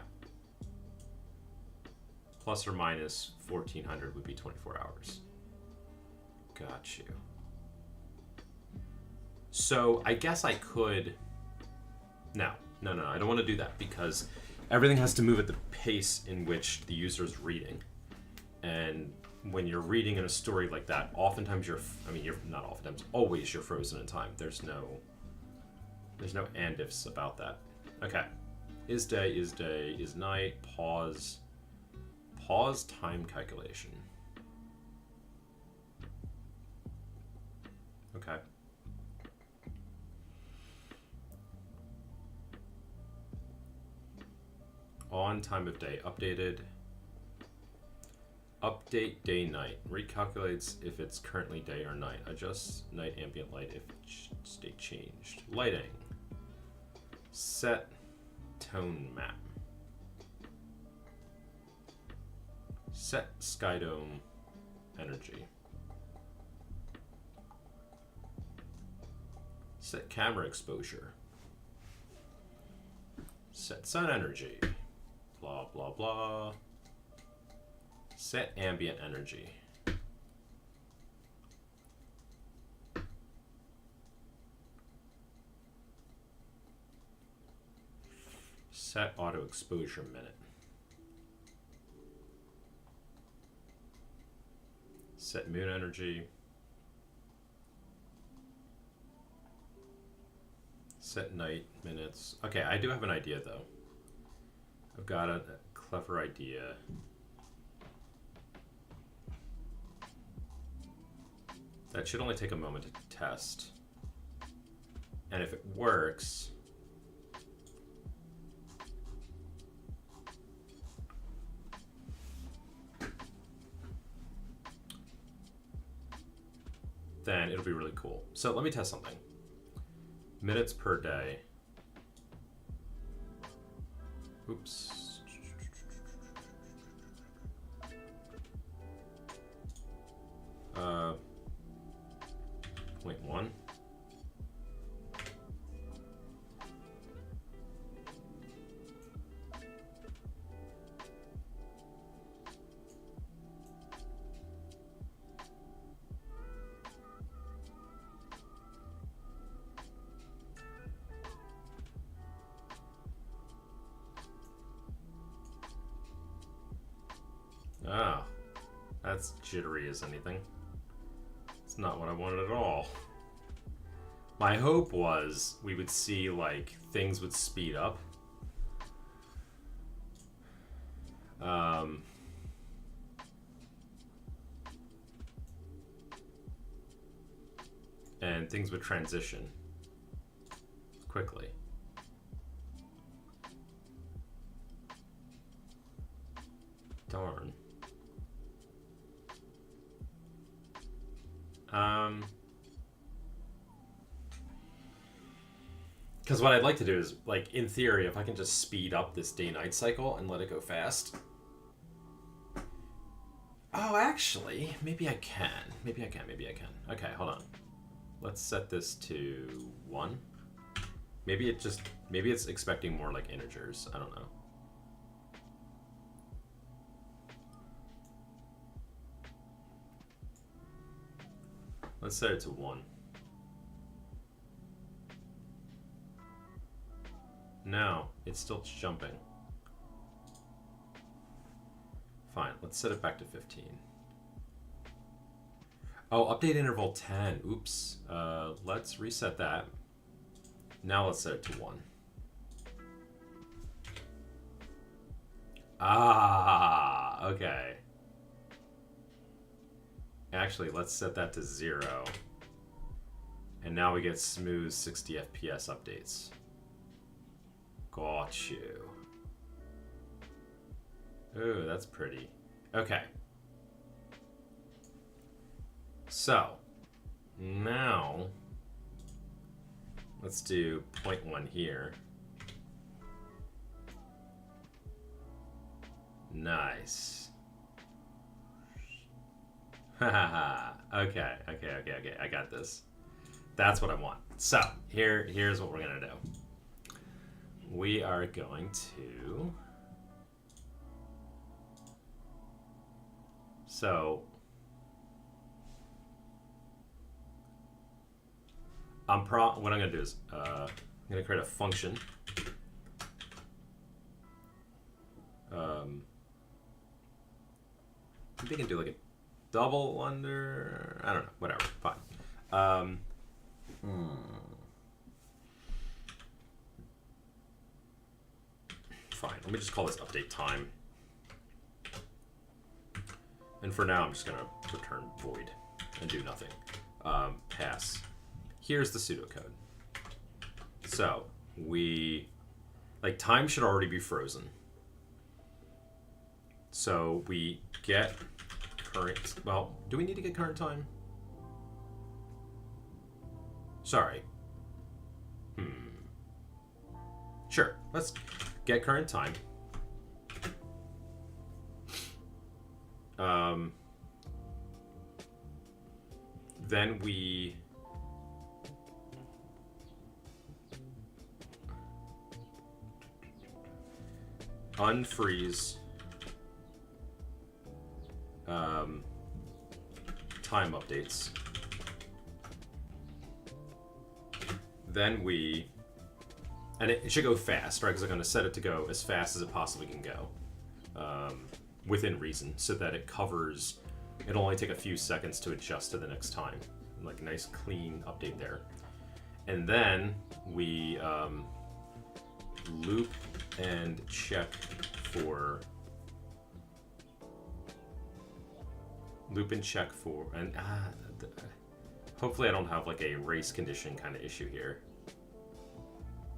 Plus or minus 1400 would be 24 hours. Got you. So I guess I could... No, I don't want to do that because everything has to move at the pace in which the user is reading. And when you're reading in a story like that, oftentimes you're not oftentimes, always you're frozen in time. There's no and ifs about that. Okay. Is day, is night, pause time calculation. Okay. On time of day, updated. Update day night. Recalculates if it's currently day or night. Adjusts night ambient light if state changed. Lighting. Set tone map. Set skydome energy. Set camera exposure. Set sun energy. Blah, blah, blah. Set ambient energy. Set auto exposure minute. Set moon energy. Set night minutes. Okay, I do have an idea though. I've got a clever idea. That should only take a moment to test. And if it works, then it'll be really cool. So let me test something. Minutes per day. Oops. 0.1. Ah, that's jittery as anything. It's not what I wanted at all. My hope was we would see, like, things would speed up. And things would transition quickly. Darn. Because what I'd like to do is, like, in theory, if I can just speed up this day-night cycle and let it go fast. Oh, actually, maybe I can. Maybe I can. Okay, hold on. Let's set this to 1. Maybe it's expecting more like integers. I don't know. Let's set it to 1. No, it's still jumping. Fine, let's set it back to 15. Oh, update interval 10. Oops. Let's reset that. Now let's set it to 1. Ah, okay. Actually, let's set that to 0. And now we get smooth 60 FPS updates. Got you. Ooh, that's pretty. Okay. So, now, let's do 0.1 here. Nice. Haha. Okay. I got this. That's what I want. So, here's what we're gonna do. We are going to... So... what I'm going to do is I'm going to create a function. Maybe I can do like a double under... I don't know. Whatever. Fine. Fine. Let me just call this update time. And for now, I'm just going to return void and do nothing. Pass. Here's the pseudocode. So time should already be frozen. So we get current, well, do we need to get current time? Sorry. Sure, let's get current time. Then we unfreeze time updates. Then we, and it should go fast, right? Because I'm going to set it to go as fast as it possibly can go, within reason, so that it covers. It'll only take a few seconds to adjust to the next time. Like a nice clean update there. And then we loop and check for and hopefully I don't have like a race condition kind of issue here,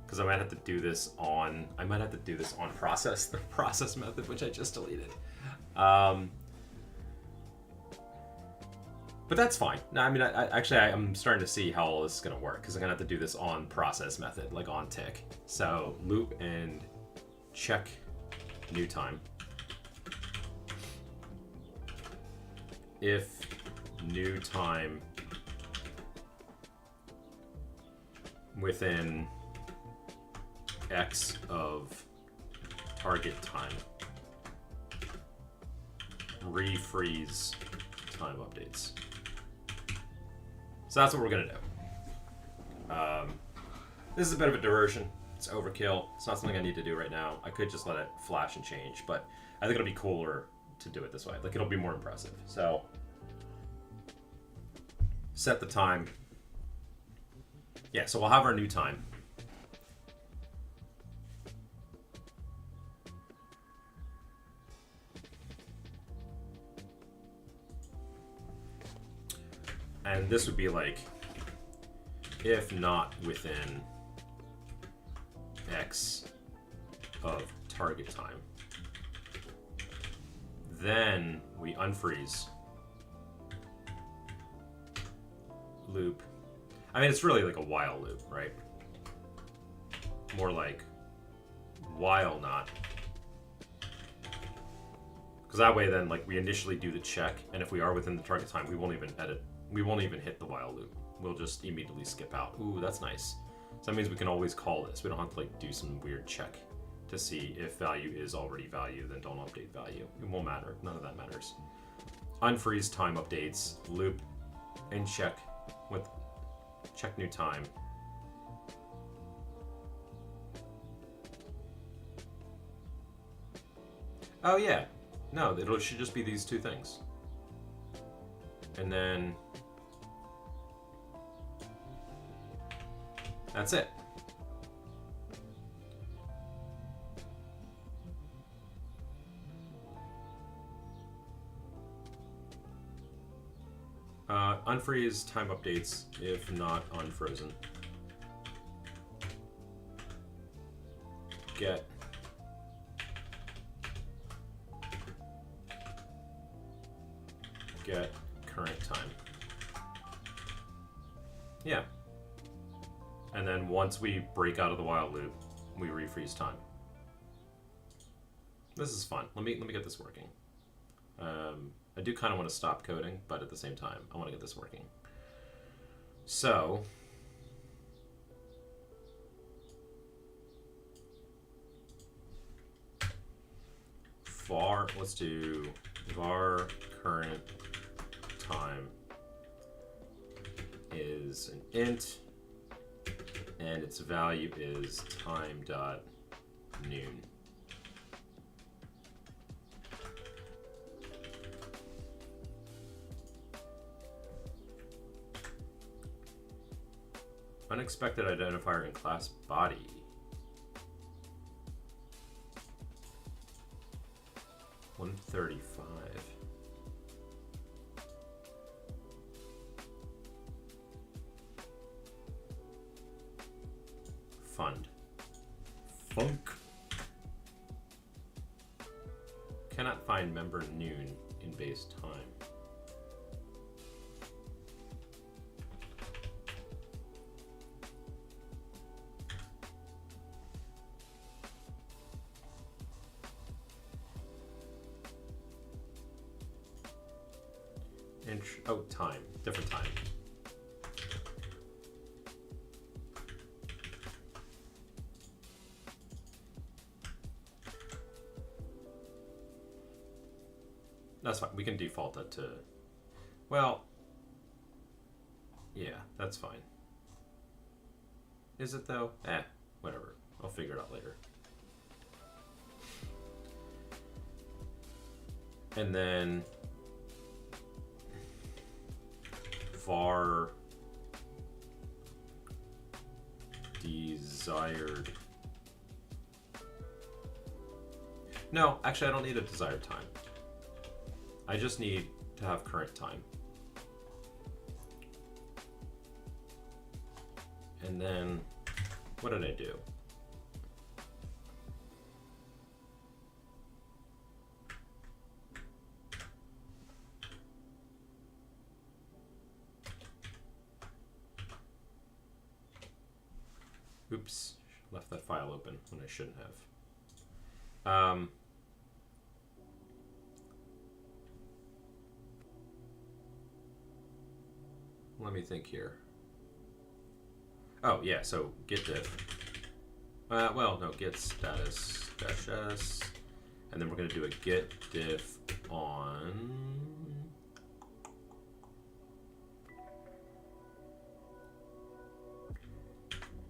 because I might have to do this on process, the process method, which I just deleted. But that's fine. No, I mean, I'm starting to see how all this is going to work, because I'm going to have to do this on process method, like on tick. So loop and check new time. If new time within X of target time, refreeze time updates. So that's what we're gonna do. This is a bit of a diversion. It's overkill. It's not something I need to do right now. I could just let it flash and change, but I think it'll be cooler to do it this way. Like, it'll be more impressive. So set the time. Yeah, so we'll have our new time. And this would be like, if not within X of target time, then we unfreeze loop. I mean, it's really like a while loop, right? More like while not. Because that way then, like, we initially do the check, and if we are within the target time, we won't even edit. We won't even hit the while loop. We'll just immediately skip out. Ooh, that's nice. So that means we can always call this. We don't have to, like, do some weird check to see if value is already value, then don't update value. It won't matter. None of that matters. Unfreeze time updates, loop, and check with check new time. Oh yeah, no, it should just be these two things. And then that's it. Unfreeze time updates if not unfrozen. Get current time. Yeah. And then once we break out of the while loop, we refreeze time. This is fun. Let me get this working. I do kind of want to stop coding, but at the same time, I want to get this working. So var, let's do var current time is an int, and its value is time dot noon. Unexpected identifier in class body. $135. Fund. Funk. Cannot find member noon in base time. Oh, time. Different time. That's fine. We can default that to... Well... Yeah, that's fine. Is it, though? Whatever. I'll figure it out later. And then... var desired. No, actually I don't need a desired time. I just need to have current time. And then, what did I do? Oops, left that file open when I shouldn't have. Let me think here. Oh, yeah, so git diff. Well, no, git status dash s. And then we're going to do a git diff on...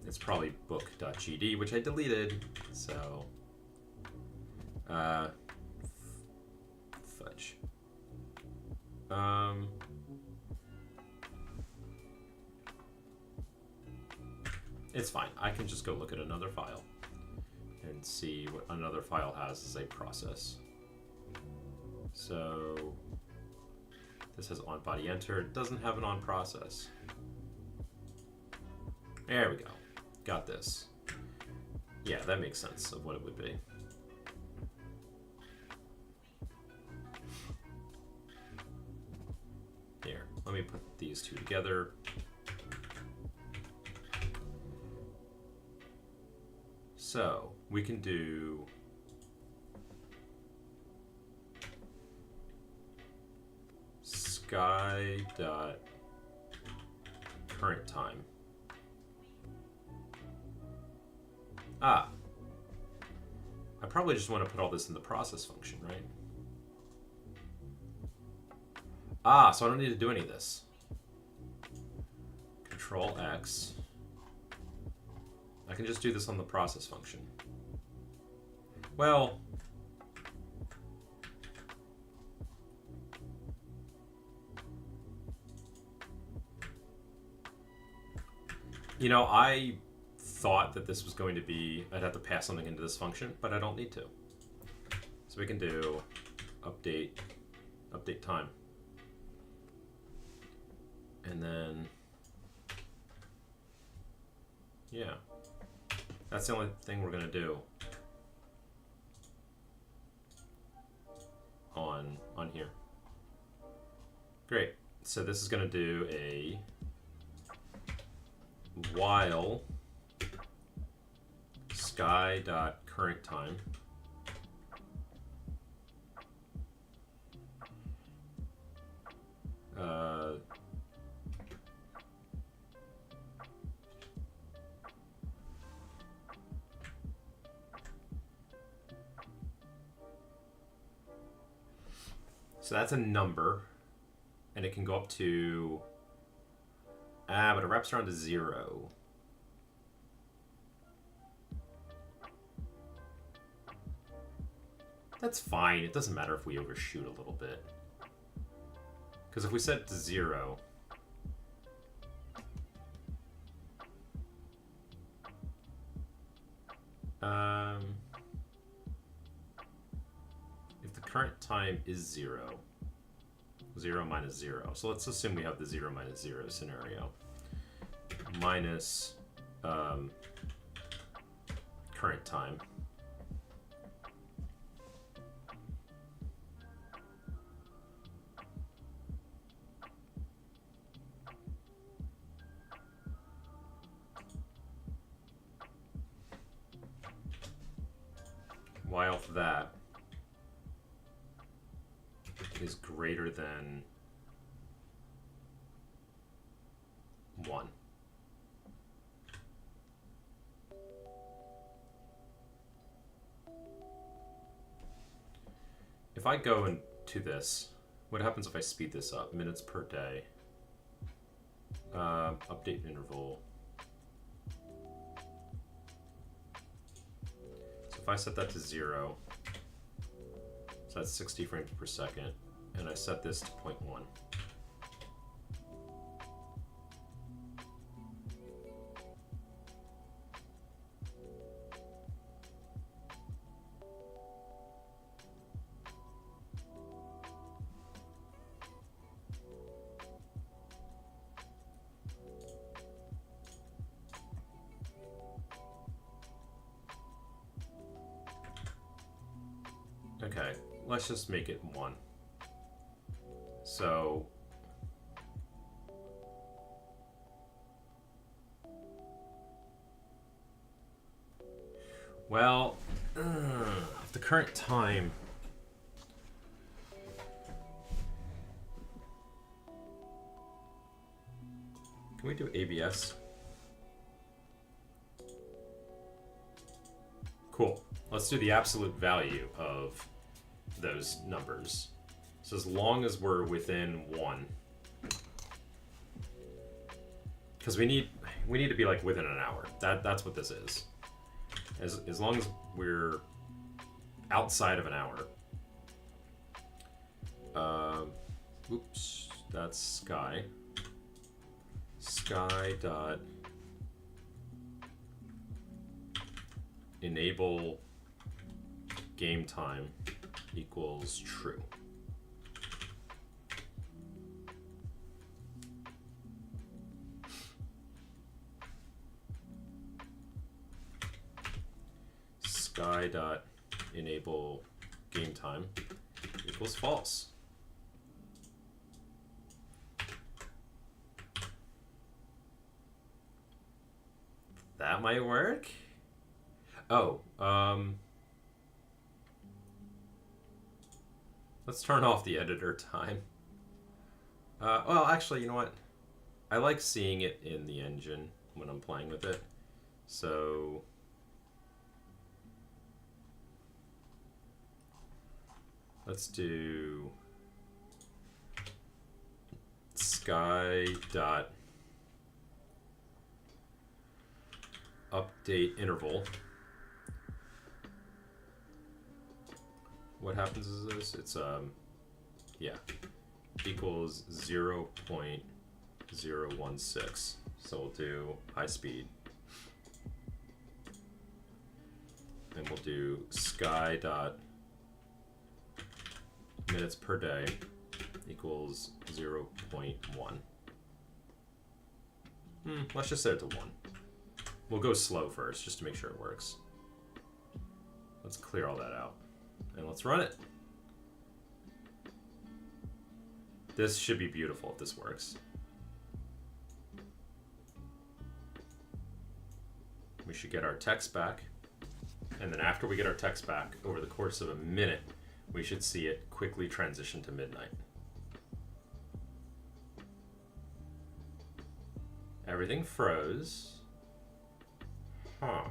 It's probably book.gd, which I deleted, so... fudge. It's fine. I can just go look at another file and see what another file has as a process. So this has on body enter. It doesn't have an on process. There we go. Got this. Yeah, that makes sense of what it would be. Here, let me put these two together. So we can do sky.current time. I probably just want to put all this in the process function, right? So I don't need to do any of this. Control X. I can just do this on the process function. Well, you know, I thought that this was going to be, I'd have to pass something into this function, but I don't need to. So we can do update time. And then, yeah. That's the only thing we're going to do on here. Great. So this is going to do a while sky.current time so that's a number, and it can go up to, but it wraps around to 0. That's fine. It doesn't matter if we overshoot a little bit. Because if we set it to 0, if the current time is 0, 0 minus 0. So let's assume we have the 0 minus 0 scenario. Minus current time. While that is greater than 1. If I go into this, what happens if I speed this up? Minutes per day. Update interval. So if I set that to 0, so that's 60 frames per second, and I set this to 0.1. Okay, let's just make it 1. So Well, at the current time, can we do ABS? Cool. Let's do the absolute value of those numbers. So as long as we're within 1, because we need to be like within an hour. That's what this is. As long as we're outside of an hour. Oops, that's sky. Sky dot enable game time equals true. Sky dot enable game time equals false. That might work. Oh, let's turn off the editor time. Well, actually, you know what? I like seeing it in the engine when I'm playing with it. So let's do sky dot update interval. What happens is this? It's yeah, equals 0.016. So we'll do high speed, and we'll do sky dot minutes per day equals 0.1. Let's just set it to 1. We'll go slow first just to make sure it works. Let's clear all that out and let's run it. This should be beautiful if this works. We should get our text back, and then after we get our text back, over the course of a minute, we should see it quickly transition to midnight. Everything froze. Huh.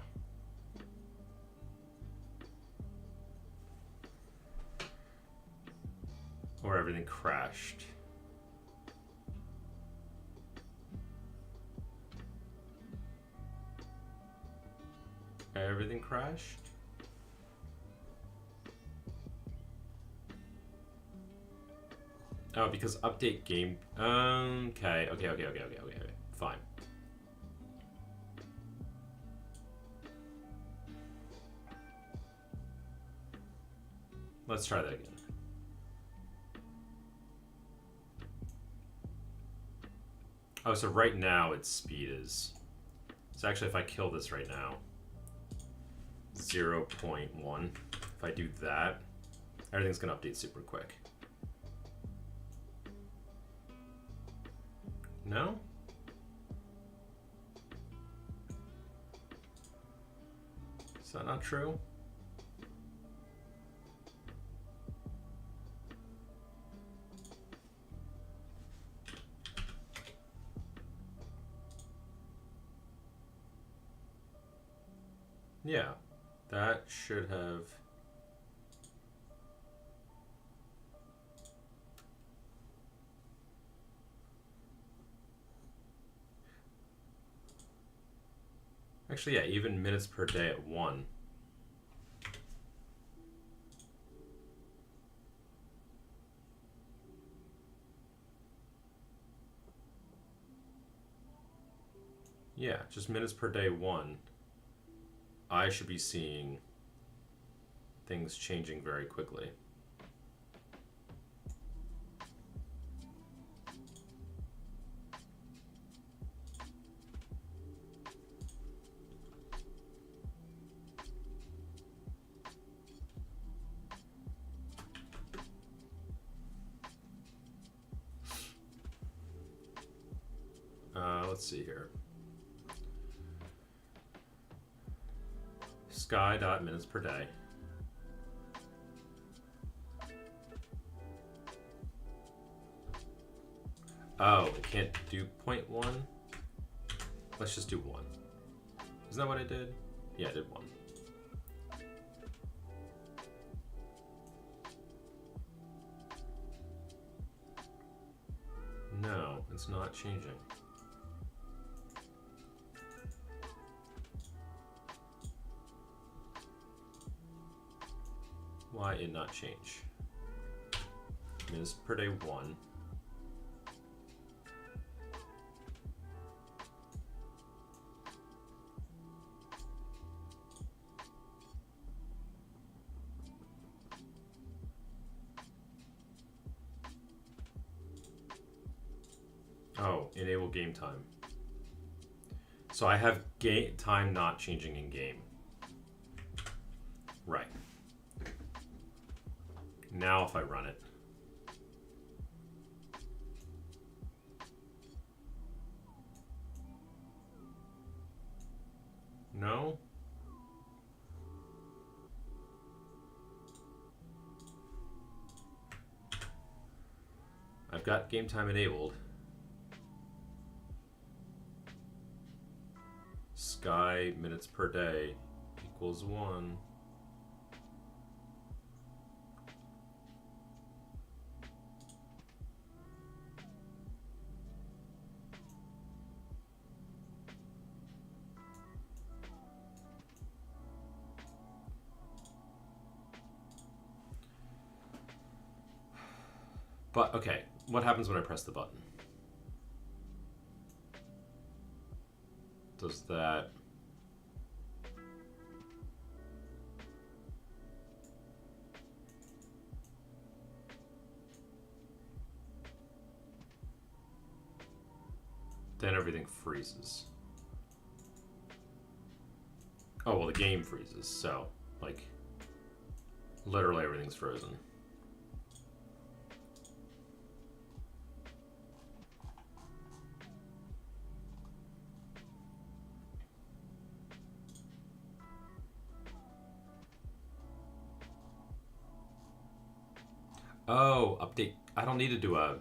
Or everything crashed. Everything crashed? Oh, because update game. Okay. Fine. Let's try that again. Oh, so right now its speed is. So actually, if I kill this right now, 0.1. If I do that, everything's gonna update super quick. No? Is that not true? Yeah, that should have. Actually, yeah, even minutes per day at 1. Yeah, just minutes per day 1. I should be seeing things changing very quickly. Let's see here. Sky.minutes per day. Oh, it can't do 0.1? Let's just do 1. Isn't that what I did? Yeah, I did 1. No, it's not changing. Why it not change? Minutes per day 1. Oh, enable game time. So I have game time not changing in game. Right. Now if I run it. No? I've got game time enabled. Sky minutes per day equals 1. But, okay, what happens when I press the button? Does that... Then everything freezes. Oh, well, the game freezes, so, like, literally everything's frozen. Oh, update. I don't need to do a...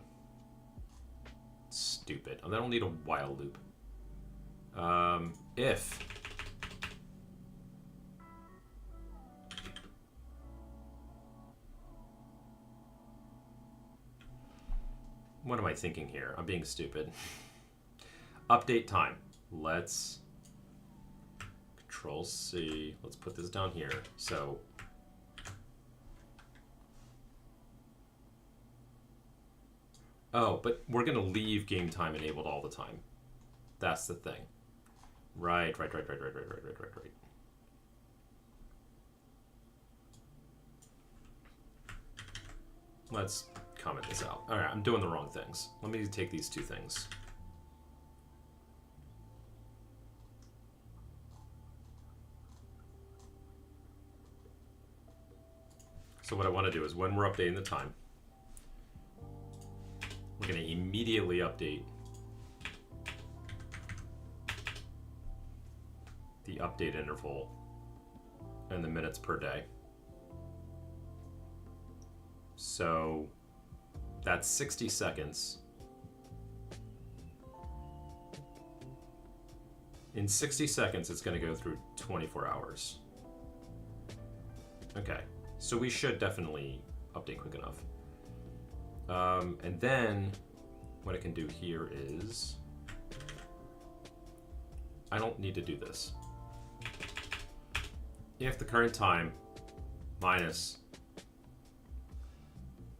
Stupid. I don't need a while loop. If... What am I thinking here? I'm being stupid. Update time. Let's... Control C. Let's put this down here. So... Oh, but we're going to leave game time enabled all the time. That's the thing. Right. Let's comment this out. All right, I'm doing the wrong things. Let me take these two things. So what I want to do is when we're updating the time, we're going to immediately update the update interval and the minutes per day. So that's 60 seconds. In 60 seconds, it's going to go through 24 hours. Okay, so we should definitely update quick enough. And then what I can do here is, I don't need to do this. If the current time minus,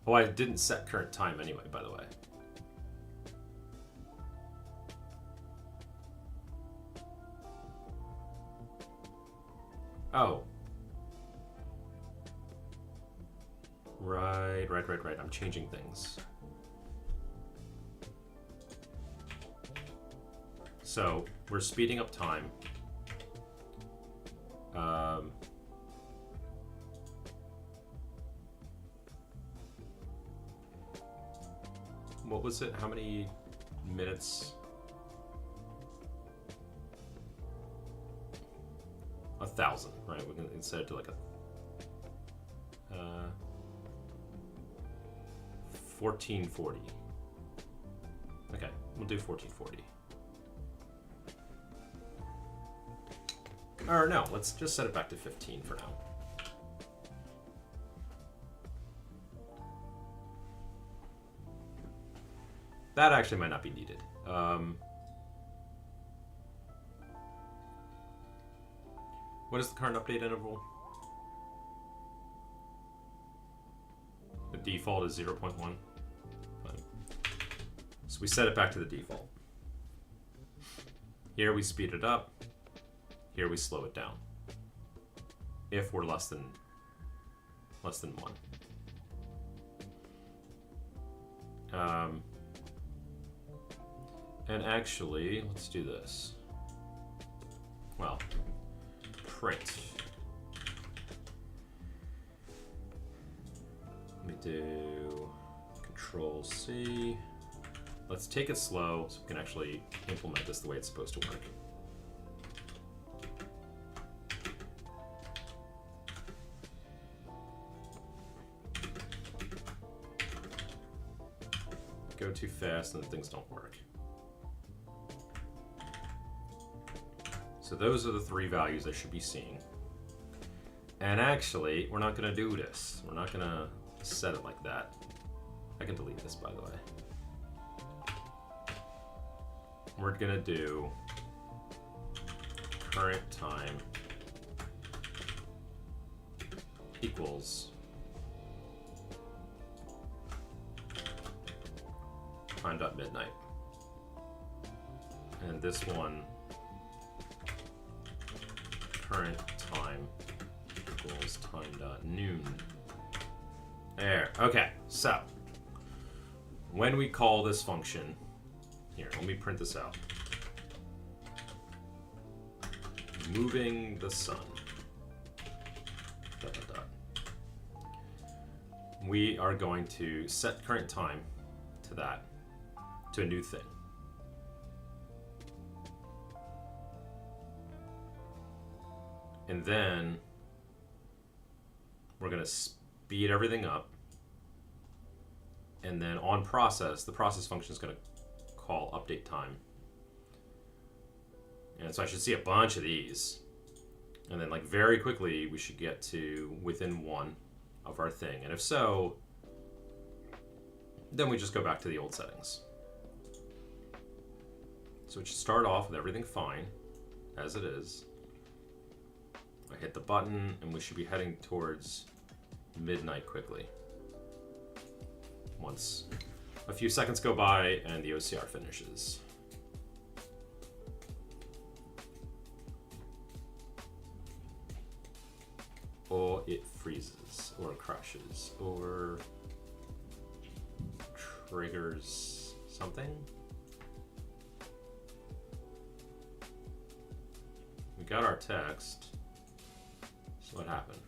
oh, I didn't set current time anyway, by the way. Oh. Right. I'm changing things. So we're speeding up time. What was it? How many minutes? 1,000, right? We can instead do like a 1440. Okay, we'll do 1440. Or no, let's just set it back to 15 for now. That actually might not be needed. What is the current update interval? The default is 0.1. Fine. So we set it back to the default. Here we speed it up. Here we slow it down. If we're less than 1. And actually, let's do this. Well, print. Let me do Control C. Let's take it slow so we can actually implement this the way it's supposed to work. Go too fast and things don't work. So those are the 3 values I should be seeing. And actually, we're not going to do this. We're not going to set it like that. I can delete this, by the way. We're going to do current time equals time.midnight. And this one, current time equals time.noon. There. Okay, so when we call this function, here, let me print this out. Moving the sun. ... We are going to set current time to that, to a new thing. And then we're going to speed everything up. And then on process, the process function is going to call update time. And so I should see a bunch of these. And then like very quickly, we should get to within 1 of our thing. And if so, then we just go back to the old settings. So it should start off with everything fine, as it is. I hit the button, and we should be heading towards midnight quickly. Once a few seconds go by and the OCR finishes. Or it freezes, or crashes, or triggers something. We got our text. So what happened?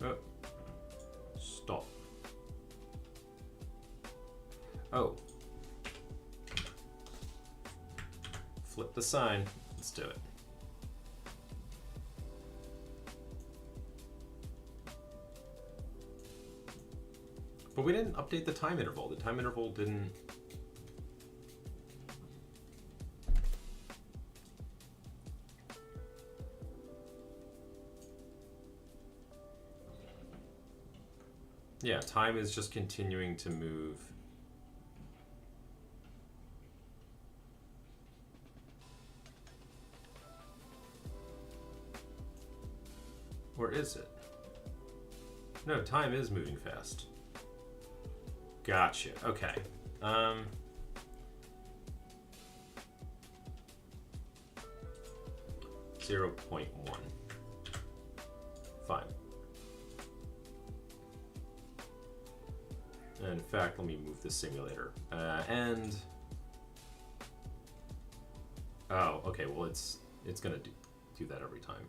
Oh. Stop. Oh. Flip the sign. Let's do it. But we didn't update the time interval. The time interval didn't... Yeah, time is just continuing to move. Or is it? No, time is moving fast. Gotcha. Okay. 0.1. Fine. In fact, let me move the simulator. And oh, okay. Well, it's gonna do that every time.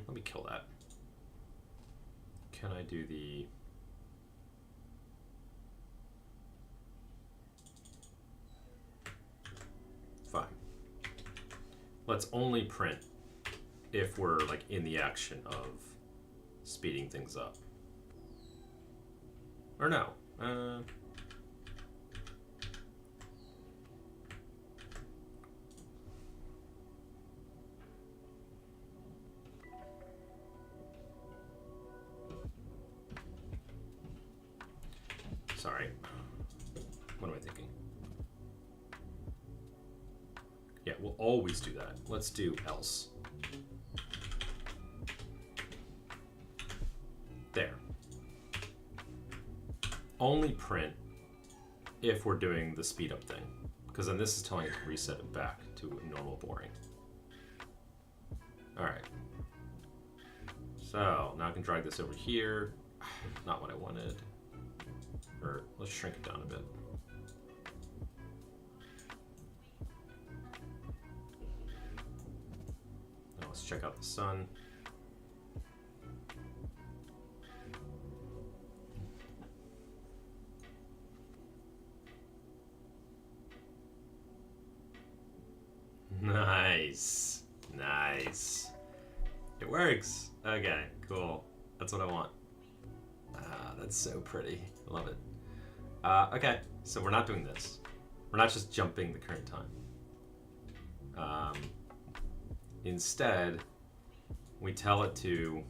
Let me kill that. Can I do the... let's only print if we're like in the action of speeding things up. Or no. Sorry. What am I thinking? Yeah, we'll always do that. Let's do else. There. Only print if we're doing the speed up thing, because then this is telling it to reset it back to normal boring. All right. So now I can drag this over here. Not what I wanted. Or let's shrink it down a bit. Now let's check out the sun. Nice. Nice. It works. Okay, cool. That's what I want. Ah, that's so pretty. I love it. Okay, so we're not doing this. We're not just jumping the current time. Instead, we tell it to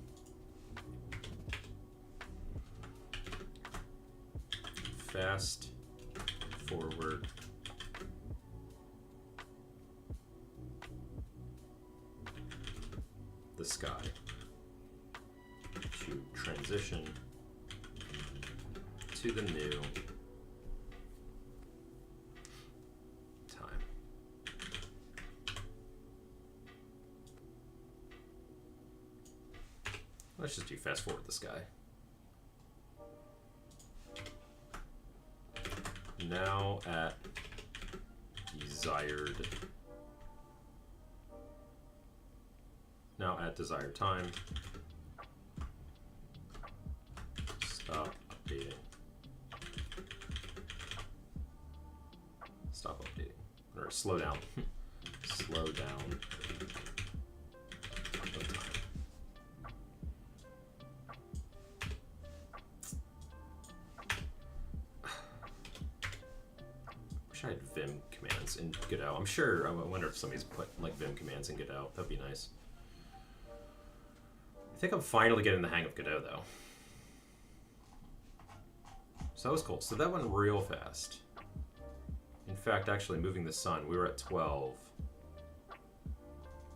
fast forward the sky to transition to the new time. Let's just do fast forward the sky. Now at desired time. Stop updating. Stop updating. Or slow down. Slow down. Upload time. Wish I had Vim commands in Godot. I'm sure, I wonder if somebody's put like Vim commands in Godot. That'd be nice. I think I'm finally getting the hang of Godot though. So that was cool. So that went real fast. In fact, actually moving the sun, we were at 12.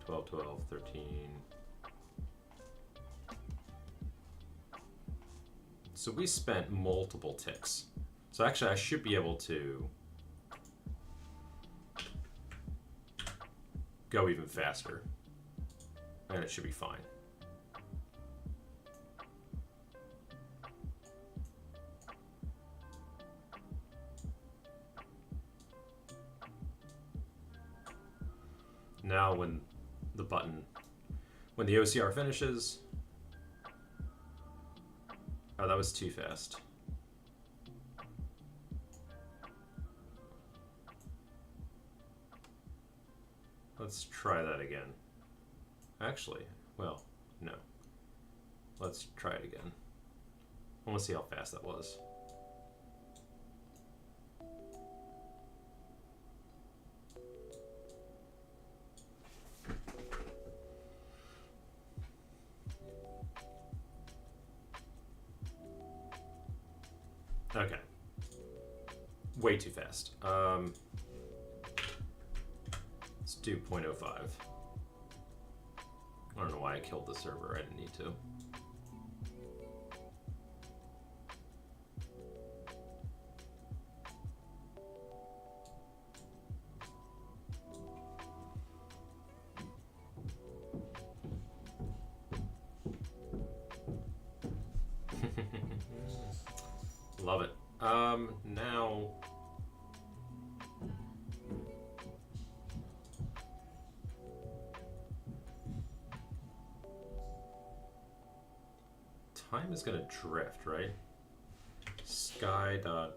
12, 12, 13. So we spent multiple ticks. So actually I should be able to go even faster. And it should be fine. Now when the OCR finishes, oh, that was too fast. Let's try that again. Actually, well, no. Let's try it again. I want to see how fast that was. Okay. Way too fast. Let's do 0.05. I don't know why I killed the server. I didn't need to. Love it. Now time is gonna drift, right? Sky dot,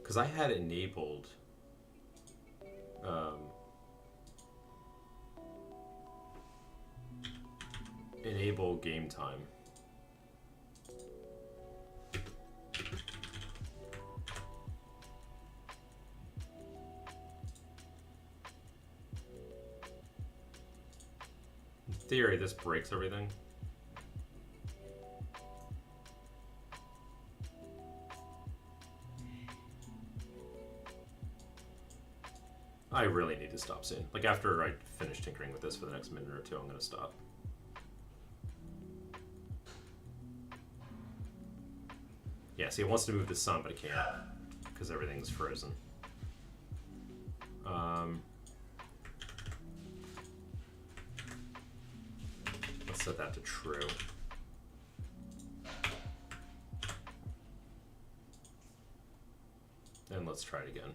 because I had enabled enable game time. In theory, this breaks everything. I really need to stop soon. Like, after I finish tinkering with this for the next minute or two, I'm going to stop. Yeah, see, it wants to move the sun, but it can't because everything's frozen. Let's set that to true. And let's try it again.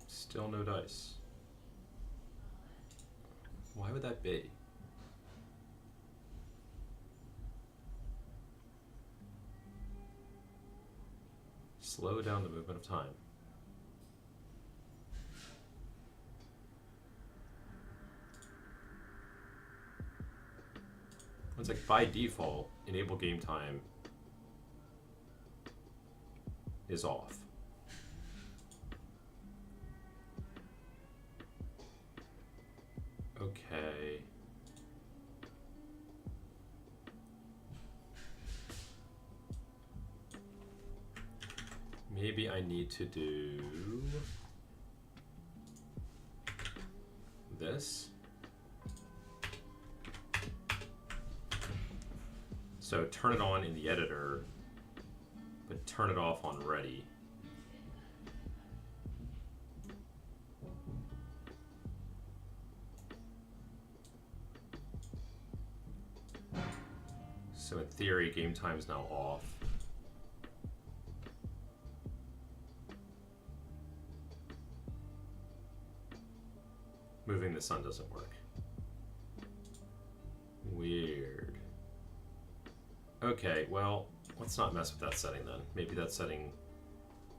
Still no dice. Why would that be? Slow down the movement of time. It's like by default, enable game time is off. Okay. Maybe I need to do this. So turn it on in the editor, but turn it off on ready. So in theory, game time is now off. Moving the sun doesn't work. Weird. Okay, well, let's not mess with that setting then. Maybe that setting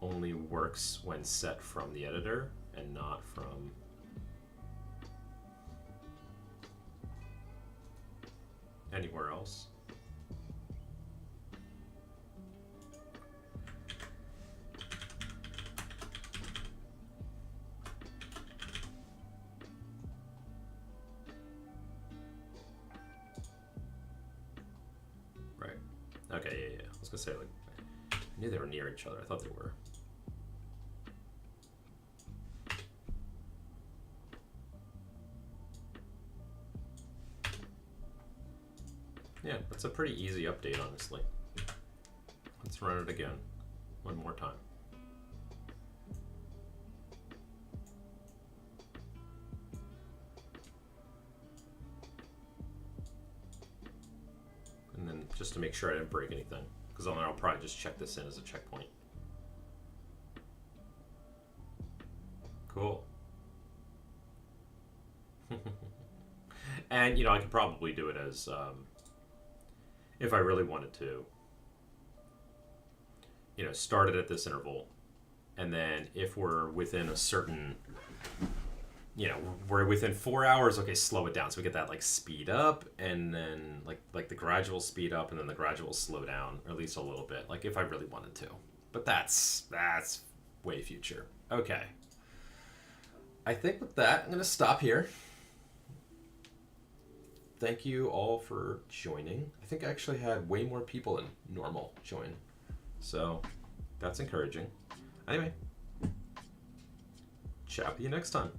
only works when set from the editor and not from... anywhere else. Okay, yeah. I was gonna say, like, I knew they were near each other. I thought they were. Yeah, that's a pretty easy update, honestly. Let's run it again. One more time. And then just to make sure I didn't break anything, because then I'll probably just check this in as a checkpoint. Cool. And, you know, I could probably do it as, if I really wanted to, you know, start it at this interval, and then if we're within a certain, you know, we're within 4 hours, okay, slow it down. So we get that, like, speed up, and then, like the gradual speed up, and then the gradual slow down, or at least a little bit, like, if I really wanted to. But that's way future. Okay. I think with that, I'm going to stop here. Thank you all for joining. I think I actually had way more people than normal join. So, that's encouraging. Anyway, chat with you next time.